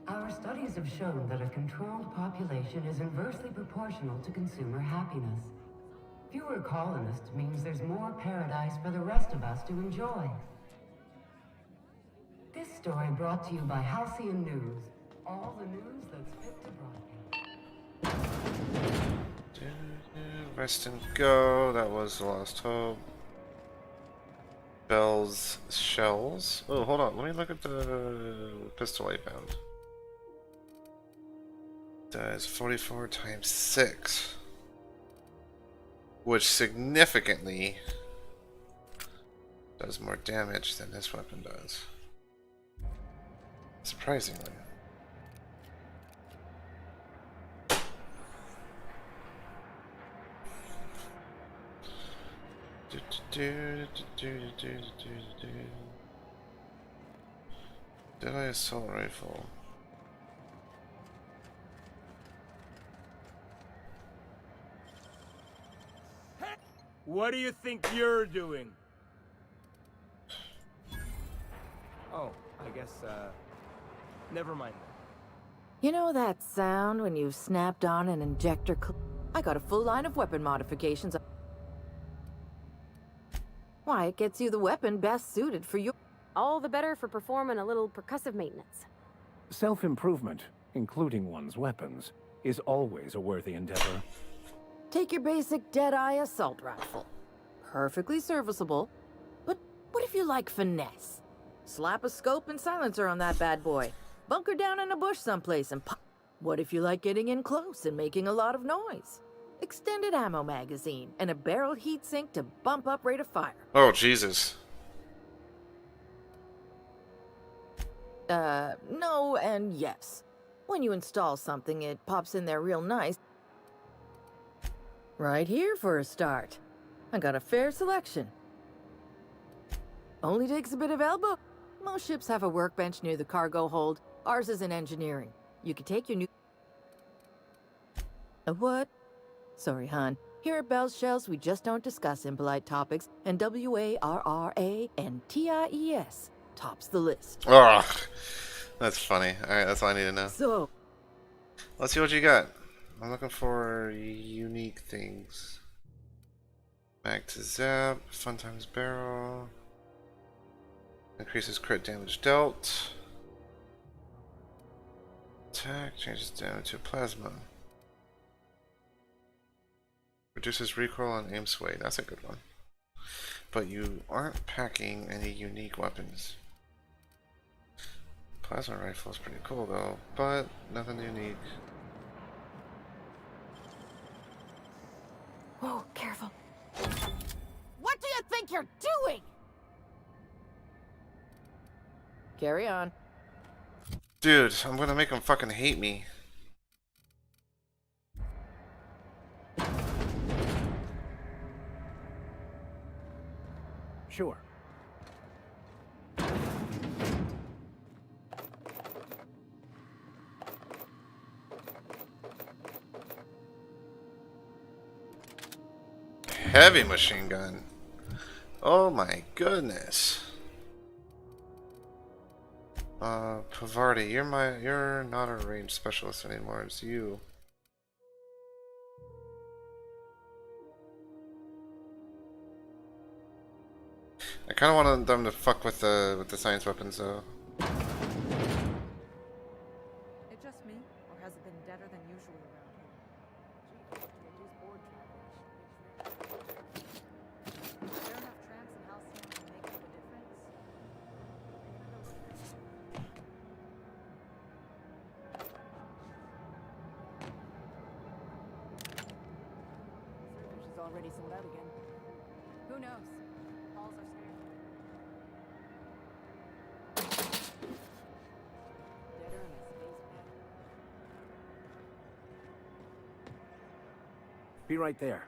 Our studies have shown that a controlled population is inversely proportional to consumer happiness. Fewer colonists means there's more paradise for the rest of us to enjoy. This story brought to you by Halcyon News. All the news that's fit to broadcast. Rest and go. That was the last hope. Bell's shells. Oh, hold on. Let me look at the pistol I found. Does 44 times 6. Which significantly does more damage than this weapon does. Surprisingly. Deadeye assault rifle. What do you think you're doing? Oh, I guess, never mind. You know that sound when you've snapped on an injector I got a full line of weapon modifications. Why, it gets you the weapon best suited for you. All the better for performing a little percussive maintenance. Self-improvement, including one's weapons, is always a worthy endeavor. Take your basic Deadeye assault rifle. Perfectly serviceable. But what if you like finesse? Slap a scope and silencer on that bad boy. Bunker down in a bush someplace and pop. What if you like getting in close and making a lot of noise? Extended ammo magazine and a barrel heatsink to bump up rate of fire. Oh, Jesus. No and yes. When you install something, it pops in there real nice. Right here for a start. I got a fair selection. Only takes a bit of elbow. Most ships have a workbench near the cargo hold. Ours is in engineering. You could take your new... A what? Sorry, hon. Here at Bell's Shells, we just don't discuss impolite topics, and WARRANTIES tops the list. Ugh. That's funny. Alright, that's all I need to know. So... Let's see what you got. I'm looking for unique things. Mag to zap, fun times barrel. Increases crit damage dealt. Attack, changes damage to plasma. Reduces recoil and aim sway. That's a good one. But you aren't packing any unique weapons. Plasma rifle is pretty cool though, but nothing unique. Whoa, careful. What do you think you're doing? Carry on. Dude, I'm gonna make him fucking hate me. Sure. Heavy machine gun. Oh my goodness. Pavardi, you're not a ranged specialist anymore, it's you. I kinda wanted them to fuck with the science weapons though. It just me, or has it been deader than usual around here? Is there enough tramps and halcyons to make up a difference? She's already sold out again. Who knows? Halls are scared. Deader in a space bag. Be right there.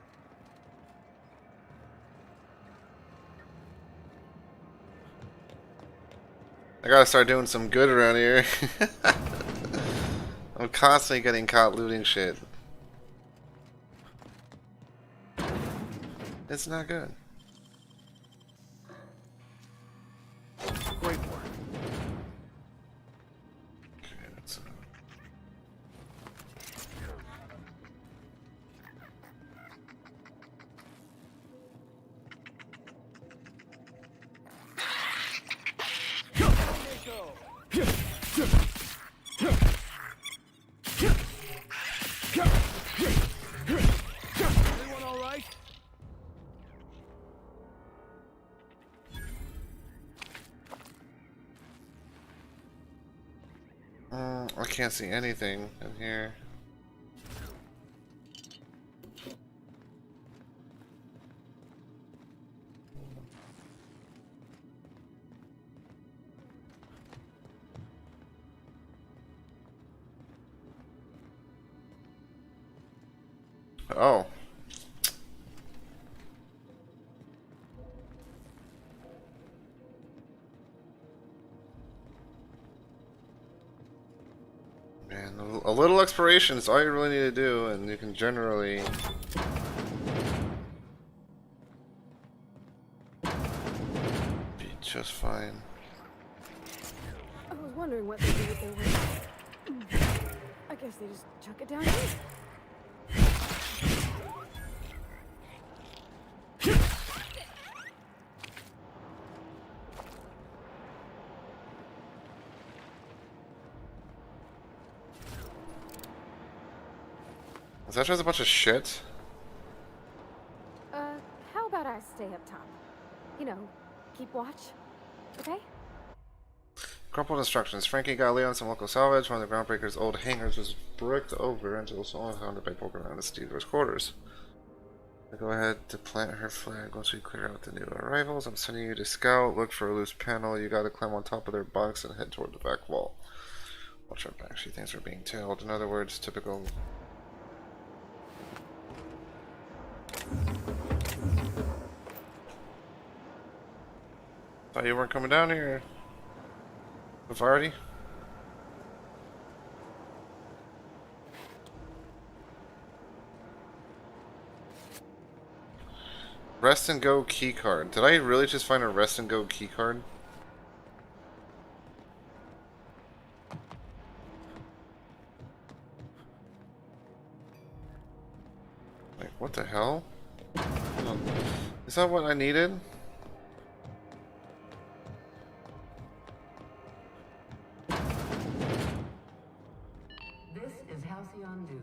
I gotta start doing some good around here. I'm constantly getting caught looting shit. It's not good. Great work. Okay, that's Everyone all right? I can't see anything in here. Oh. Man, a little exploration is all you really need to do, and you can generally be just fine. I was wondering what they do with their waste. I guess they just chuck it down here. Is that just a bunch of shit? How about I stay up top? You know, keep watch. Okay? Crumpled instructions. Frankie got Leon some local salvage. One of the Groundbreaker's old hangars was bricked over until someone found it by poking around the Steelers' quarters. I go ahead to plant her flag once we clear out the new arrivals. I'm sending you to scout. Look for a loose panel. You gotta climb on top of their bunks and head toward the back wall. Watch our back. She thinks we're being tailed. In other words, typical. Thought you weren't coming down here. Vardy? Rest and go key card. Did I really just find a rest and go key card? Like, what the hell? Hold on. Is that what I needed? This is Halcyon News.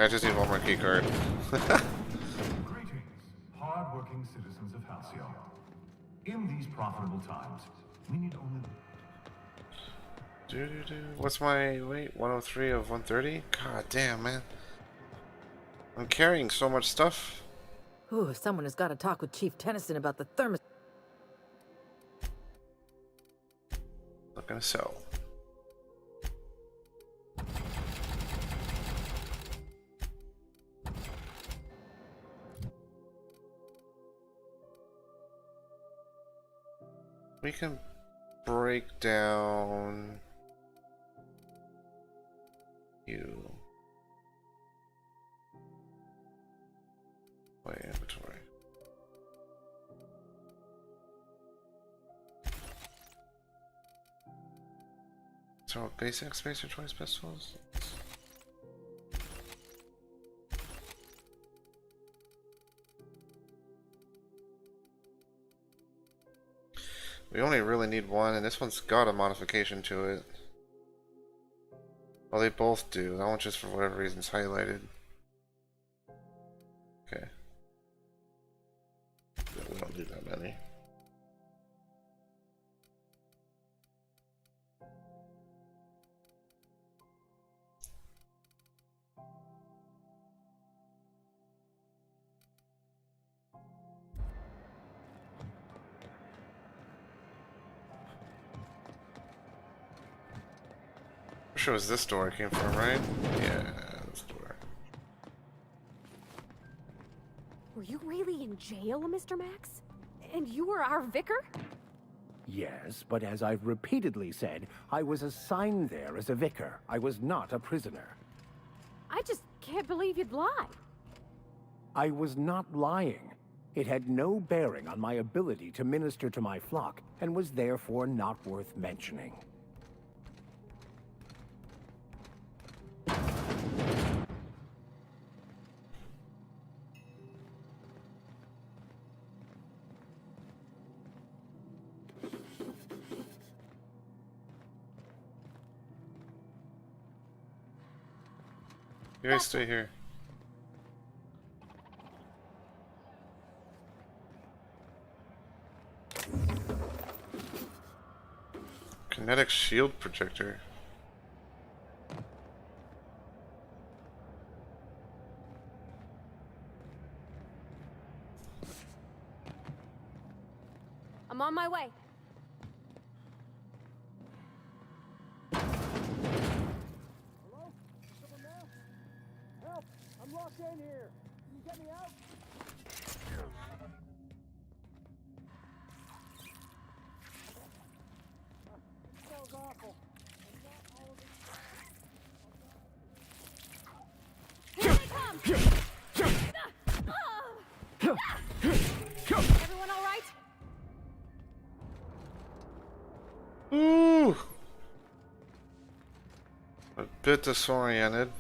I just need one more key card. Greetings, hard-working citizens of Halcyon. In these profitable times, we need only... What's my weight? 103 of 130? God damn, man. I'm carrying so much stuff. Ooh, someone has got to talk with Chief Tennyson about the thermos. Not gonna sell. We can break down you. Play inventory. So basic spacer choice pistols. We only really need one, and this one's got a modification to it. Well, they both do. That one just for whatever reason is highlighted. Okay. Yeah, we don't do that many. I'm sure it was this door I came from, right? Yeah, this door. Were you really in jail, Mr. Max? And you were our vicar? Yes, but as I've repeatedly said, I was assigned there as a vicar. I was not a prisoner. I just can't believe you'd lie. I was not lying. It had no bearing on my ability to minister to my flock, and was therefore not worth mentioning. You guys stay here. Kinetic shield projector. I'm on my way. I'm locked in here. Can you get me out? It smells awful. Here they come! Everyone all right? Ooh! A bit disoriented.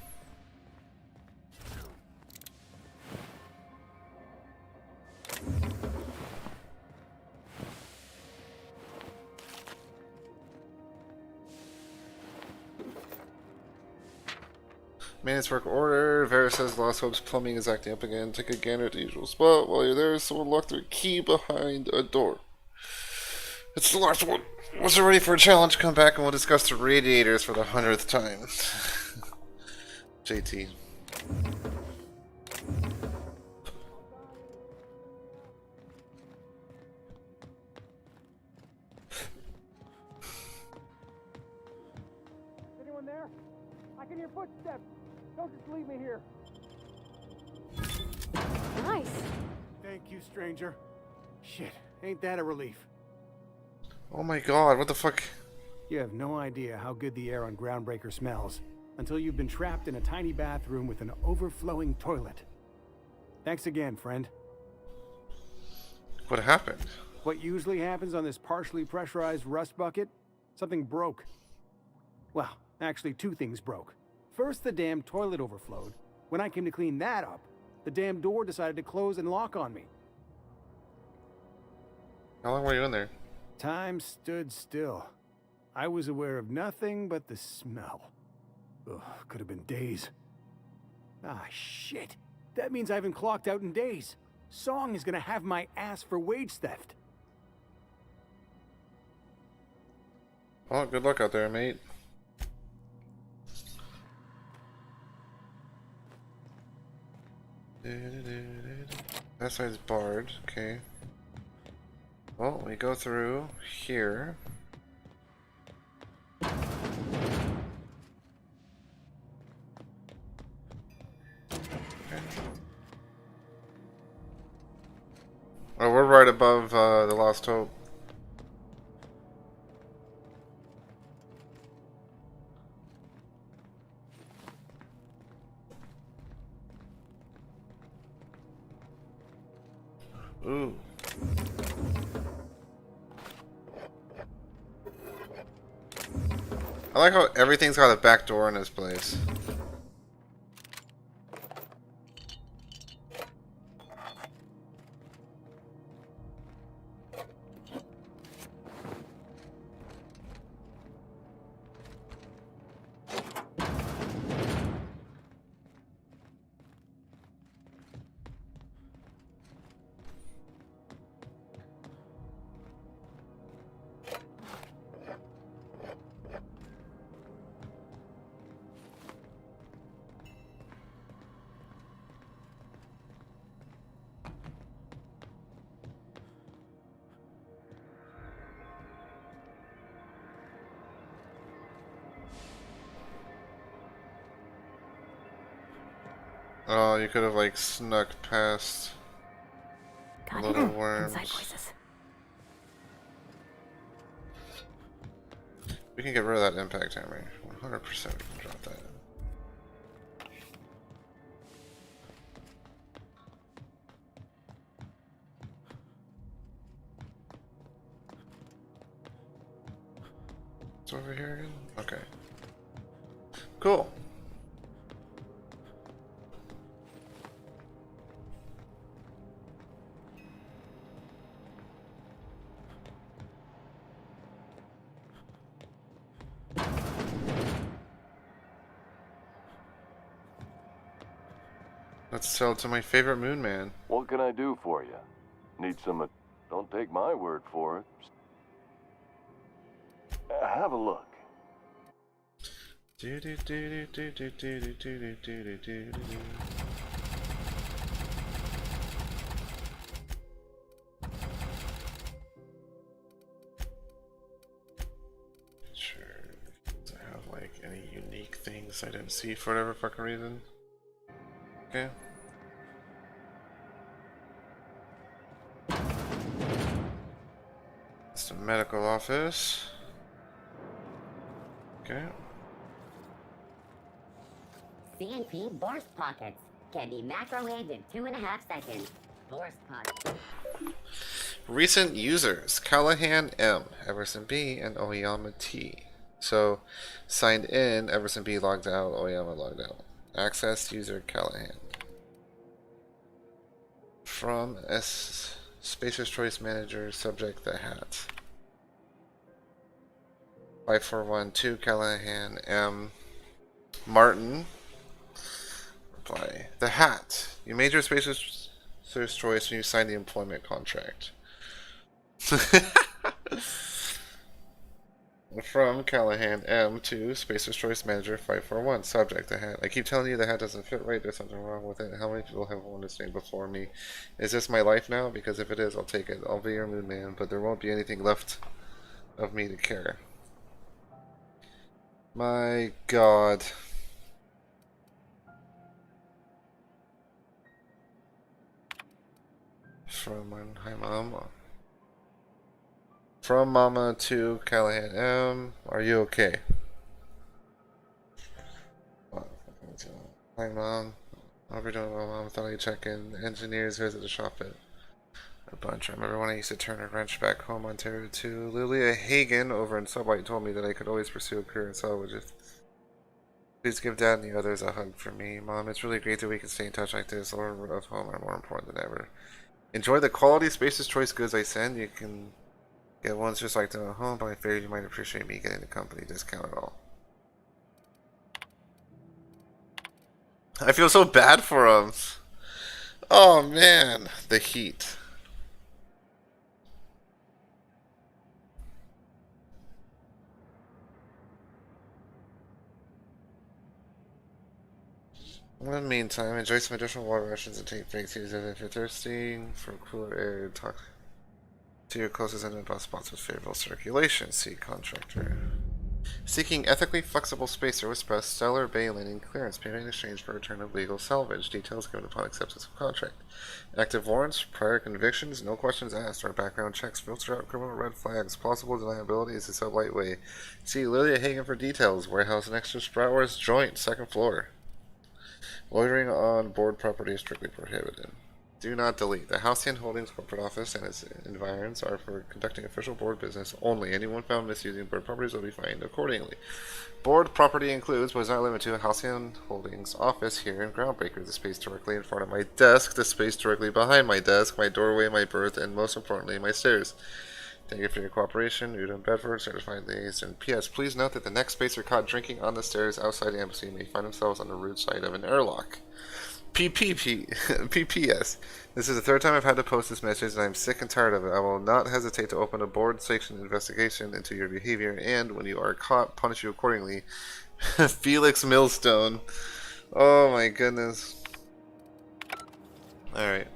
Maintenance work order. Vera says Lost Hope's plumbing is acting up again. Take a gander at the usual spot. While you're there, someone locked their key behind a door. It's the last one. Once you're ready for a challenge, come back and we'll discuss the radiators for the 100th time. JT. Anyone there? I can hear footsteps. Don't just leave me here. Nice. Thank you, stranger. Shit, ain't that a relief? Oh my god, what the fuck? You have no idea how good the air on Groundbreaker smells until you've been trapped in a tiny bathroom with an overflowing toilet. Thanks again, friend. What happened? What usually happens on this partially pressurized rust bucket? Something broke. Well, actually 2 things broke. First, the damn toilet overflowed. When I came to clean that up, the damn door decided to close and lock on me. How long were you in there? Time stood still. I was aware of nothing but the smell. Ugh, could have been days. Ah, shit. That means I haven't clocked out in days. Song is gonna have my ass for wage theft. Well, good luck out there, mate. That side's barred, okay. Well, we go through here. Oh, we're right above the Lost Hope. Ooh. I like how everything's got a back door in this place. Oh, you could have like snuck past little worms. Inside voices. We can get rid of that impact hammer. 100% we can drop that in. It's over here again? Okay. Cool. Let's sell to my favorite moon man. What can I do for you? Need some... don't take my word for it. Have a look. Sure. Does it have like any unique things I didn't see for whatever fucking reason? Okay. It's the medical office. Okay. CNP burst pockets can be macrowaved in 2.5 seconds. Burst pockets. Recent users: Callahan M, Everson B, and Oyama T. So, signed in, Everson B logged out, Oyama logged out. Access user Callahan. From Spacer's Choice Manager, subject the hat. 5412 Callahan M. Martin. apply. The hat. You made your spacer's choice when you signed the employment contract. From Callahan M to Spacer's Choice Manager 541. Subject: the hat. I keep telling you the hat doesn't fit right. There's something wrong with it. How many people have worn this thing before me? Is this my life now? Because if it is, I'll take it. I'll be your moon man, but there won't be anything left of me to care. My God. Hi Mom. From Mama to Callahan M. Are you okay? Hi Mom. Hope you're doing well, Mom. Thought I'd check in. Engineers visit the shop at a bunch. I remember when I used to turn a wrench back home on Ontario too. Lilia Hagen over in Sublight told me that I could always pursue a career in salvage. Please give Dad and the others a hug for me. Mom, it's really great that we can stay in touch like this. Lord of home are more important than ever. Enjoy the quality Spacer's Choice goods I send. You can get ones just like them at home, but I figured you might appreciate me getting the company discount at all. I feel so bad for him. Oh man, the heat. In the meantime, enjoy some additional water rations and take breaks if you're thirsty for cooler air. Talk to your closest and bus spots with favorable circulation. See contractor. Seeking ethically flexible spacer with best Stellar Bay Linen clearance payment in exchange for return of legal salvage. Details given upon acceptance of contract. Active warrants, prior convictions, no questions asked. Our background checks filter out criminal red flags. Plausible deniability is a sub-light way. See Lilia Hagen for details. Warehouse next to Spratware's joint, second floor. Loitering on board property is strictly prohibited. Do not delete. The Halcyon Holdings corporate office and its environs are for conducting official board business only. Anyone found misusing board properties will be fined accordingly. Board property includes, but is not limited to, a Halcyon Holdings office here in Groundbreaker, the space directly in front of my desk, the space directly behind my desk, my doorway, my berth, and most importantly, my stairs. Thank you for your cooperation. Udon Bedford, certified liaison. And P.S. Please note that the next spacer caught drinking on the stairs outside the embassy may find themselves on the root side of an airlock. PPS. This is the third time I've had to post this message and I'm sick and tired of it. I will not hesitate to open a board-sanctioned investigation into your behavior and, when you are caught, punish you accordingly. Felix Millstone. Oh my goodness. Alright.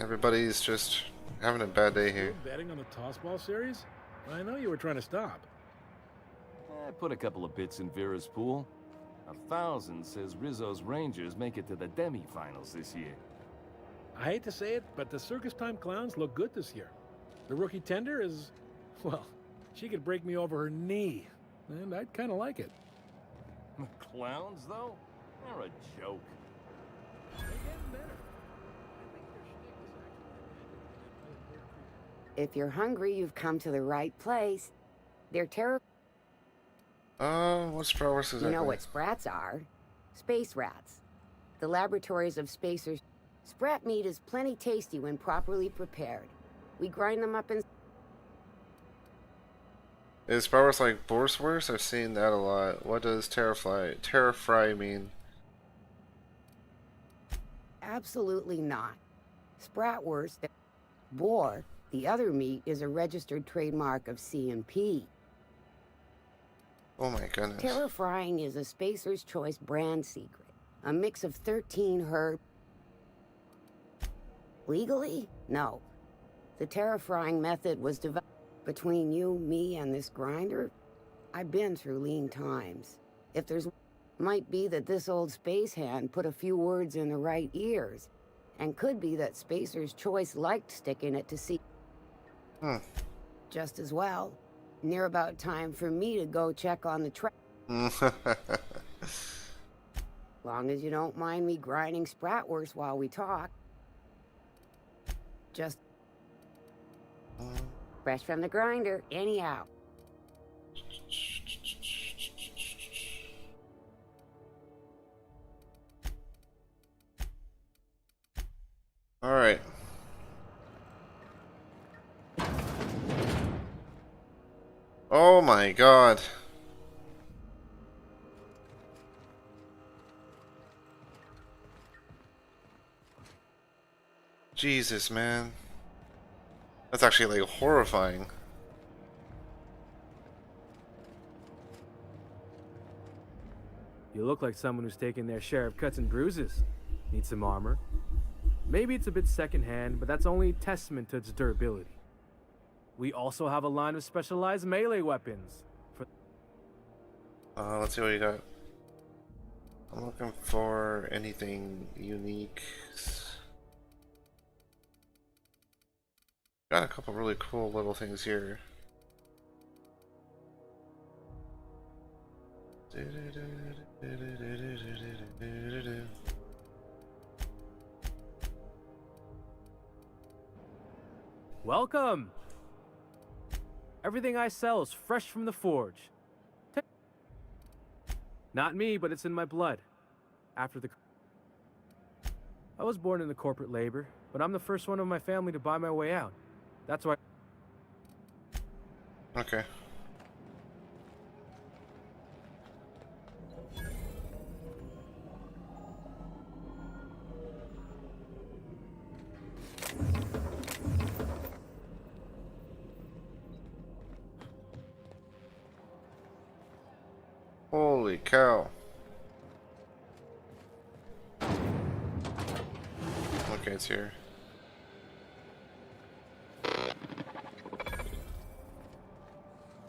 Everybody's just having a bad day here. Betting on the tossball series? I know you were trying to stop. I put a couple of bits in Vera's pool. 1,000 says Rizzo's Rangers make it to the demi-finals this year. I hate to say it, but the Circus Time Clowns look good this year. The rookie tender is, well, she could break me over her knee, and I'd kind of like it. Clowns, though? They're a joke. If you're hungry, you've come to the right place. They're terrible. What Sprat is You know what sprats are? Space rats. The laboratories of spacers. Sprat meat is plenty tasty when properly prepared. We grind them up in... Is Sprat like Borswurst? I've seen that a lot. What does Terrafry mean? Absolutely not. Spratwurst, boar, the other meat, is a registered trademark of C&P. Oh my goodness. Terra frying is a Spacer's Choice brand secret. A mix of 13 herb... Legally? No. The terra frying method was developed between you, me, and this grinder. I've been through lean times. If there's... Might be that this old space hand put a few words in the right ears. And could be that Spacer's Choice liked sticking it to see... Just as well. Near about time for me to go check on the track. Long as you don't mind me grinding Spratwurst while we talk. Just... fresh from the grinder, anyhow. Alright. Oh my god. Jesus, man. That's actually like horrifying. You look like someone who's taken their share of cuts and bruises. Need some armor? Maybe it's a bit secondhand, but that's only a testament to its durability. We also have a line of specialized melee weapons. Let's see what you got. I'm looking for anything unique. Got a couple really cool little things here. Welcome! Everything I sell is fresh from the forge. Not me, but it's in my blood. I was born into corporate labor, but I'm the first one of my family to buy my way out. That's why. Okay. Holy cow. Okay, it's here.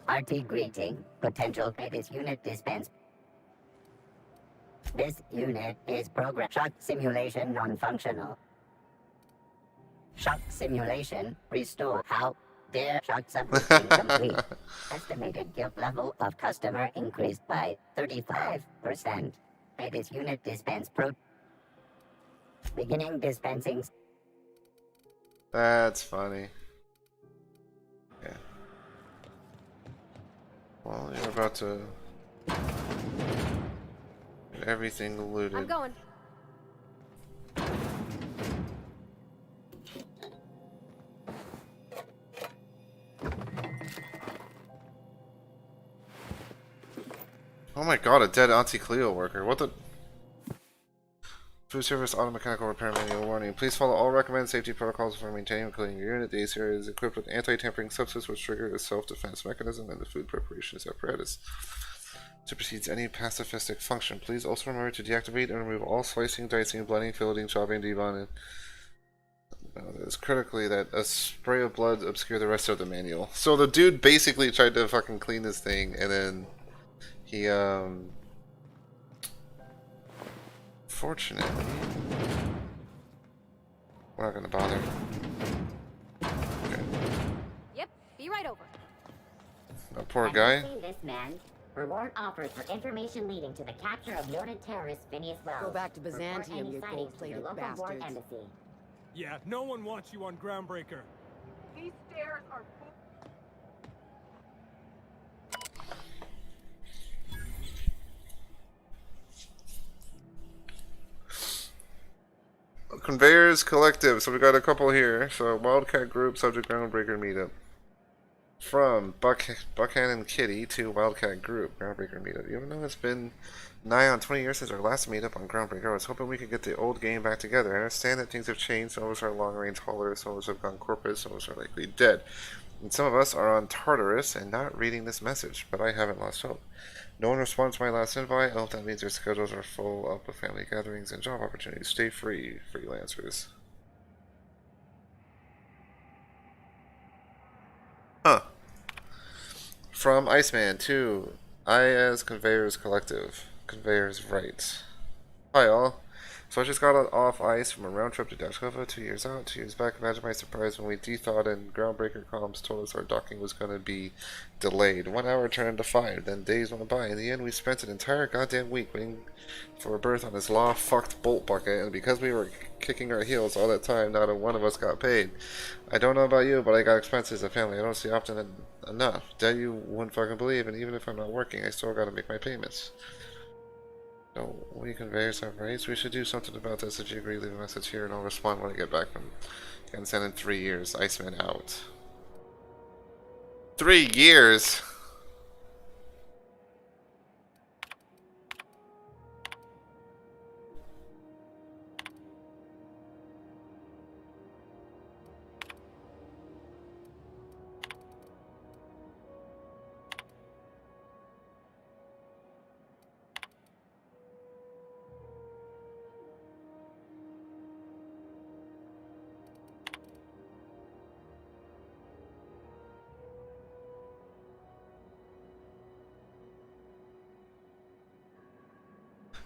RT greeting. Potential this unit dispense. This unit is program shock simulation non-functional. Shock simulation restore. How dare shock support incomplete. Estimated guilt level of customer increased by 35%. This unit dispense beginning dispensing. That's funny. Yeah. Well, you're about to get everything looted. I'm going. Oh my god, a dead Auntie Cleo worker. What the? Food service auto mechanical repair manual warning. Please follow all recommended safety protocols for maintaining and cleaning your unit. The AC area is equipped with anti-tampering substance which triggers a self-defense mechanism and the food preparations apparatus supersedes any pacifistic function. Please also remember to deactivate and remove all slicing, dicing, blending, filleting, chopping, deboning. It's critically that a spray of blood obscure the rest of the manual. So the dude basically tried to fucking clean this thing and then he fortunately, we're not gonna bother. Okay. Yep, be right over. A poor guy. Have you seen this man? Reward offered for information leading to the capture of noted terrorist Phineas Wells. Go back to Byzantium, you Report any sightings to your gold-plated local war bastards. embassy. Yeah, no one wants you on Groundbreaker. These stairs are Conveyors Collective. So we got a couple here. So Wildcat Group, Subject Groundbreaker Meetup. From Buckhannon Kitty to Wildcat Group, Groundbreaker Meetup. Even though it's been nigh on 20 years since our last meetup on Groundbreaker, I was hoping we could get the old game back together. I understand that things have changed. Some of us are long-range haulers, some of us have gone corporate, some of us are likely dead. And some of us are on Tartarus and not reading this message, but I haven't lost hope. No one responded to my last invite. I hope that means their schedules are full up with family gatherings and job opportunities. Stay free, freelancers. Huh. From Iceman to I as Conveyors Collective. Conveyors Rights. Hi all. So I just got off ice from a round trip to Dashkova 2 years out. 2 years back, imagine my surprise when we de-thawed and Groundbreaker comms told us our docking was going to be delayed. 1 hour turned into 5, then days went by. In the end, we spent an entire goddamn week waiting for a berth on this law-fucked bolt bucket, and because we were kicking our heels all that time, not a one of us got paid. I don't know about you, but I got expenses as a family. I don't see often enough. Debt you wouldn't fucking believe, and even if I'm not working, I still gotta make my payments. No, we conveyors have rights. We should do something about this. If you agree, leave a message here and I'll respond when I get back from Gansen in 3 years. Iceman out. 3 years?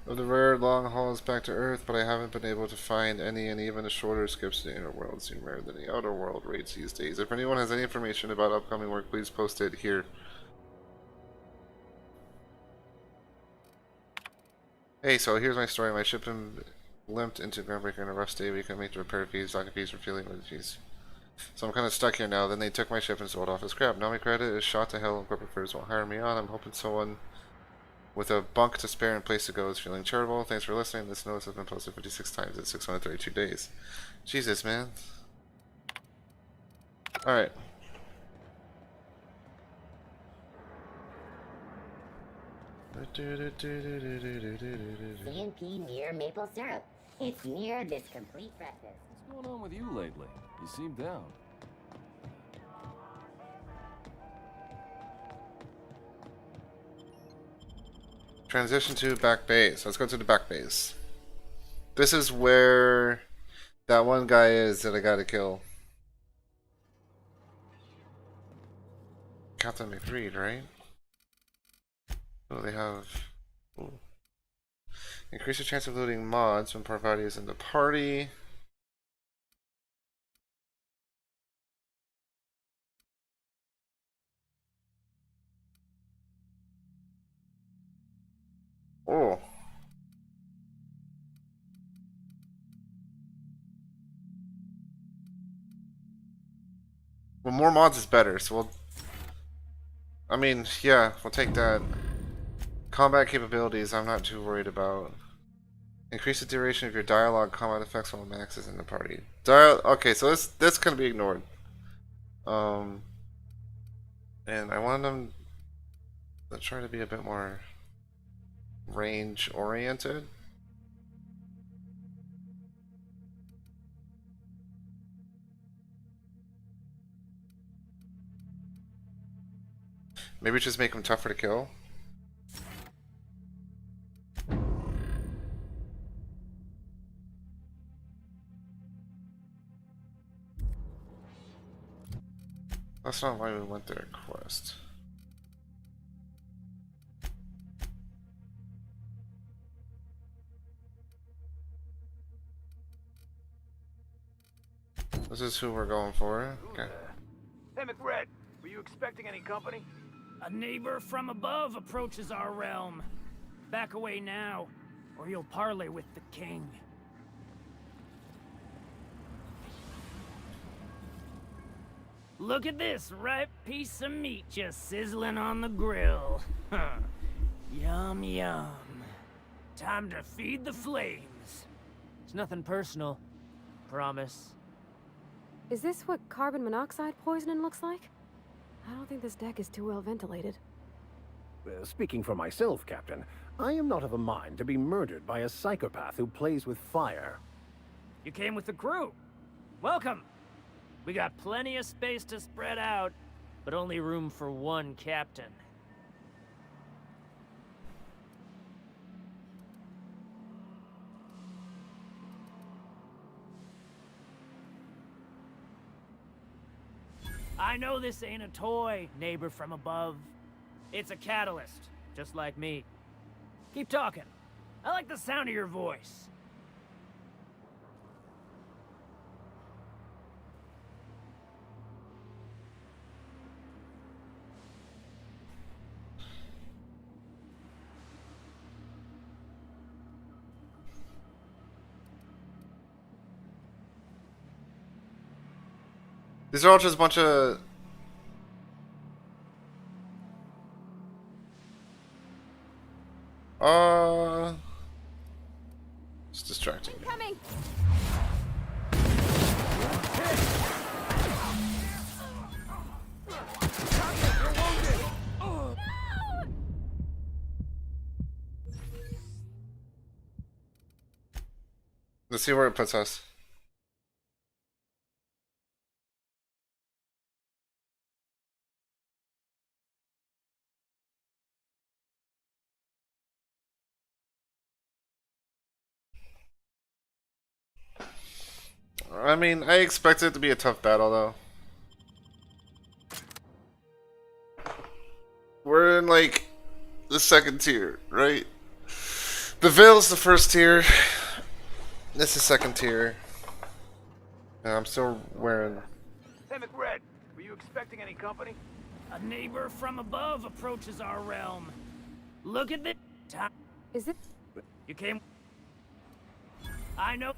of the rare long hauls back to Earth, but I haven't been able to find any, and even the shorter skips to the inner world seem rarer than the outer world raids these days. If anyone has any information about upcoming work, please post it here. Hey, so here's my story. My ship limped into Groundbreaker in a rough day. We couldn't make the repair fees, docking fees, refueling fees. So I'm kind of stuck here now. Then they took my ship and sold off as scrap. Now my credit is shot to hell and corporate firms won't hire me on. I'm hoping someone with a bunk to spare and place to go is feeling charitable. Thanks for listening. This notice has been posted 56 times in 632 days. Jesus, man. Alright. CNP near maple syrup. It's near this complete breakfast. What's going on with you lately? You seem down. Transition to back base. Let's go to the back base. This is where that one guy is that I gotta kill. Captain McReed, right? Oh, they have... Ooh. Increase the chance of looting mods when party is in the party. Oh. Well, more mods is better, so we'll... I mean, yeah, we'll take that. Combat capabilities, I'm not too worried about. Increase the duration of your dialogue combat effects while Max is in the party. Okay, so this can be ignored. And I want them to try to be a bit more range oriented. Maybe just make them tougher to kill. That's not why we went there, quest. This is who we're going for. Okay. Hey, McRed, were you expecting any company? A neighbor from above approaches our realm. Back away now, or you'll parley with the king. Look at this ripe piece of meat just sizzling on the grill. Huh. Yum, yum. Time to feed the flames. It's nothing personal. Promise. Is this what carbon monoxide poisoning looks like? I don't think this deck is too well ventilated. Speaking for myself, Captain, I am not of a mind to be murdered by a psychopath who plays with fire. You came with the crew. Welcome. We got plenty of space to spread out, but only room for one captain. I know this ain't a toy, neighbor from above. It's a catalyst, just like me. Keep talking. I like the sound of your voice. These are all just a bunch of... It's distracting me. Coming. Let's see where it puts us. I mean, I expect it to be a tough battle, though. We're in, like, the second tier, right? The Veil's the first tier. This is second tier. And I'm still wearing. Hey, McRed, were you expecting any company? A neighbor from above approaches our realm. Look at this. Is it? You came. I know.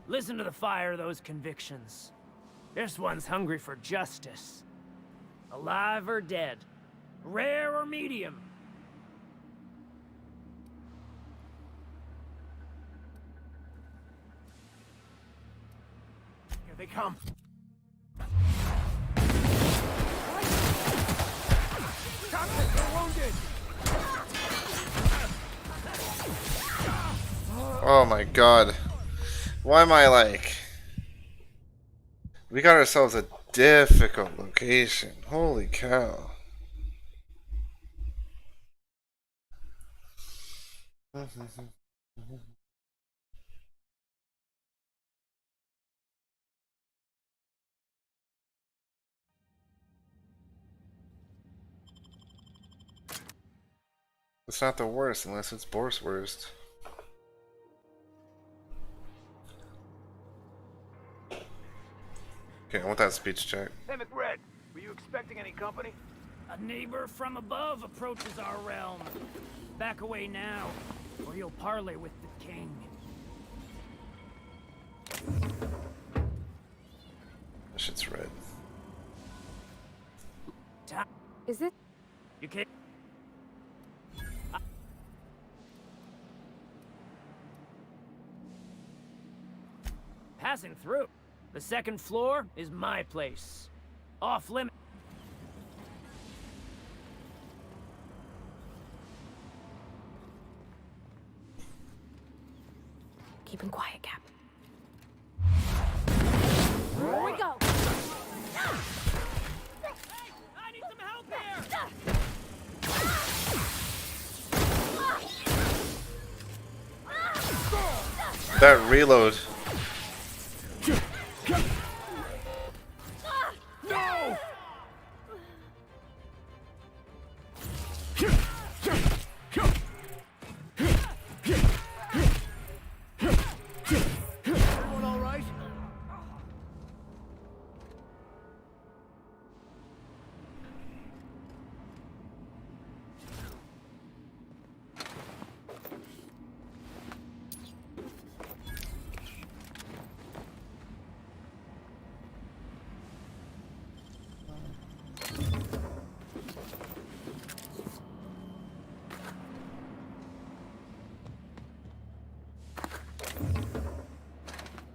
Listen to the fire of those convictions. This one's hungry for justice. Alive or dead. Rare or medium. Here they come. Oh my god. Why am I like... We got ourselves a difficult location. Holy cow. It's not the worst unless it's Boar's worst. Okay, I want that speech check. Hey, McRed, were you expecting any company? A neighbor from above approaches our realm. Back away now, or you'll parley with the king. That shit's red. Is it? You can't. Passing through. The second floor is my place. Off limit. Keep him quiet, Cap. Here we go. I need some help here. That reload. No! Everyone all right?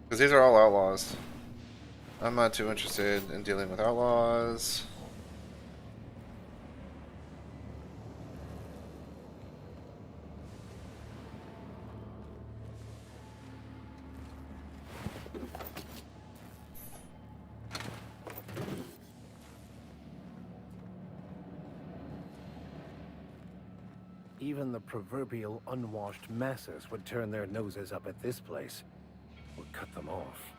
Because these are all outlaws. I'm not too interested in dealing with outlaws. Even the proverbial unwashed masses would turn their noses up at this place. Or cut them off.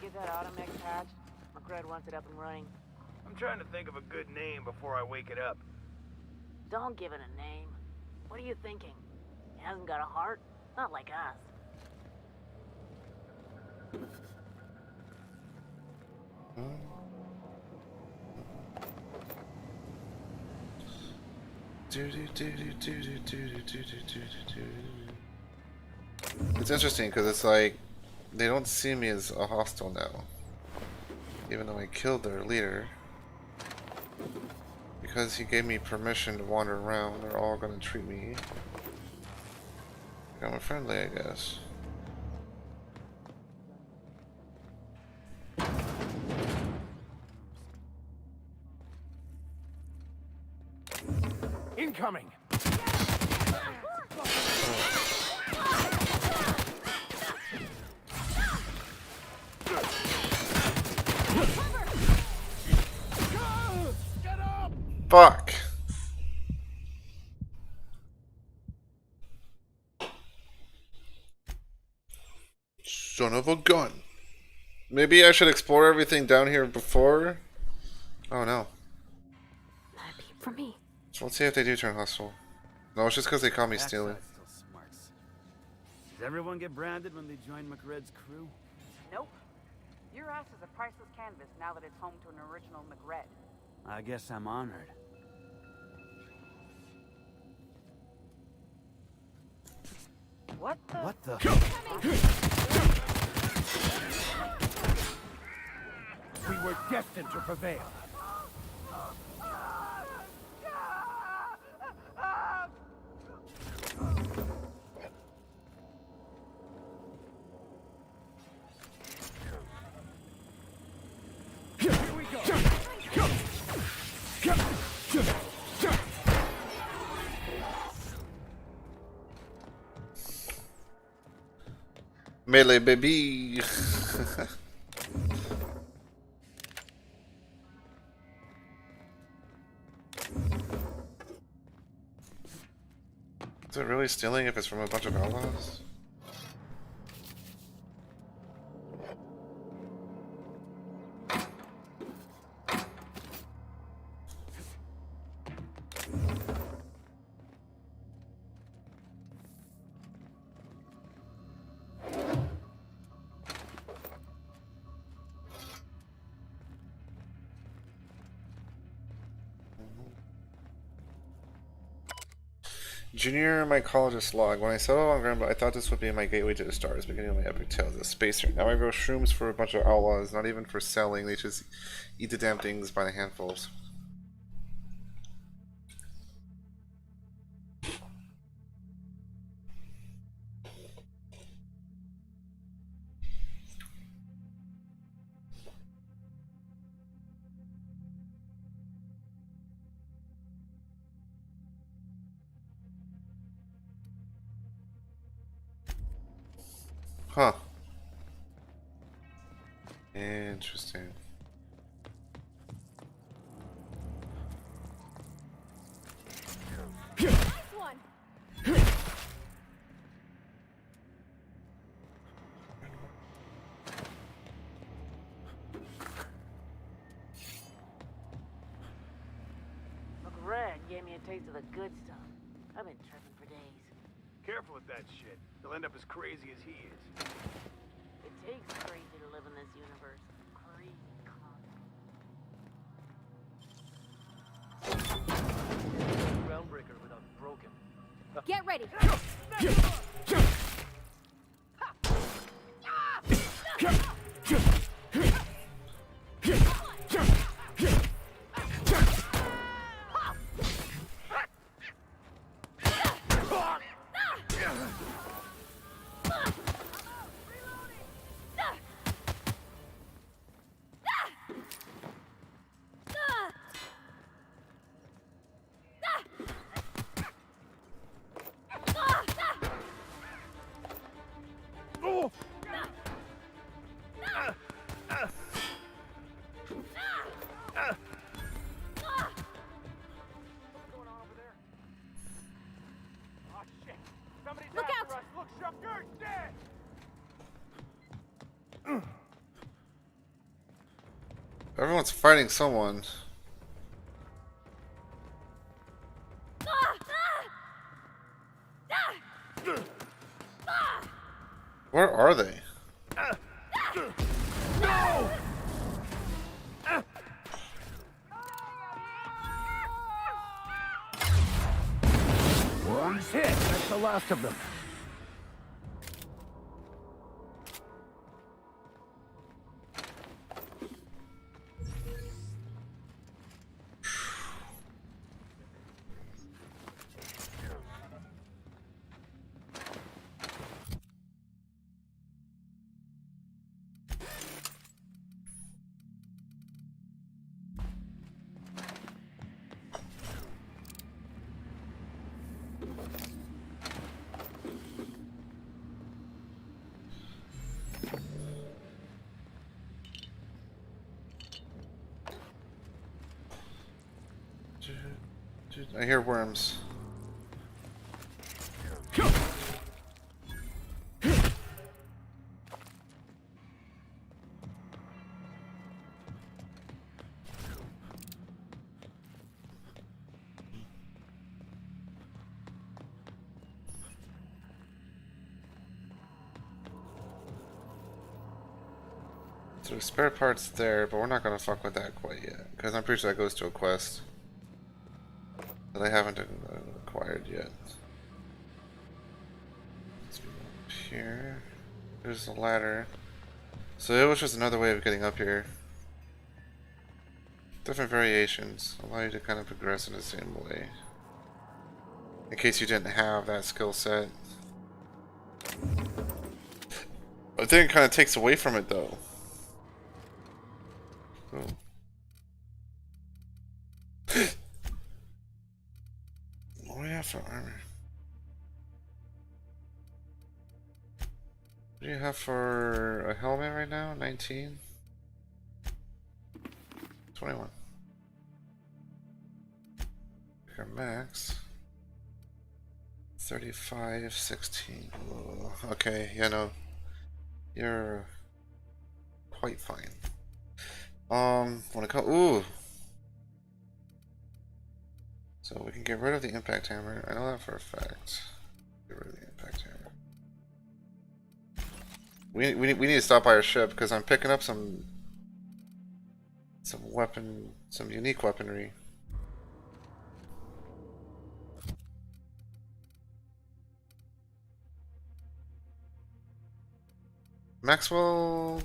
Get that Automech patch? McRed wants it up and running. I'm trying to think of a good name before I wake it up. Don't give it a name. What are you thinking? It hasn't got a heart? Not like us. It's interesting because it's like they don't see me as a hostile now, even though I killed their leader. Because he gave me permission to wander around, they're all gonna treat me like I'm friendly, I guess. Incoming! Fuck! Son of a gun. Maybe I should explore everything down here before. Oh no. For me. So let's see if they do turn hostile. No, it's just because they caught me stealing. Does everyone get branded when they join McRed's crew? Nope. Your ass is a priceless canvas now that it's home to an original McRed. I guess I'm honored. What the? What the? We were destined to prevail. Here we go. Melee baby. Is it really stealing if it's from a bunch of outlaws? Junior mycologist log. When I settled on Granblue, I thought this would be my gateway to the stars, beginning of my epic tale as a spacer. Now I grow shrooms for a bunch of outlaws, not even for selling. They just eat the damn things by the handfuls. Huh. Interesting. McRed gave me a taste of the good stuff. I've been tripping for days. Careful with that shit. You'll end up as crazy as he is. It takes crazy to live in this universe. Crazy. Groundbreaker without broken. Get ready. Look out! Look, Shunker's dead! Everyone's fighting someone. Where are they? No! One's hit. That's the last of them. I hear worms. So there's spare parts there, but we're not gonna fuck with that quite yet, because I'm pretty sure that goes to a quest that I haven't acquired yet. Let's move up here. There's a ladder. So it was just another way of getting up here. Different variations allow you to kind of progress in the same way. In case you didn't have that skill set. I think it kind of takes away from it though. Cool. What do we have for armor? What do you have for a helmet right now? 19? 21. Our max. 35, 16. Whoa. Okay, yeah, no. You're quite fine. Wanna come? Ooh! So we can get rid of the impact hammer. I know that for a fact. Get rid of the impact hammer. We need to stop by our ship because I'm picking up some unique weaponry. Maxwell.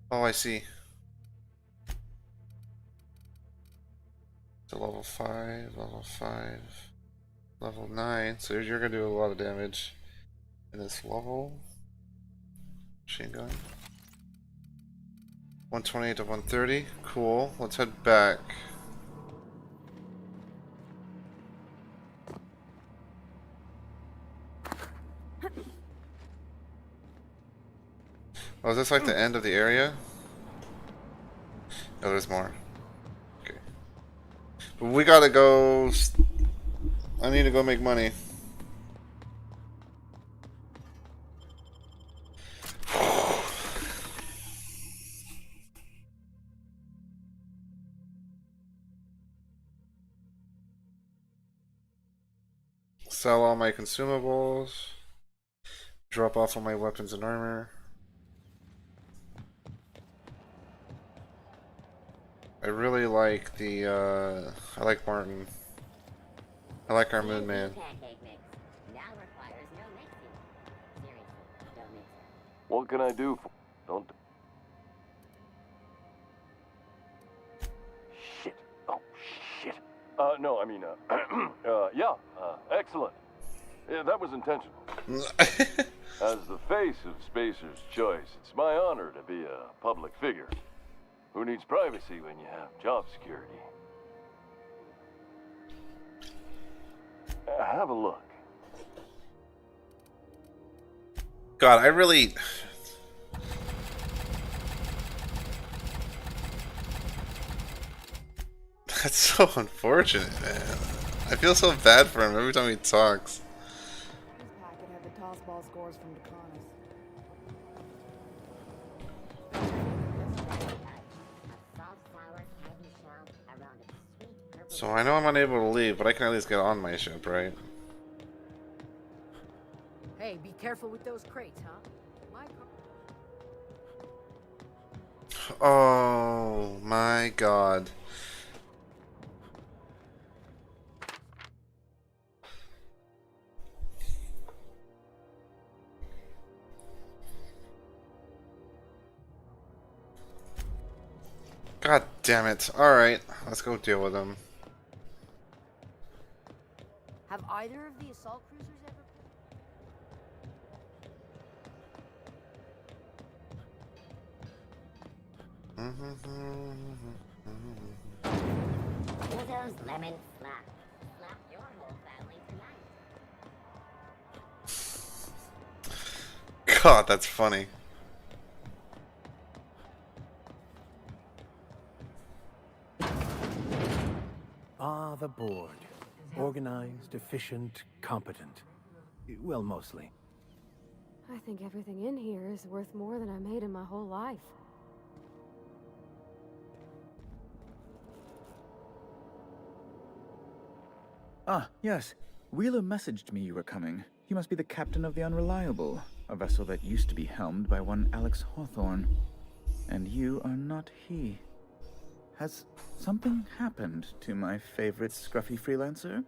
Oh, I see. So level 5, level 5, level 9. So you're gonna do a lot of damage in this level. Machine gun. 120 to 130. Cool. Let's head back. Oh, is this like the end of the area? Oh, there's more. Okay. But we gotta go. I need to go make money. Sell all my consumables. Drop off all my weapons and armor. I really like the, I like Martin. I like our Moon Man. What can I do for... Don't... Shit. Oh, shit. No, I mean, yeah, excellent. Yeah, that was intentional. As the face of Spacer's Choice, it's my honor to be a public figure. Who needs privacy when you have job security? Have a look. God, I really... That's so unfortunate, man. I feel so bad for him every time he talks. This packet had the toss ball scores from Deconis. So I know I'm unable to leave, but I can at least get on my ship, right? Hey, be careful with those crates, huh? Oh my god. God damn it. Alright, let's go deal with them. Have either of the assault cruisers Rizzo's lemon slap. Slap your whole family tonight. God, that's funny. Ah, the board. Organized, efficient, competent. Well, mostly. I think everything in here is worth more than I made in my whole life. Ah, yes. Wheeler messaged me you were coming. You must be the captain of the Unreliable. a vessel that used to be helmed by one Alex Hawthorne. And you are not he. Has something happened to my favorite scruffy freelancer?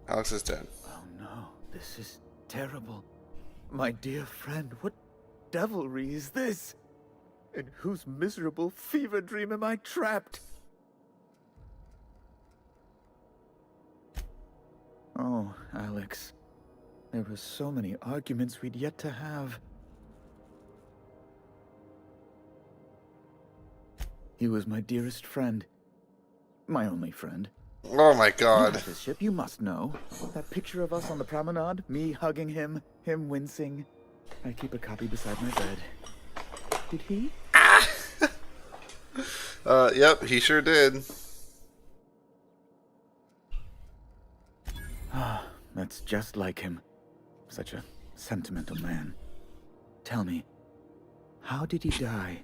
Alex is dead. Oh no, this is terrible. My dear friend, what devilry is this? In whose miserable fever dream am I trapped? Oh, Alex. There were so many arguments we'd yet to have. He was my dearest friend. My only friend. Oh my god. You have his ship, you must know. That picture of us on the promenade, me hugging him, him wincing. I keep a copy beside my bed. Did he? Yep, he sure did. Ah, that's just like him. Such a sentimental man. Tell me, how did he die?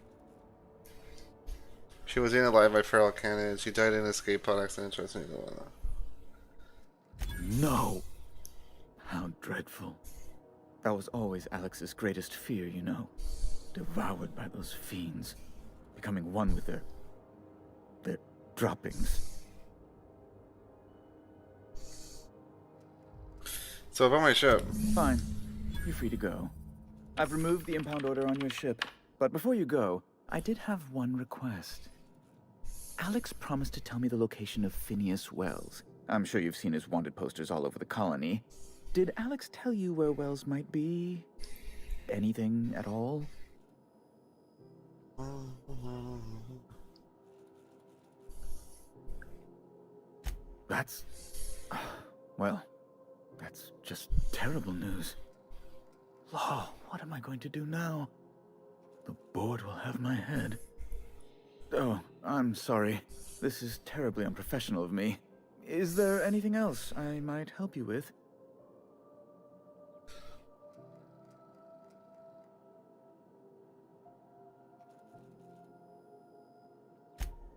She was eaten alive by feral canids. She died in an escape pod accident. Trust me. No! How dreadful. That was always Alex's greatest fear, you know. Devoured by those fiends. Becoming one with their droppings. So about my ship. Fine. You're free to go. I've removed the impound order on your ship. But before you go, I did have one request. Alex promised to tell me the location of Phineas Wells. I'm sure you've seen his wanted posters all over the colony. Did Alex tell you where Wells might be? Anything at all? That's... well, that's just terrible news. Law, what am I going to do now? The board will have my head. Oh, I'm sorry. This is terribly unprofessional of me. Is there anything else I might help you with?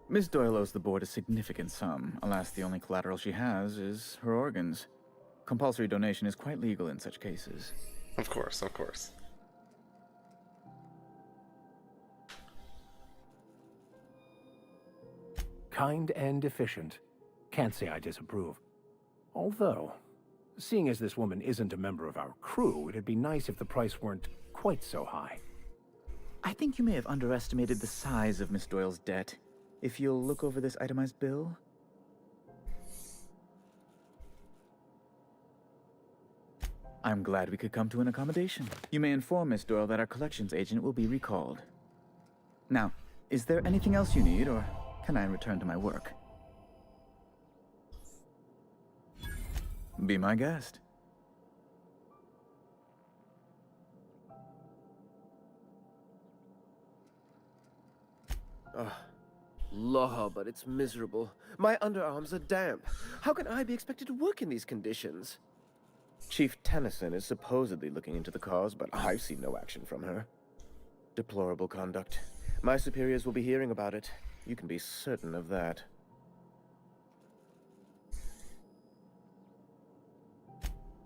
Miss Doyle owes the board a significant sum. Alas, the only collateral she has is her organs. Compulsory donation is quite legal in such cases. Of course, of course. Kind and efficient. Can't say I disapprove. Although, seeing as this woman isn't a member of our crew, it'd be nice if the price weren't quite so high. I think you may have underestimated the size of Miss Doyle's debt. If you'll look over this itemized bill. I'm glad we could come to an accommodation. You may inform Miss Doyle that our collections agent will be recalled. Now, is there anything else you need, or can I return to my work? Be my guest. Ugh. Law, but it's miserable. My underarms are damp. How can I be expected to work in these conditions? Chief Tennyson is supposedly looking into the cause, but I've seen no action from her. Deplorable conduct. My superiors will be hearing about it. You can be certain of that.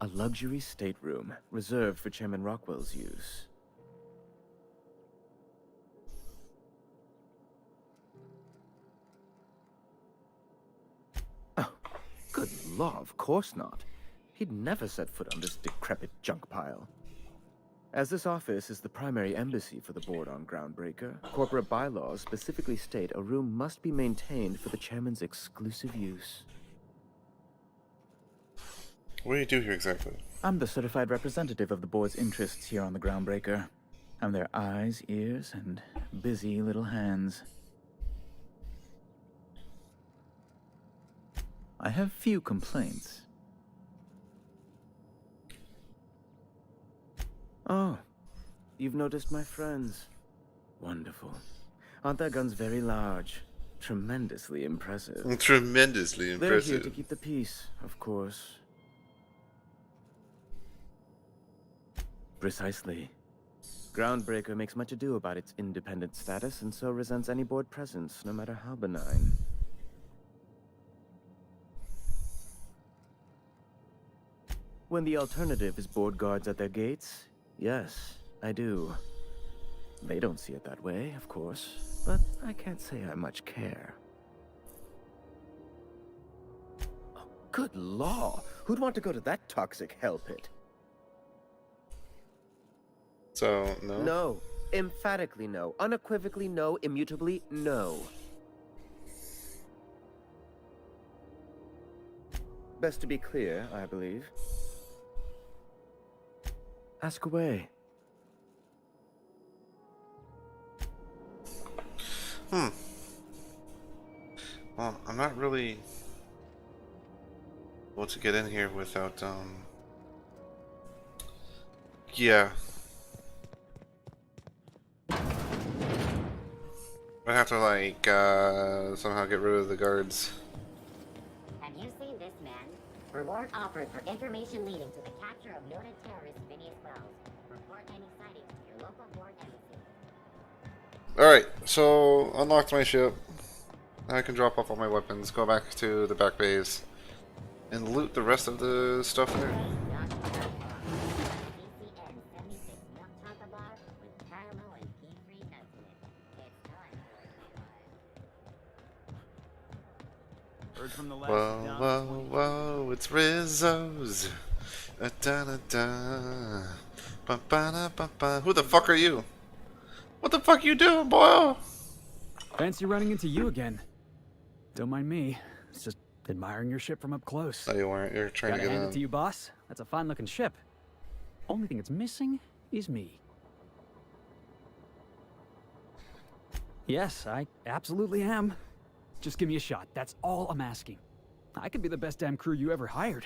A luxury stateroom, reserved for Chairman Rockwell's use. Oh, good law, of course not. He'd never set foot on this decrepit junk pile. As this office is the primary embassy for the board on Groundbreaker, corporate bylaws specifically state a room must be maintained for the chairman's exclusive use. What do you do here exactly? I'm the certified representative of the board's interests here on the Groundbreaker. I'm their eyes, ears, and busy little hands. I have few complaints. Oh, you've noticed my friends. Wonderful. Aren't their guns very large? Tremendously impressive. Tremendously impressive. They're here to keep the peace, of course. Precisely. Groundbreaker makes much ado about its independent status and so resents any board presence, no matter how benign. When the alternative is board guards at their gates, yes, I do. They don't see it that way, of course, but I can't say I much care. Oh, good law! Who'd want to go to that toxic hell pit? So, no? No. Emphatically no. Unequivocally no. Immutably no. Best to be clear, I believe. Ask away. Well, I'm not really able to get in here without, yeah. I have to, like, somehow get rid of the guards. Have you seen this man? Reward offered for information leading to the capture of noted terrorist Phineas Wells. Report any sightings to your local board embassy. Alright, so unlocked my ship. Now I can drop off all my weapons, go back to the back base, and loot the rest of the stuff there. Whoa, whoa, whoa, it's Rizzo's. Da-da-da. Ba-ba-da-ba-ba. Who the fuck are you? What the fuck you doing, boy? Fancy running into you again. Don't mind me. It's just admiring your ship from up close. No, you weren't. You're trying to get hand in. it to you, boss. That's a fine-looking ship. Only thing it's missing is me. Yes, I absolutely am. Just give me a shot. That's all I'm asking. I could be the best damn crew you ever hired.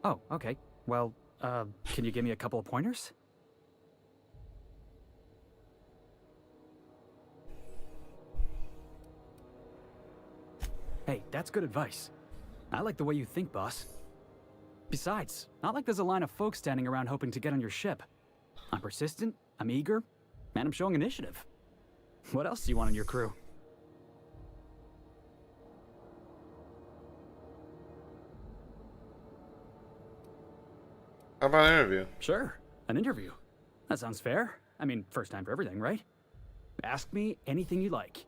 Oh, okay. Well, can you give me a couple of pointers? Hey, that's good advice. I like the way you think, boss. Besides, not like there's a line of folks standing around hoping to get on your ship. I'm persistent, I'm eager, and I'm showing initiative. What else do you want in your crew? How about an interview? Sure, an interview. That sounds fair. I mean, first time for everything, right? Ask me anything you like.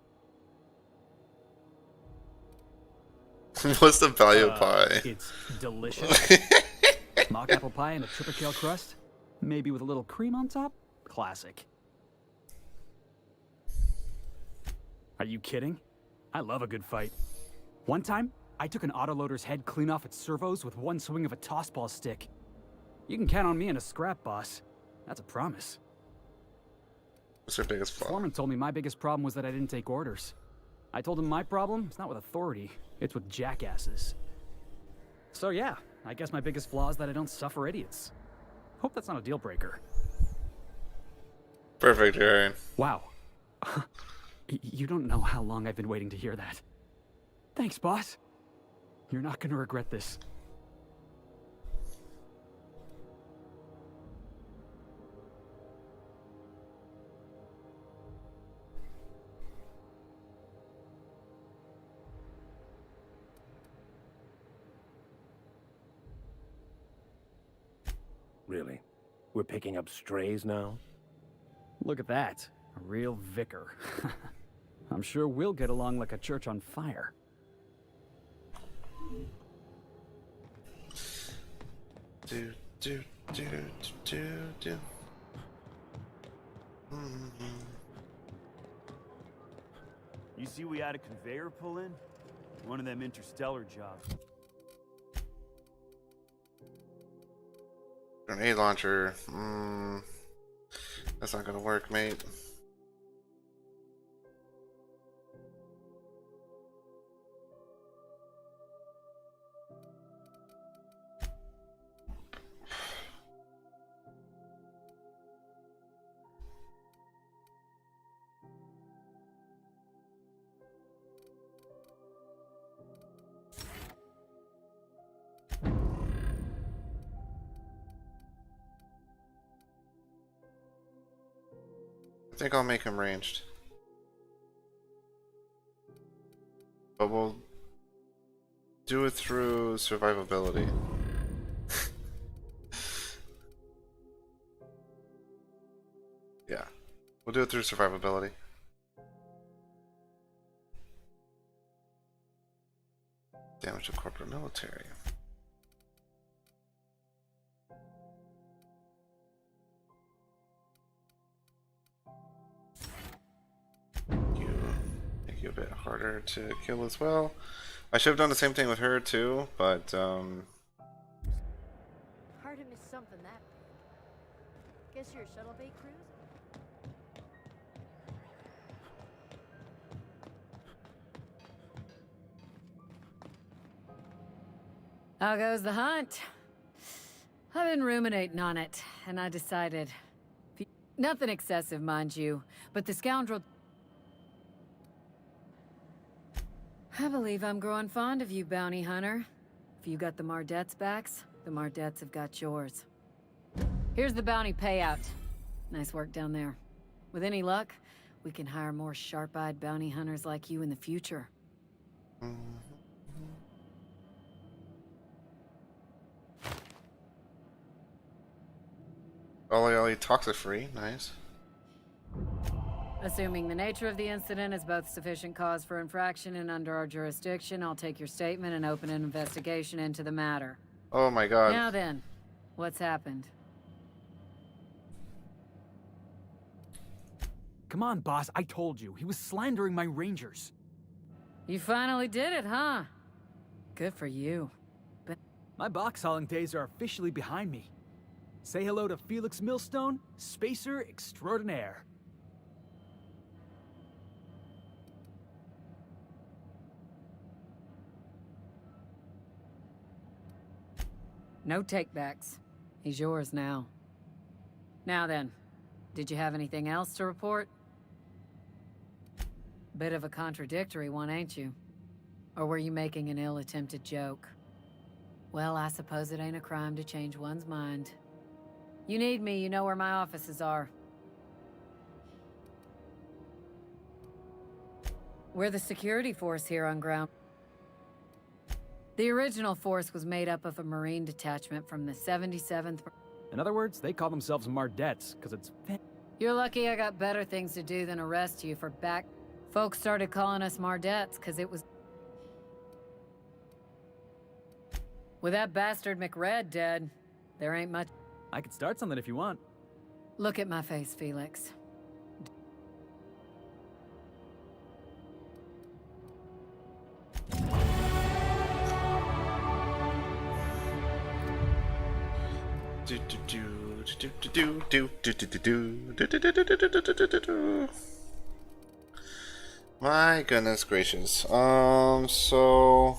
What's the value of pie? It's delicious. Mock apple pie and a triple kale crust, maybe with a little cream on top. Classic. Are you kidding? I love a good fight. One time, I took an autoloader's head clean off its servos with one swing of a tossball stick. You can count on me in a scrap, boss. That's a promise. What's your biggest flaw? Foreman told me my biggest problem was that I didn't take orders. I told him my problem is not with authority, it's with jackasses. So yeah, I guess my biggest flaw is that I don't suffer idiots. Hope that's not a deal breaker. Perfect, Aaron. Wow. You don't know how long I've been waiting to hear that. Thanks, boss. You're not gonna regret this. Really? We're picking up strays now? Look at that. A real vicar. I'm sure we'll get along like a church on fire. Do. You see we had a conveyor pull in? One of them interstellar jobs. Grenade launcher. That's not gonna work, mate. I think I'll make him ranged. but we'll do it through survivability. Yeah, we'll do it through survivability. Damage to corporate military. Make you a bit harder to kill as well. I should have done the same thing with her too, but Hard to miss something that big. Guess you're a shuttle bay cruise? How goes the hunt? I've been ruminating on it, and I decided... Nothing excessive, mind you, but the scoundrel... I believe I'm growing fond of you, bounty hunter. If you got the Mardets' backs, the Mardets have got yours. Here's the bounty payout. Nice work down there. With any luck, we can hire more sharp-eyed bounty hunters like you in the future. Ollie toxic free, nice. Assuming the nature of the incident is both sufficient cause for infraction and under our jurisdiction, I'll take your statement and open an investigation into the matter. Oh my god. Now then, what's happened? Come on, boss, I told you. He was slandering my rangers. You finally did it, huh? Good for you. But my box hauling days are officially behind me. Say hello to Felix Millstone, Spacer Extraordinaire. No takebacks. He's yours now. Now then, did you have anything else to report? Bit of a contradictory one, ain't you? Or were you making an ill-attempted joke? Well, I suppose it ain't a crime to change one's mind. You need me, you know where my offices are. We're the security force here on ground. The original force was made up of a Marine detachment from the 77th... In other words, they call themselves Mardets, because it's... You're lucky I got better things to do than arrest you for back... Folks started calling us Mardets, because it was... With that bastard McRed dead, there ain't much... I could start something if you want. Look at my face, Felix. My goodness gracious. So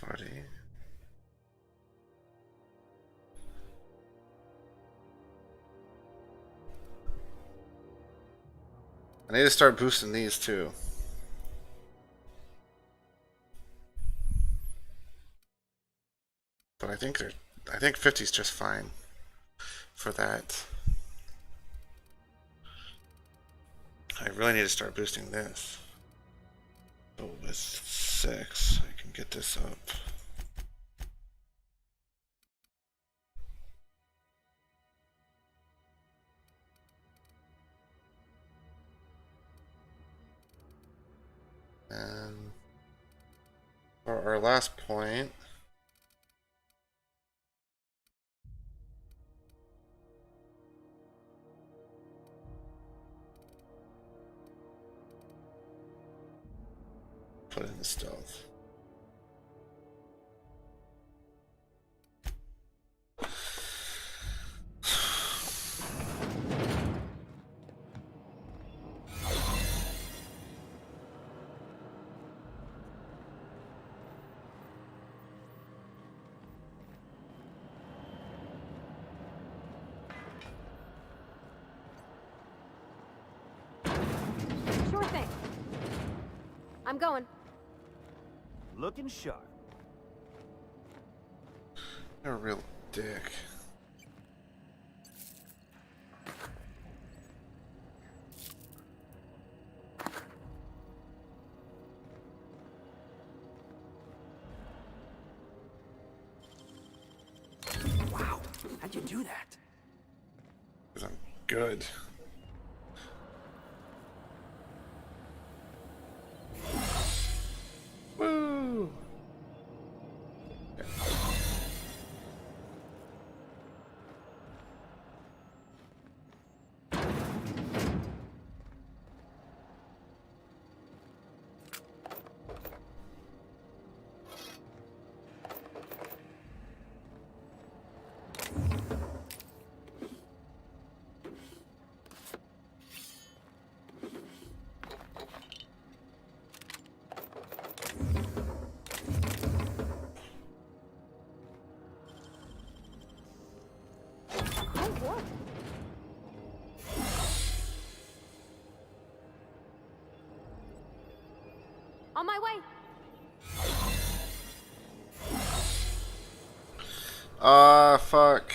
party. I need to start boosting these too. But I think 50 is just fine for that. I really need to start boosting this. But with 6, I can get this up. And for our last point, put in the stealth. Sure thing. I'm going. Looking sharp. You're a real dick. How'd you do that? Because I'm good. Woo! On my way. Fuck.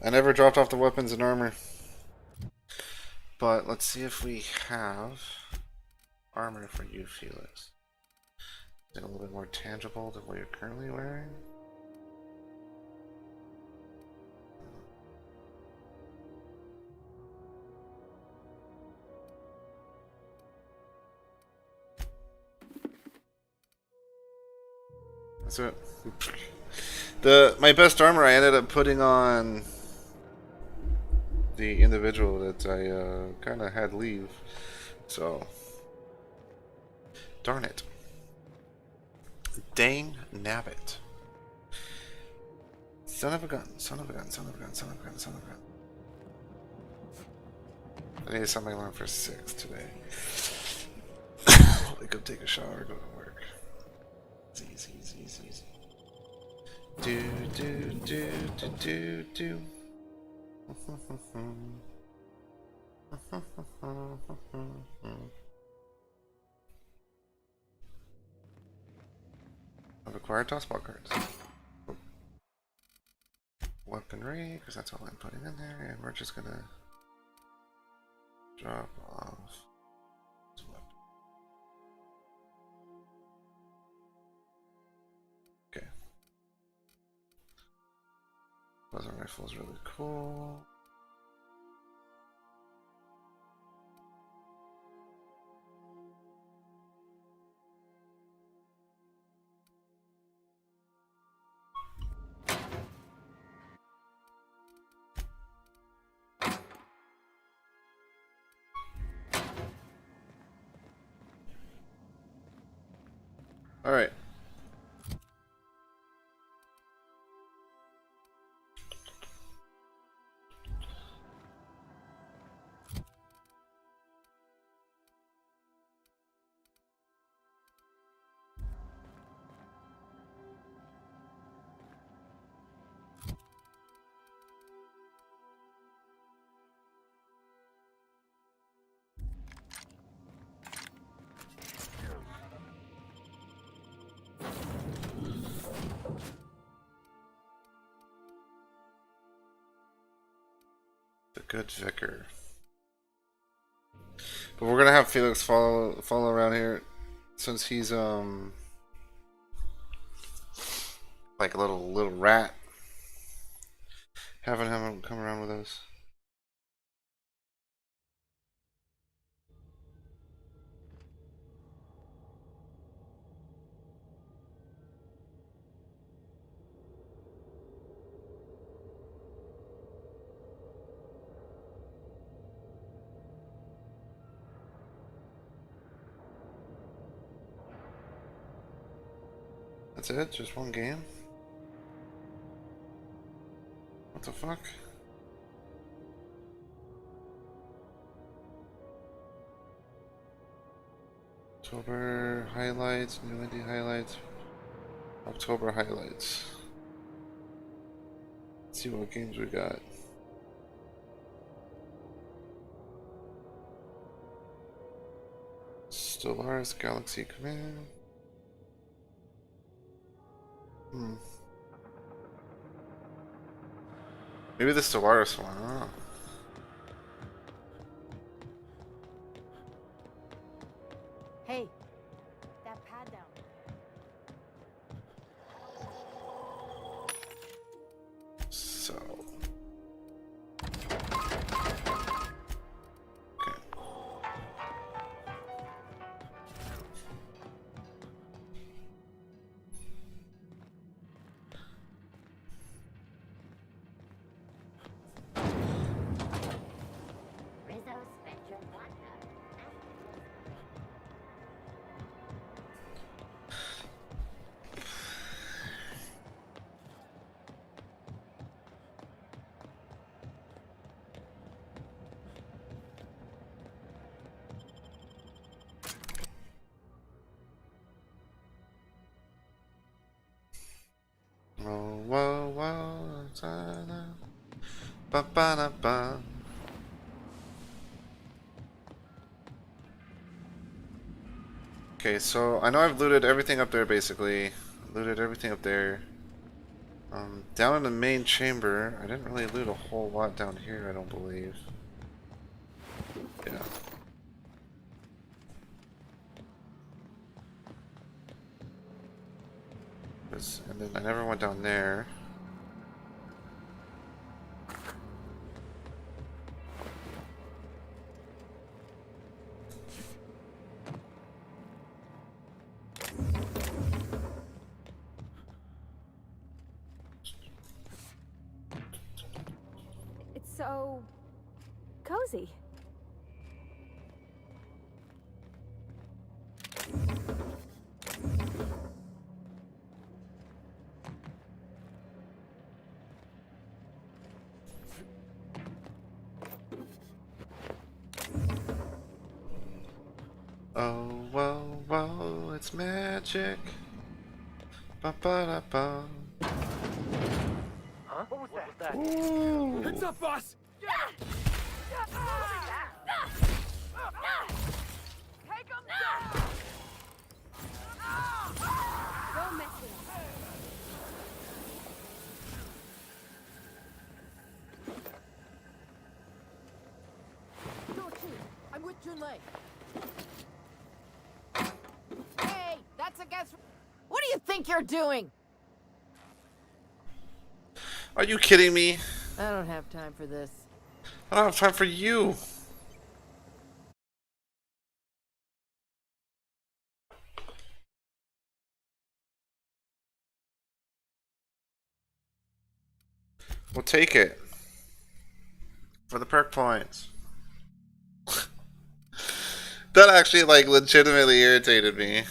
I never dropped off the weapons and armor. But let's see if we have armor for you, Felix. Is it a little bit more tangible than what you're currently wearing? That's it. My best armor I ended up putting on the individual that I kind of had leave. So, darn it. Dang nabbit. Son of a gun, son of a gun, son of a gun, son of a gun, son of a gun. I need to set my alarm for 6 today. I go take a shower, go to work. It's easy, easy, easy, easy. Do, do, do, do, do, do. I've acquired tossball cards. Weaponry, because that's all I'm putting in there, and we're just gonna drop off. Okay. Plasma rifle is really cool. All right. The good vicar. But we're gonna have Felix follow around here, since he's like a little rat. Having him come around with us. That's it? Just one game? What the fuck? October highlights, new indie highlights, October highlights. Let's see what games we got. Stellaris Galaxy Command. Maybe the Stellaris one, I don't know. Hey, So. Whoa, whoa, whoa, ta-da, ba-ba-da-ba. Okay, so I know I've looted everything up there basically. Looted everything up there. Down in the main chamber, I didn't really loot a whole lot down here, I don't believe. Yeah. And then I never went down there. It's so cozy. Oh, whoa, whoa, it's magic. Ba-ba-da-ba. Huh? What was that? Ooh. Heads up, boss! Take him down! Don't mess with us. Don't shoot. I'm with Junlei. Hey, that's against... What do you think you're doing? Are you kidding me? I don't have time for this. I don't have time for you. We'll take it. For the perk points. That actually, like, legitimately irritated me.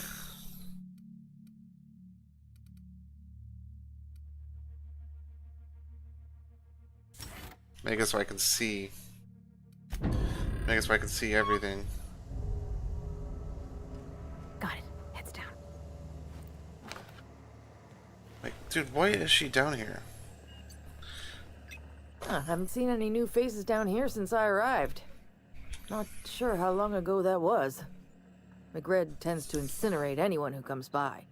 Make it so I can see. Make it so I can see everything. Got it. Heads down. Like, dude, why is she down here? Haven't seen any new faces down here since I arrived. Not sure how long ago that was. McRed tends to incinerate anyone who comes by.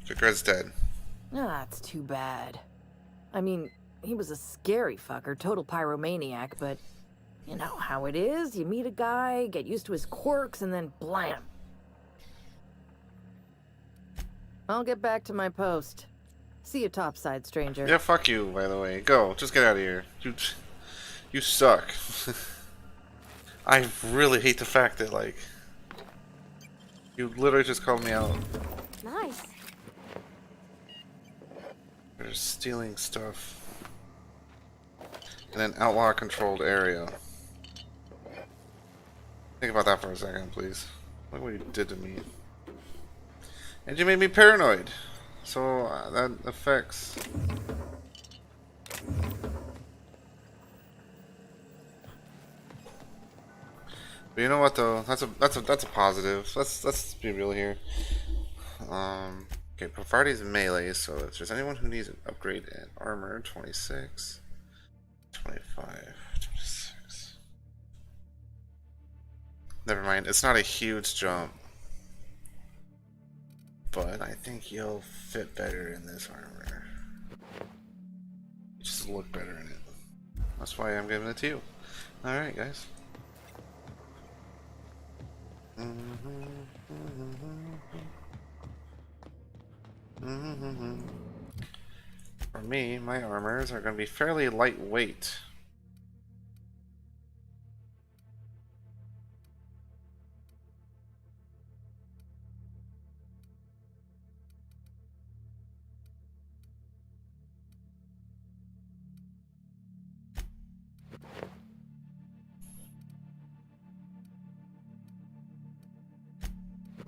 McRed's dead. That's too bad. I mean, he was a scary fucker, total pyromaniac, but you know how it is. You meet a guy, get used to his quirks, and then blam. I'll get back to my post. See you topside, stranger. Yeah, fuck you, by the way. Go. Just get out of here. You suck. I really hate the fact that, like, you literally just called me out. Nice. They're stealing stuff in an outlaw-controlled area. Think about that for a second, please. Look what you did to me. And you made me paranoid. So that affects. But you know what though? That's a positive. Let's be real here. Okay, Profardi's melee, so if there's anyone who needs an upgrade in armor, 26, 25, 26. Never mind, it's not a huge jump. But I think you'll fit better in this armor. You just look better in it. That's why I'm giving it to you. Alright, guys. Mm-hmm. For me, my armors are going to be fairly lightweight.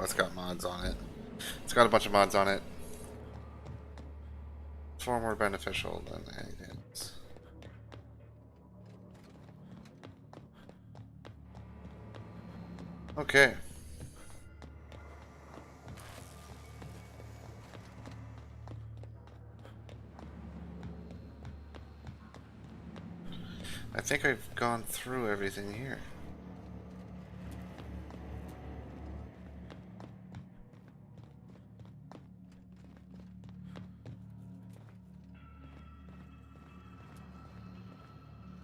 It's got mods on it. It's got a bunch of mods on it. Far more beneficial than anything else. Okay. I think I've gone through everything here.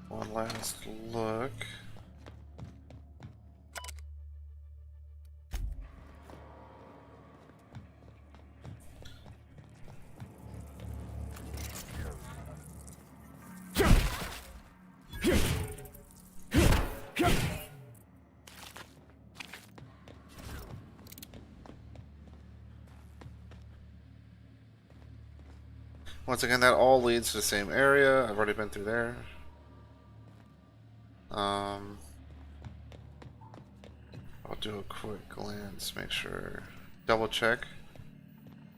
One last look. Once again, that all leads to the same area. I've already been through there. I'll do a quick glance, make sure, double check.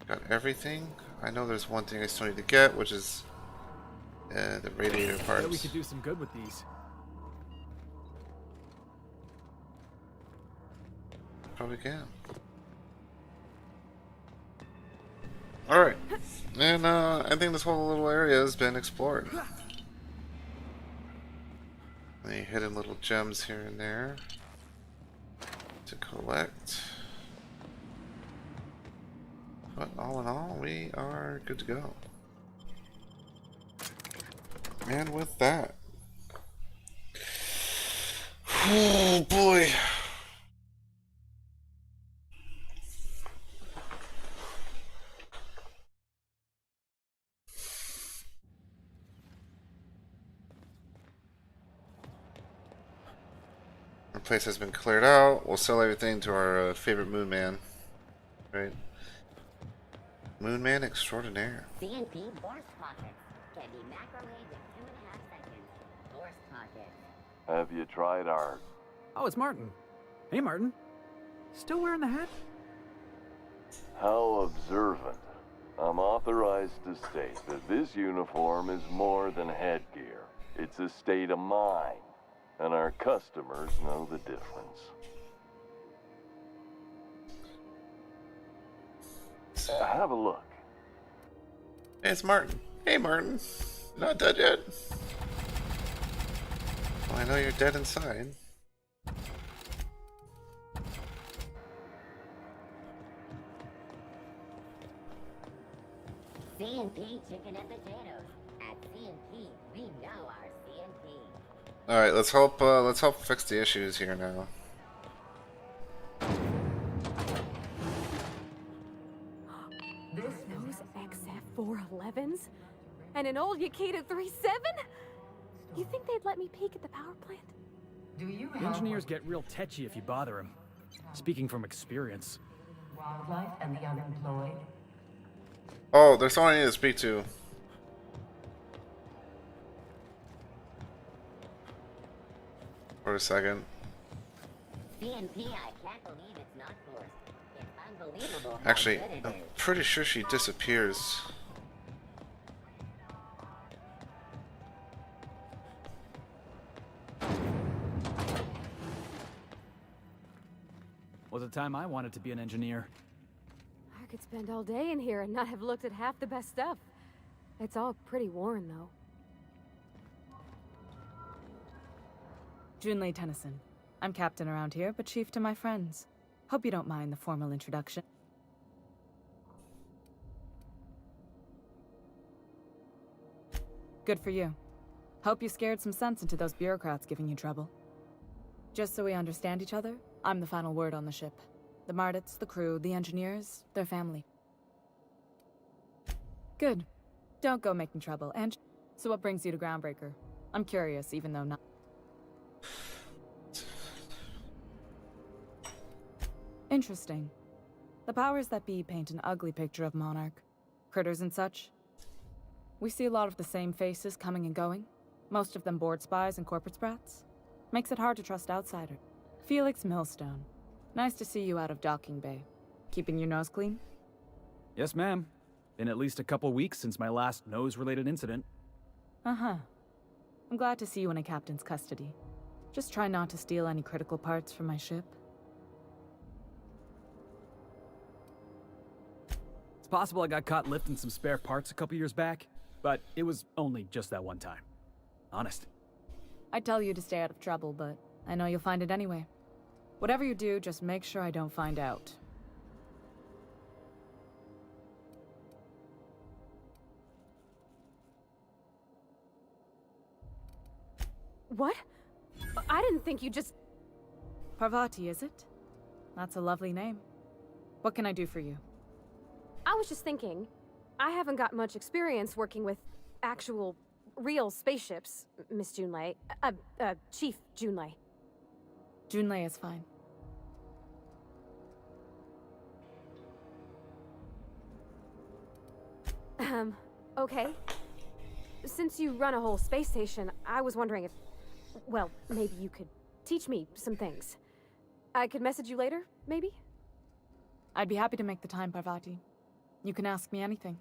Got everything. I know there's one thing I still need to get, which is the radiator I parts. bet we could do some good with these. Probably can. Alright. And I think this whole little area has been explored. Any hidden little gems here and there to collect. But all in all, we are good to go. And with that... Oh boy! The place has been cleared out. We'll sell everything to our favorite Moon Man. Right? Moon Man extraordinaire. CNP Borscht Pockets can be microwaved in 2.5 seconds. Borscht Pockets. Have you tried our... Oh, it's Martin. Hey, Martin. Still wearing the hat? How observant. I'm authorized to state that this uniform is more than headgear. It's a state of mind, and our customers know the difference. Have a look. Hey, it's Martin. Hey, Martin. Not dead yet. Well, I know you're dead inside. CNP chicken and potatoes. At CNP, we know our CNP. All right, let's help fix the issues here now. Those XF411s? And an old Yakita 37? You think they'd let me peek at the power plant? Do you have Engineers get real tetchy if you bother them. Speaking from experience. wildlife and the unemployed? Oh, there's someone I need to speak to. For a second. CNP, I can't believe it's not forced. It's unbelievable. Actually, how good it I'm is. pretty sure she disappears. Was a time I wanted to be an engineer. I could spend all day in here and not have looked at half the best stuff. It's all pretty worn, though. Junlei Tennyson. I'm captain around here, but chief to my friends. Hope you don't mind the formal introduction. Good for you. Hope you scared some sense into those bureaucrats giving you trouble. Just so we understand each other, I'm the final word on the ship. The Mardits, the crew, the engineers, their family. Good. Don't go making trouble. And so what brings you to Groundbreaker? I'm curious, even though not. Interesting. The powers that be paint an ugly picture of Monarch. Critters and such. We see a lot of the same faces coming and going. Most of them board spies and corporate sprats. Makes it hard to trust outsiders. Felix Millstone. Nice to see you out of Docking Bay. Keeping your nose clean? Yes, ma'am. Been at least a couple weeks since my last nose-related incident. Uh-huh. I'm glad to see you in a captain's custody. Just try not to steal any critical parts from my ship. It's possible I got caught lifting some spare parts a couple years back, but it was only just that one time. Honest. I'd tell you to stay out of trouble, but I know you'll find it anyway. Whatever you do, just make sure I don't find out. What? I didn't think you just... Parvati, is it? That's a lovely name. What can I do for you? I was just thinking, I haven't got much experience working with actual, real spaceships, Miss Junlei. Chief Junlei. Junlei is fine. Okay. Since you run a whole space station, I was wondering if... Well, maybe you could teach me some things. I could message you later, maybe? I'd be happy to make the time, Parvati. You can ask me anything.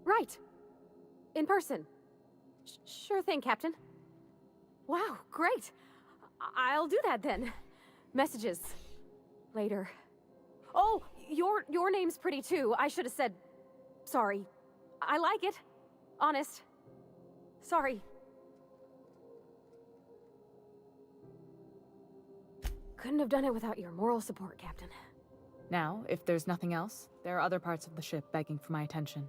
Right. In person. Sure thing, Captain. Wow, great. I'll do that then. Messages. Later. Oh, your name's pretty too. I should have said... Sorry. I like it. Honest. Sorry. Couldn't have done it without your moral support, Captain. Now, if there's nothing else, there are other parts of the ship begging for my attention.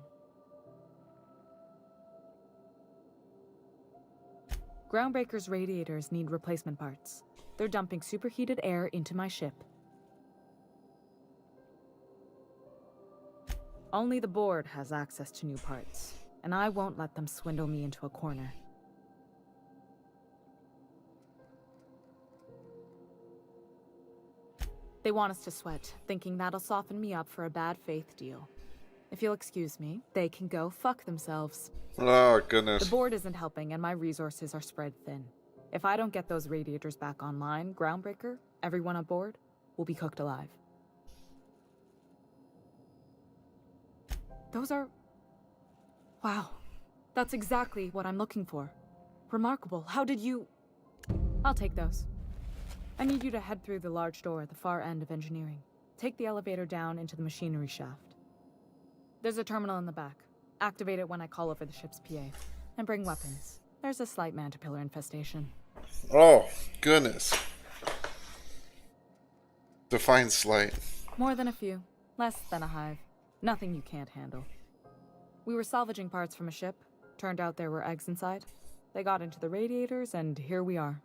Groundbreaker's radiators need replacement parts. They're dumping superheated air into my ship. Only the board has access to new parts, and I won't let them swindle me into a corner. They want us to sweat, thinking that'll soften me up for a bad faith deal. If you'll excuse me, they can go fuck themselves. Oh, goodness. The board isn't helping, and my resources are spread thin. If I don't get those radiators back online, Groundbreaker, everyone aboard, will be cooked alive. Those are... Wow. That's exactly what I'm looking for. Remarkable. How did you... I'll take those. I need you to head through the large door at the far end of engineering. Take the elevator down into the machinery shaft. There's a terminal in the back. Activate it when I call over the ship's PA. And bring weapons. There's a slight Mantipillar infestation. Oh, goodness. Define slight. More than a few. Less than a hive. Nothing you can't handle. We were salvaging parts from a ship. Turned out there were eggs inside. They got into the radiators, and here we are.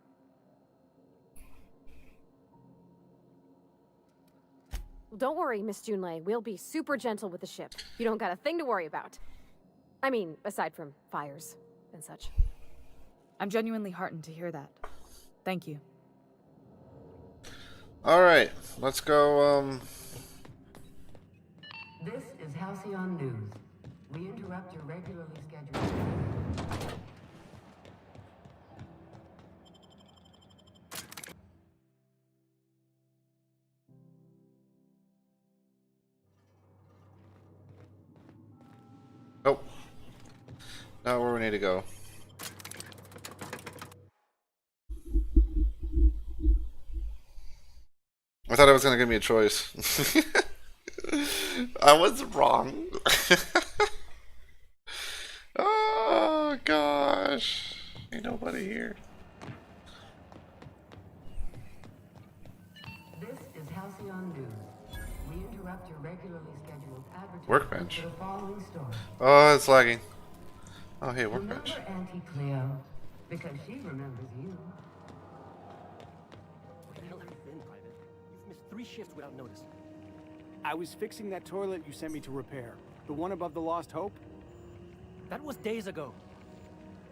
Don't worry, Miss Junlei. We'll be super gentle with the ship. You don't got a thing to worry about. I mean, aside from fires and such. I'm genuinely heartened to hear that. Thank you. Alright, let's go, This is Halcyon News. We interrupt your regularly scheduled... Nope. Not where we need to go. I thought it was gonna give me a choice. I was wrong. Oh gosh. Ain't nobody here. This is Halcyon News. We interrupt your regularly scheduled advertisement Workbench. for the following story. Oh, it's lagging. Oh, hey, workbench. Remember Auntie Cleo? Because she remembers you. hell have you been, Private? You've missed 3 shifts without notice. I was fixing that toilet you sent me to repair. The one above the Lost Hope. That was days ago.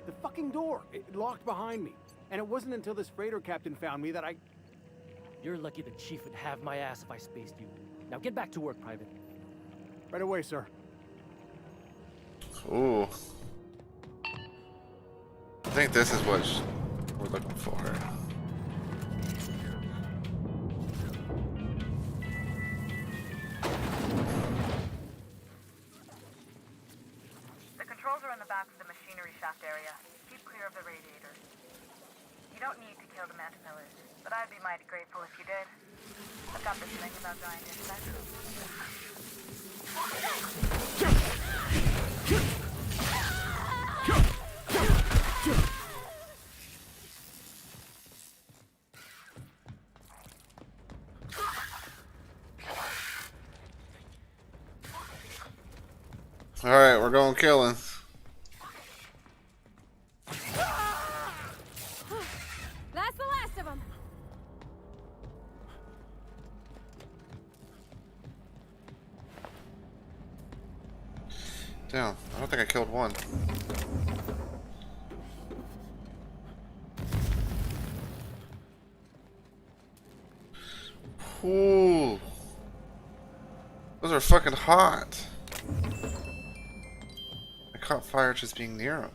The fucking door. It locked behind me. And it wasn't until this freighter captain found me that I... You're lucky the chief would have my ass if I spaced you. Now get back to work, Private. Right away, sir. Ooh. I think this is what we're looking for. The controls are in the back of the machinery shaft area. Keep clear of the radiators. You don't need to kill the Mantipillars, but I'd be mighty grateful if you did. I've got this thing about dying to expect. Alright, we're going killing. That's the last of them. Damn, I don't think I killed one. Ooh. Those are fucking hot. I caught fire just being near them.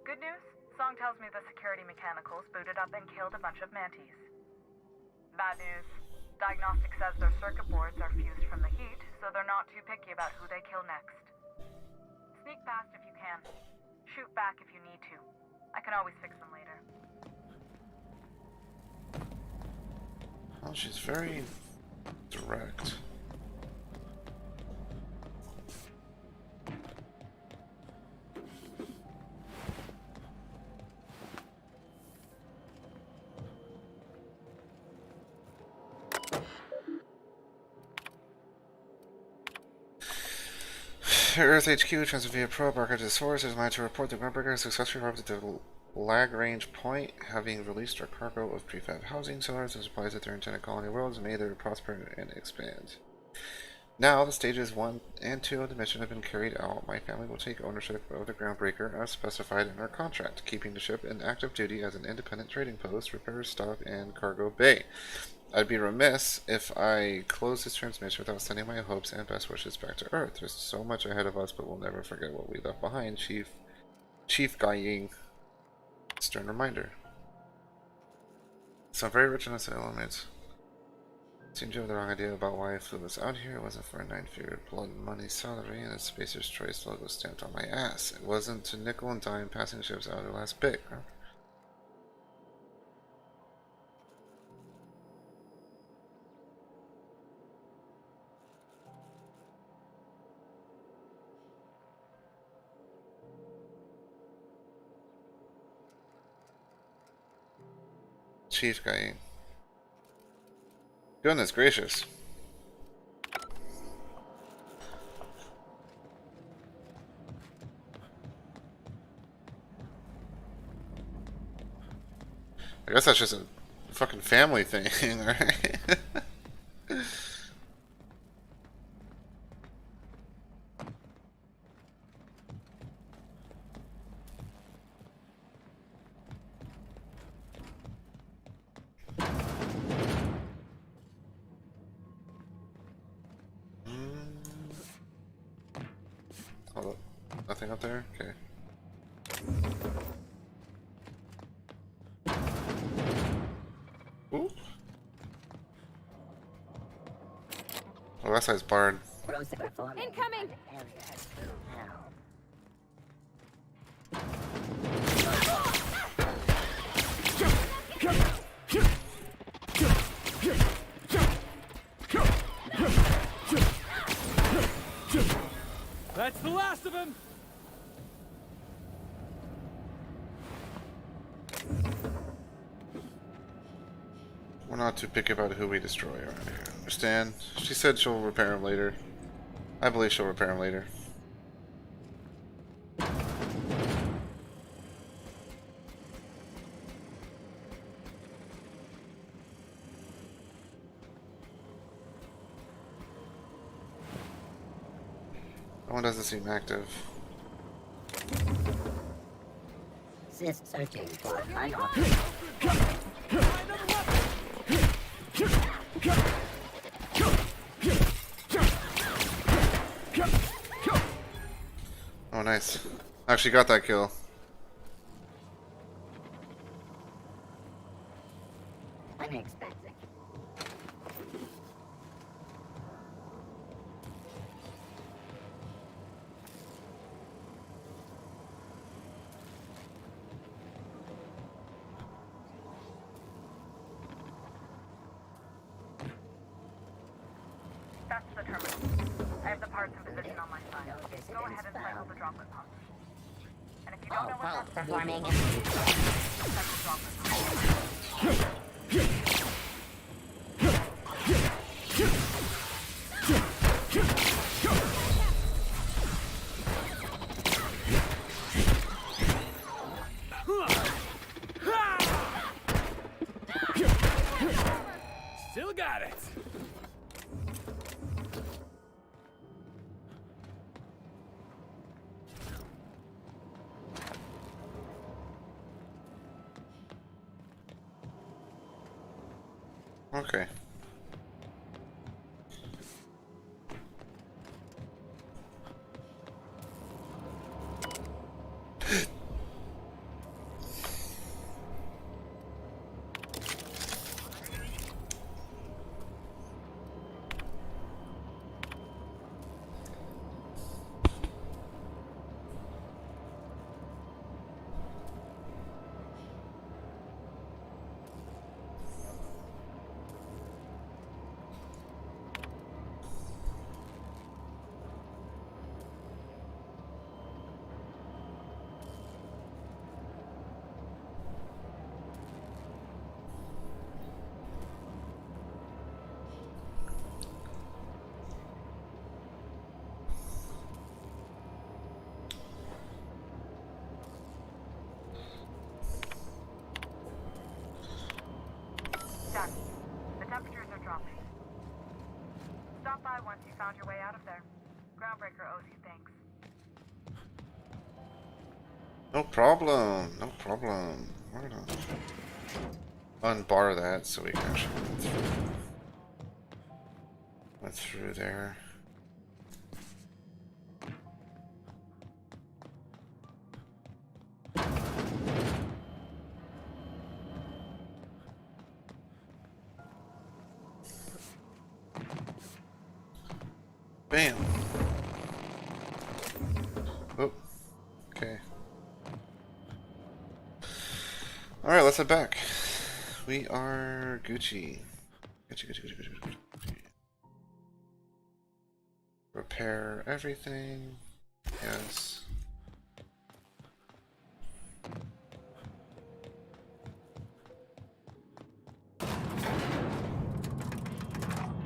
Good news? Song tells me the security mechanicals booted up and killed a bunch of manties. Bad news. Diagnostic says their circuit boards are fused from the heat, so they're not too picky about who they kill next. Sneak past if you can. Shoot back if you need to. I can always fix them later. Oh, she's very direct. Earth HQ transferred via probe archive to the source is meant to report the Groundbreaker has successfully arrived at the Lagrange point, having released our cargo of prefab housing cellars and supplies that their intended colony worlds may there prosper and expand. Now, the stages 1 and 2 of the mission have been carried out. My family will take ownership of the Groundbreaker as specified in our contract, keeping the ship in active duty as an independent trading post, repair, stop, and cargo bay. I'd be remiss if I close this transmission without sending my hopes and best wishes back to Earth. There's so much ahead of us, but we'll never forget what we left behind. Chief Guy Ying. Stern reminder. So I'm very rich in this element. Seemed you have the wrong idea about why I flew us out here. It wasn't for a 9-figure blood and money salary and a Spacer's Choice logo stamped on my ass. It wasn't to nickel and dime passing ships out of their last bit. Huh? Chief Guy. Goodness gracious. I guess that's just a fucking family thing, right? Hold up. Nothing up there? Okay. Ooh. Oh, that side's barred. Incoming! That's the last of him! We're not too picky about who we destroy around here. Understand? She said she'll repair him later. I believe she'll repair him later. one doesn't seem active. Sys searching for final. Oh, nice. Actually got that kill. Unexpected. That's the terminal. I have the parts in position on my side. Go ahead and cycle the droplet pump. And if you don't know what that's performing. cycle droplet pump. Still got it. Okay. Done. The temperatures are dropping. Stop by once you found your way out of there. Groundbreaker owes you thanks. No problem. No problem. We're gonna unbar that so we can actually went through there. Bam. Oh. Okay. Alright, let's head back. We are Gucci. Gucci. Repair everything. Yes.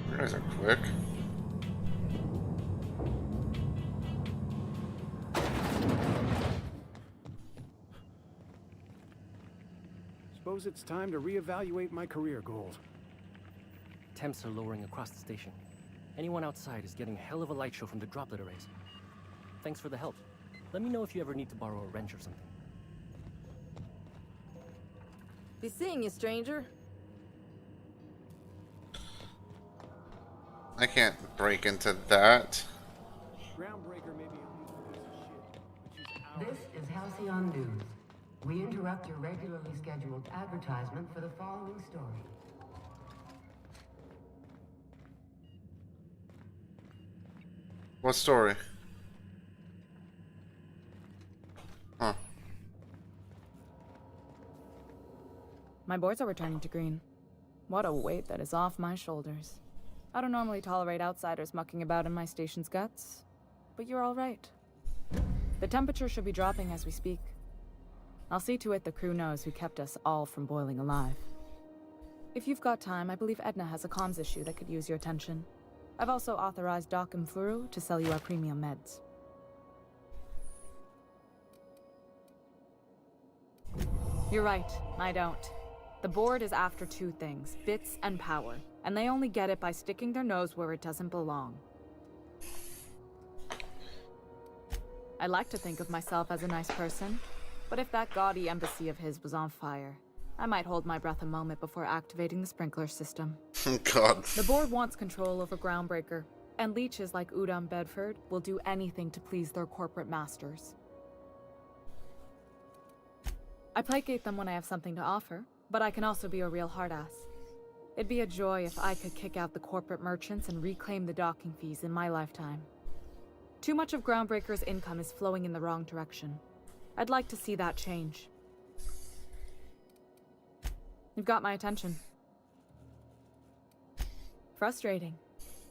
You guys are quick. Suppose it's time to reevaluate my career goals. Temps are lowering across the station. Anyone outside is getting a hell of a light show from the droplet arrays. Thanks for the help. Let me know if you ever need to borrow a wrench or something. Be seeing you, stranger. I can't break into that. Groundbreaker may be a piece of shit, This is Halcyon News. We interrupt your regularly scheduled advertisement for the following story. What story? Huh. My boards are returning to green. What a weight that is off my shoulders. I don't normally tolerate outsiders mucking about in my station's guts, but you're all right. The temperature should be dropping as we speak. I'll see to it the crew knows who kept us all from boiling alive. If you've got time, I believe Edna has a comms issue that could use your attention. I've also authorized Doc and Furu to sell you our premium meds. You're right, I don't. The board is after two things, bits and power, and they only get it by sticking their nose where it doesn't belong. I like to think of myself as a nice person, but if that gaudy embassy of his was on fire, I might hold my breath a moment before activating the sprinkler system. God. The board wants control over Groundbreaker, and leeches like Udom Bedford will do anything to please their corporate masters. I placate them when I have something to offer, but I can also be a real hard-ass. It'd be a joy if I could kick out the corporate merchants and reclaim the docking fees in my lifetime. Too much of Groundbreaker's income is flowing in the wrong direction. I'd like to see that change. You've got my attention. Frustrating.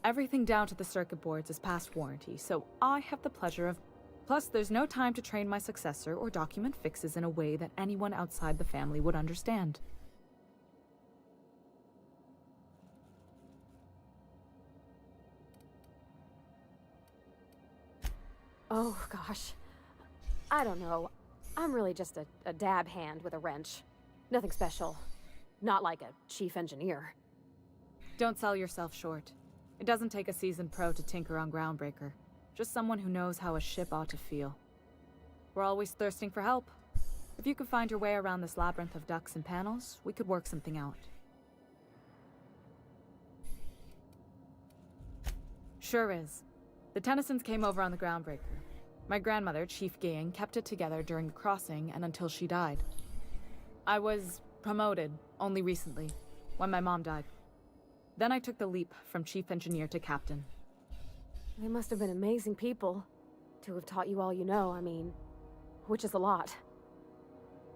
Everything down to the circuit boards is past warranty, so I have the pleasure of... Plus, there's no time to train my successor or document fixes in a way that anyone outside the family would understand. Oh, gosh. I don't know. I'm really just a dab hand with a wrench. Nothing special. Not like a chief engineer. Don't sell yourself short. It doesn't take a seasoned pro to tinker on Groundbreaker. Just someone who knows how a ship ought to feel. We're always thirsting for help. If you could find your way around this labyrinth of ducts and panels, we could work something out. Sure is. The Tennysons came over on the Groundbreaker. My grandmother, Chief Gaying, kept it together during the crossing and until she died. I was promoted only recently, when my mom died. Then I took the leap from chief engineer to captain. They must have been amazing people to have taught you all you know, I mean, which is a lot.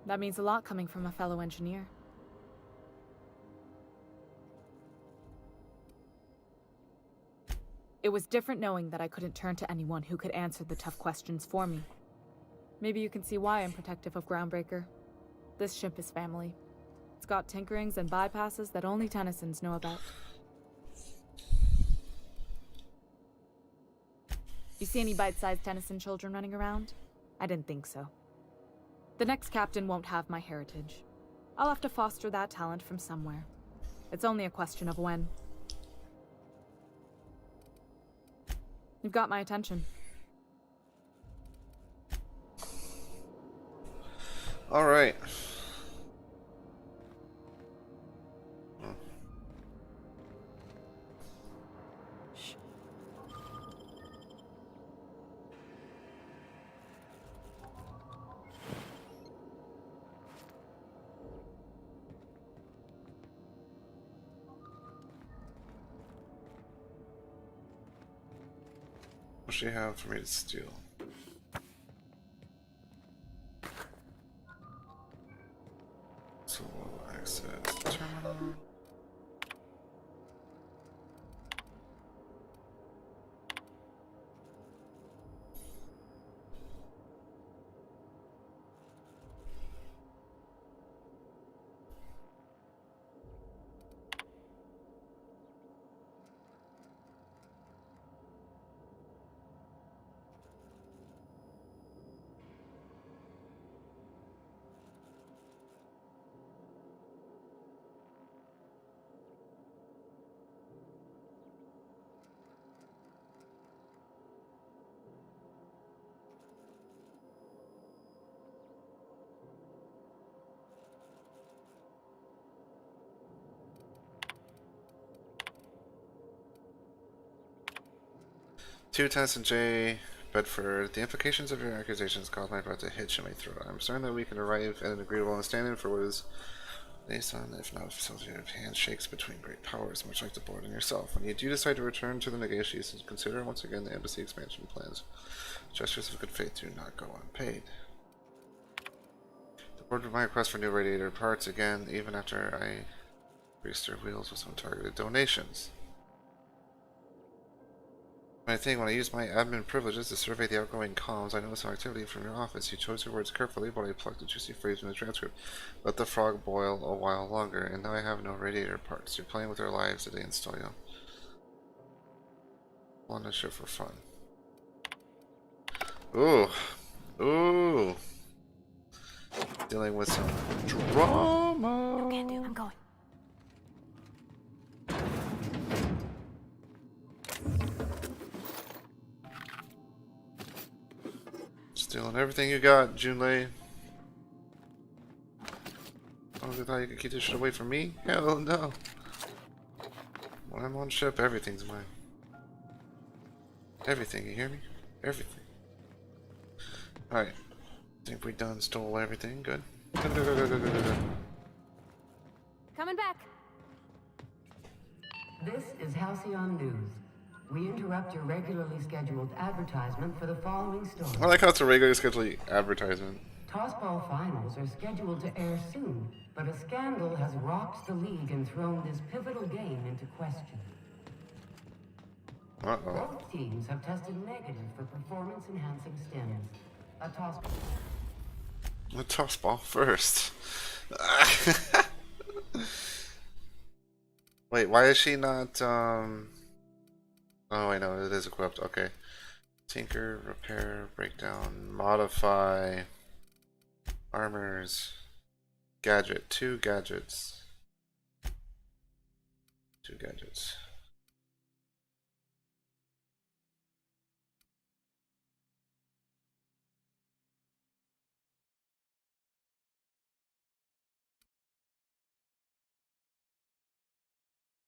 That means a lot coming from a fellow engineer. It was different knowing that I couldn't turn to anyone who could answer the tough questions for me. Maybe you can see why I'm protective of Groundbreaker. This ship is family. It's got tinkerings and bypasses that only Tennysons know about. You see any bite-sized Tennyson children running around? I didn't think so. The next captain won't have my heritage. I'll have to foster that talent from somewhere. It's only a question of when. You've got my attention. All right. What does she have for me to steal? So we'll access the terminal. To Tennyson J. Bedford, the implications of your accusations cause my breath to hitch in my throat. I'm certain that we can arrive at an agreeable understanding for what is based on, if not facilitated, handshakes between great powers, much like the board and yourself. When you do decide to return to the negotiations, consider once again the embassy expansion plans. Gestures of good faith do not go unpaid. The board with my request for new radiator parts again, even after I greased their wheels with some targeted donations. I think when I used my admin privileges to survey the outgoing comms, I noticed some activity from your office. You chose your words carefully, but I plucked a juicy phrase from the transcript. Let the frog boil a while longer, and now I have no radiator parts. You're playing with our lives today, install you. On the ship for fun. Ooh. Ooh. Dealing with some drama. No can do, I'm going. Want everything you got, Junlei. Oh, you thought you could keep this shit away from me? Hell no. When I'm on ship, everything's mine. Everything, you hear me? Everything. Alright. Think we done stole everything. Good. Good. Coming back. This is Halcyon News. We interrupt your regularly scheduled advertisement for the following story. I like how it's a regularly scheduled advertisement. Tossball finals are scheduled to air soon, but a scandal has rocked the league and thrown this pivotal game into question. Both teams have tested negative for performance-enhancing stims. A tossball first. Wait, why is she not, Oh, I know, it is equipped. Okay. Tinker, repair, breakdown, modify, armors, gadget, 2 gadgets. 2 gadgets.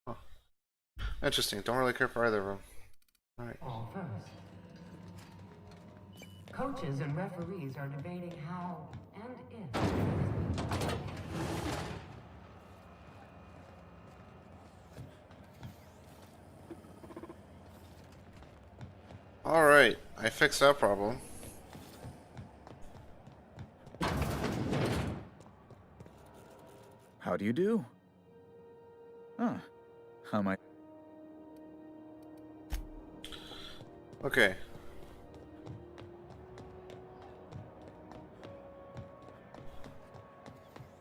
Huh. Interesting. Don't really care for either of them. Alright. First. Coaches and referees are debating how and if. Alright, I fixed that problem. How do you do? Huh. How am I? Okay.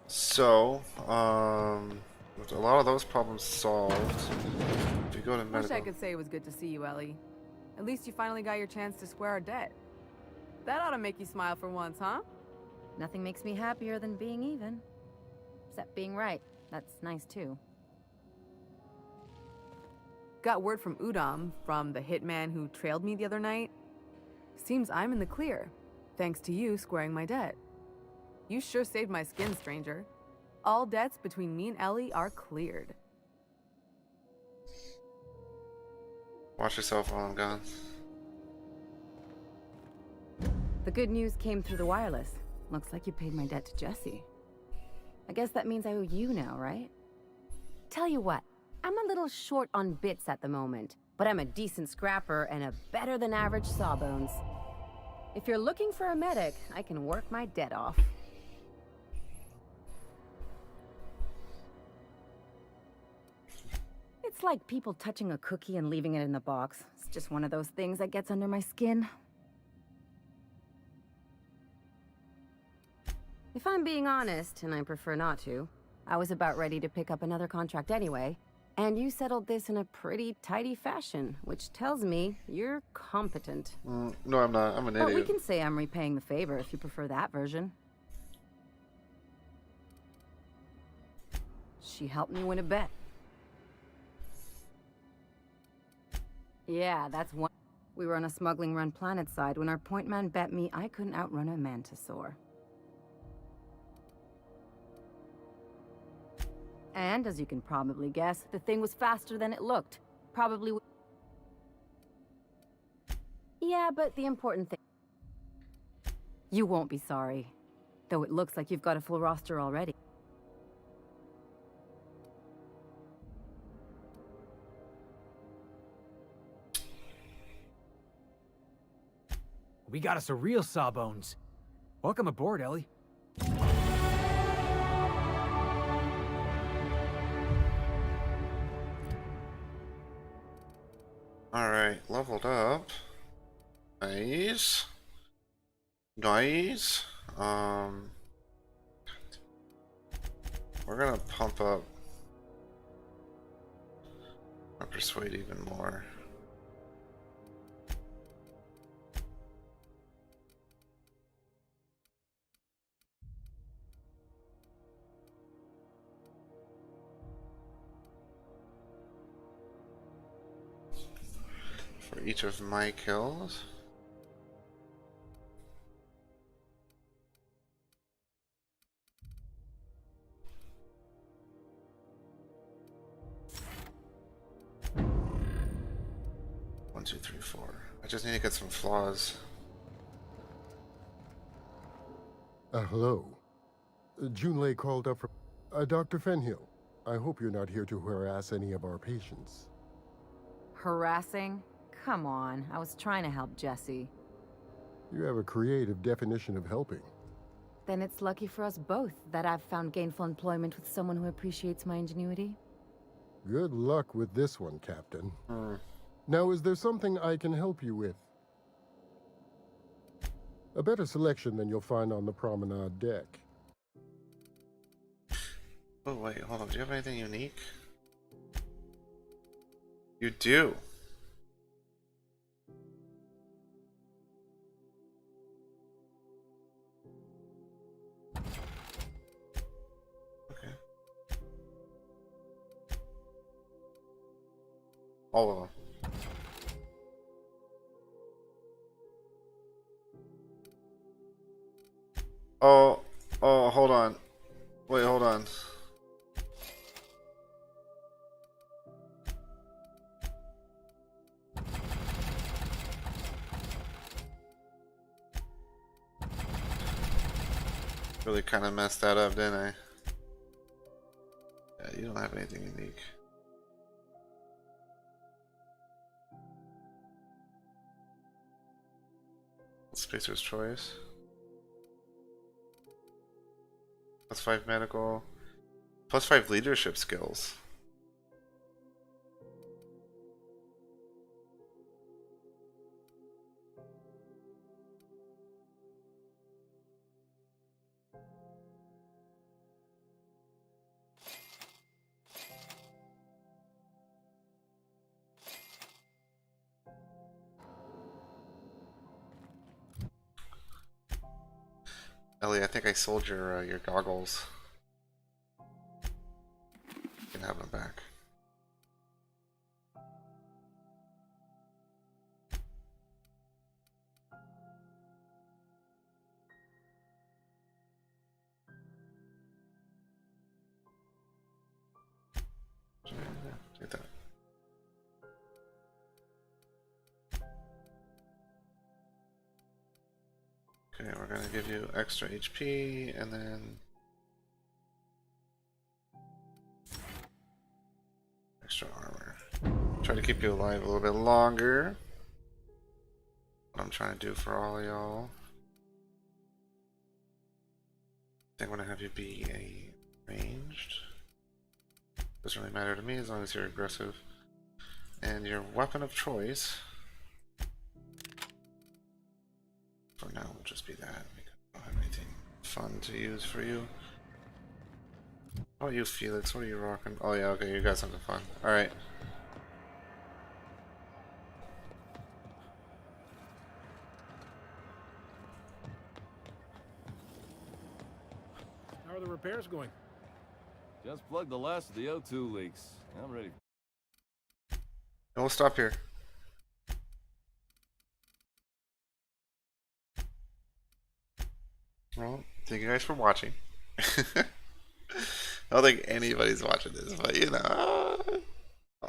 So, with a lot of those problems solved, if you go to Wish medical... I could say it was good to see you, Ellie. At least you finally got your chance to square our debt. That ought to make you smile for once, huh? Nothing makes me happier than being even. Except being right. That's nice too. Got word from Udom, from the hitman who trailed me the other night. Seems I'm in the clear, thanks to you squaring my debt. You sure saved my skin, stranger. All debts between me and Ellie are cleared. Watch yourself while I'm gone. The good news came through the wireless. Looks like you paid my debt to Jesse. I guess that means I owe you now, right? Tell you what, I'm a little short on bits at the moment, but I'm a decent scrapper and a better than average sawbones. If you're looking for a medic, I can work my debt off. It's like people touching a cookie and leaving it in the box. It's just one of those things that gets under my skin. If I'm being honest, and I prefer not to, I was about ready to pick up another contract anyway, and you settled this in a pretty tidy fashion, which tells me you're competent. No, I'm not. I'm an But idiot. we can say I'm repaying the favor if you prefer that version. She helped me win a bet. Yeah, that's one. We were on a smuggling run planetside when our point man bet me I couldn't outrun a mantisaur. And, as you can probably guess, the thing was faster than it looked. Probably Yeah, but the important thing... You won't be sorry. Though it looks like you've got a full roster already. We got us a real sawbones. Welcome aboard, Ellie. Alright, leveled up. Nice. Nice. We're gonna pump up our persuade even more. For each of my kills. 1, 2, 3, 4. I just need to get some flaws. Hello. Junlei called up from... Dr. Fenhill, I hope you're not here to harass any of our patients. Harassing? Come on, I was trying to help Jesse. You have a creative definition of helping. Then it's lucky for us both that I've found gainful employment with someone who appreciates my ingenuity. Good luck with this one, Captain. Now, is there something I can help you with? A better selection than you'll find on the promenade deck. Oh, wait, hold on. Do you have anything unique? You do. Okay. All of them. Oh, hold on. Wait, hold on. Really kind of messed that up, didn't I? Yeah, you don't have anything unique. Spacer's Choice. +5 medical. +5 leadership skills. Ellie, I think I sold your goggles. You can have them back. Yeah, take that. Okay, we're gonna give you extra HP and then extra armor. Try to keep you alive a little bit longer. What I'm trying to do for all of y'all. I think I'm gonna have you be a ranged. Doesn't really matter to me as long as you're aggressive. And your weapon of choice for now will just be that, because I don't have anything fun to use for you. How about you, Felix? What are you rocking? Oh yeah, okay, you got something fun. Alright. How are the repairs going? Just plugged the last of the O2 leaks. I'm ready. And we'll stop here. Well, thank you guys for watching. I don't think anybody's watching this, but you know,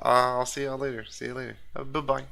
I'll see y'all later. See you later. Bye-bye.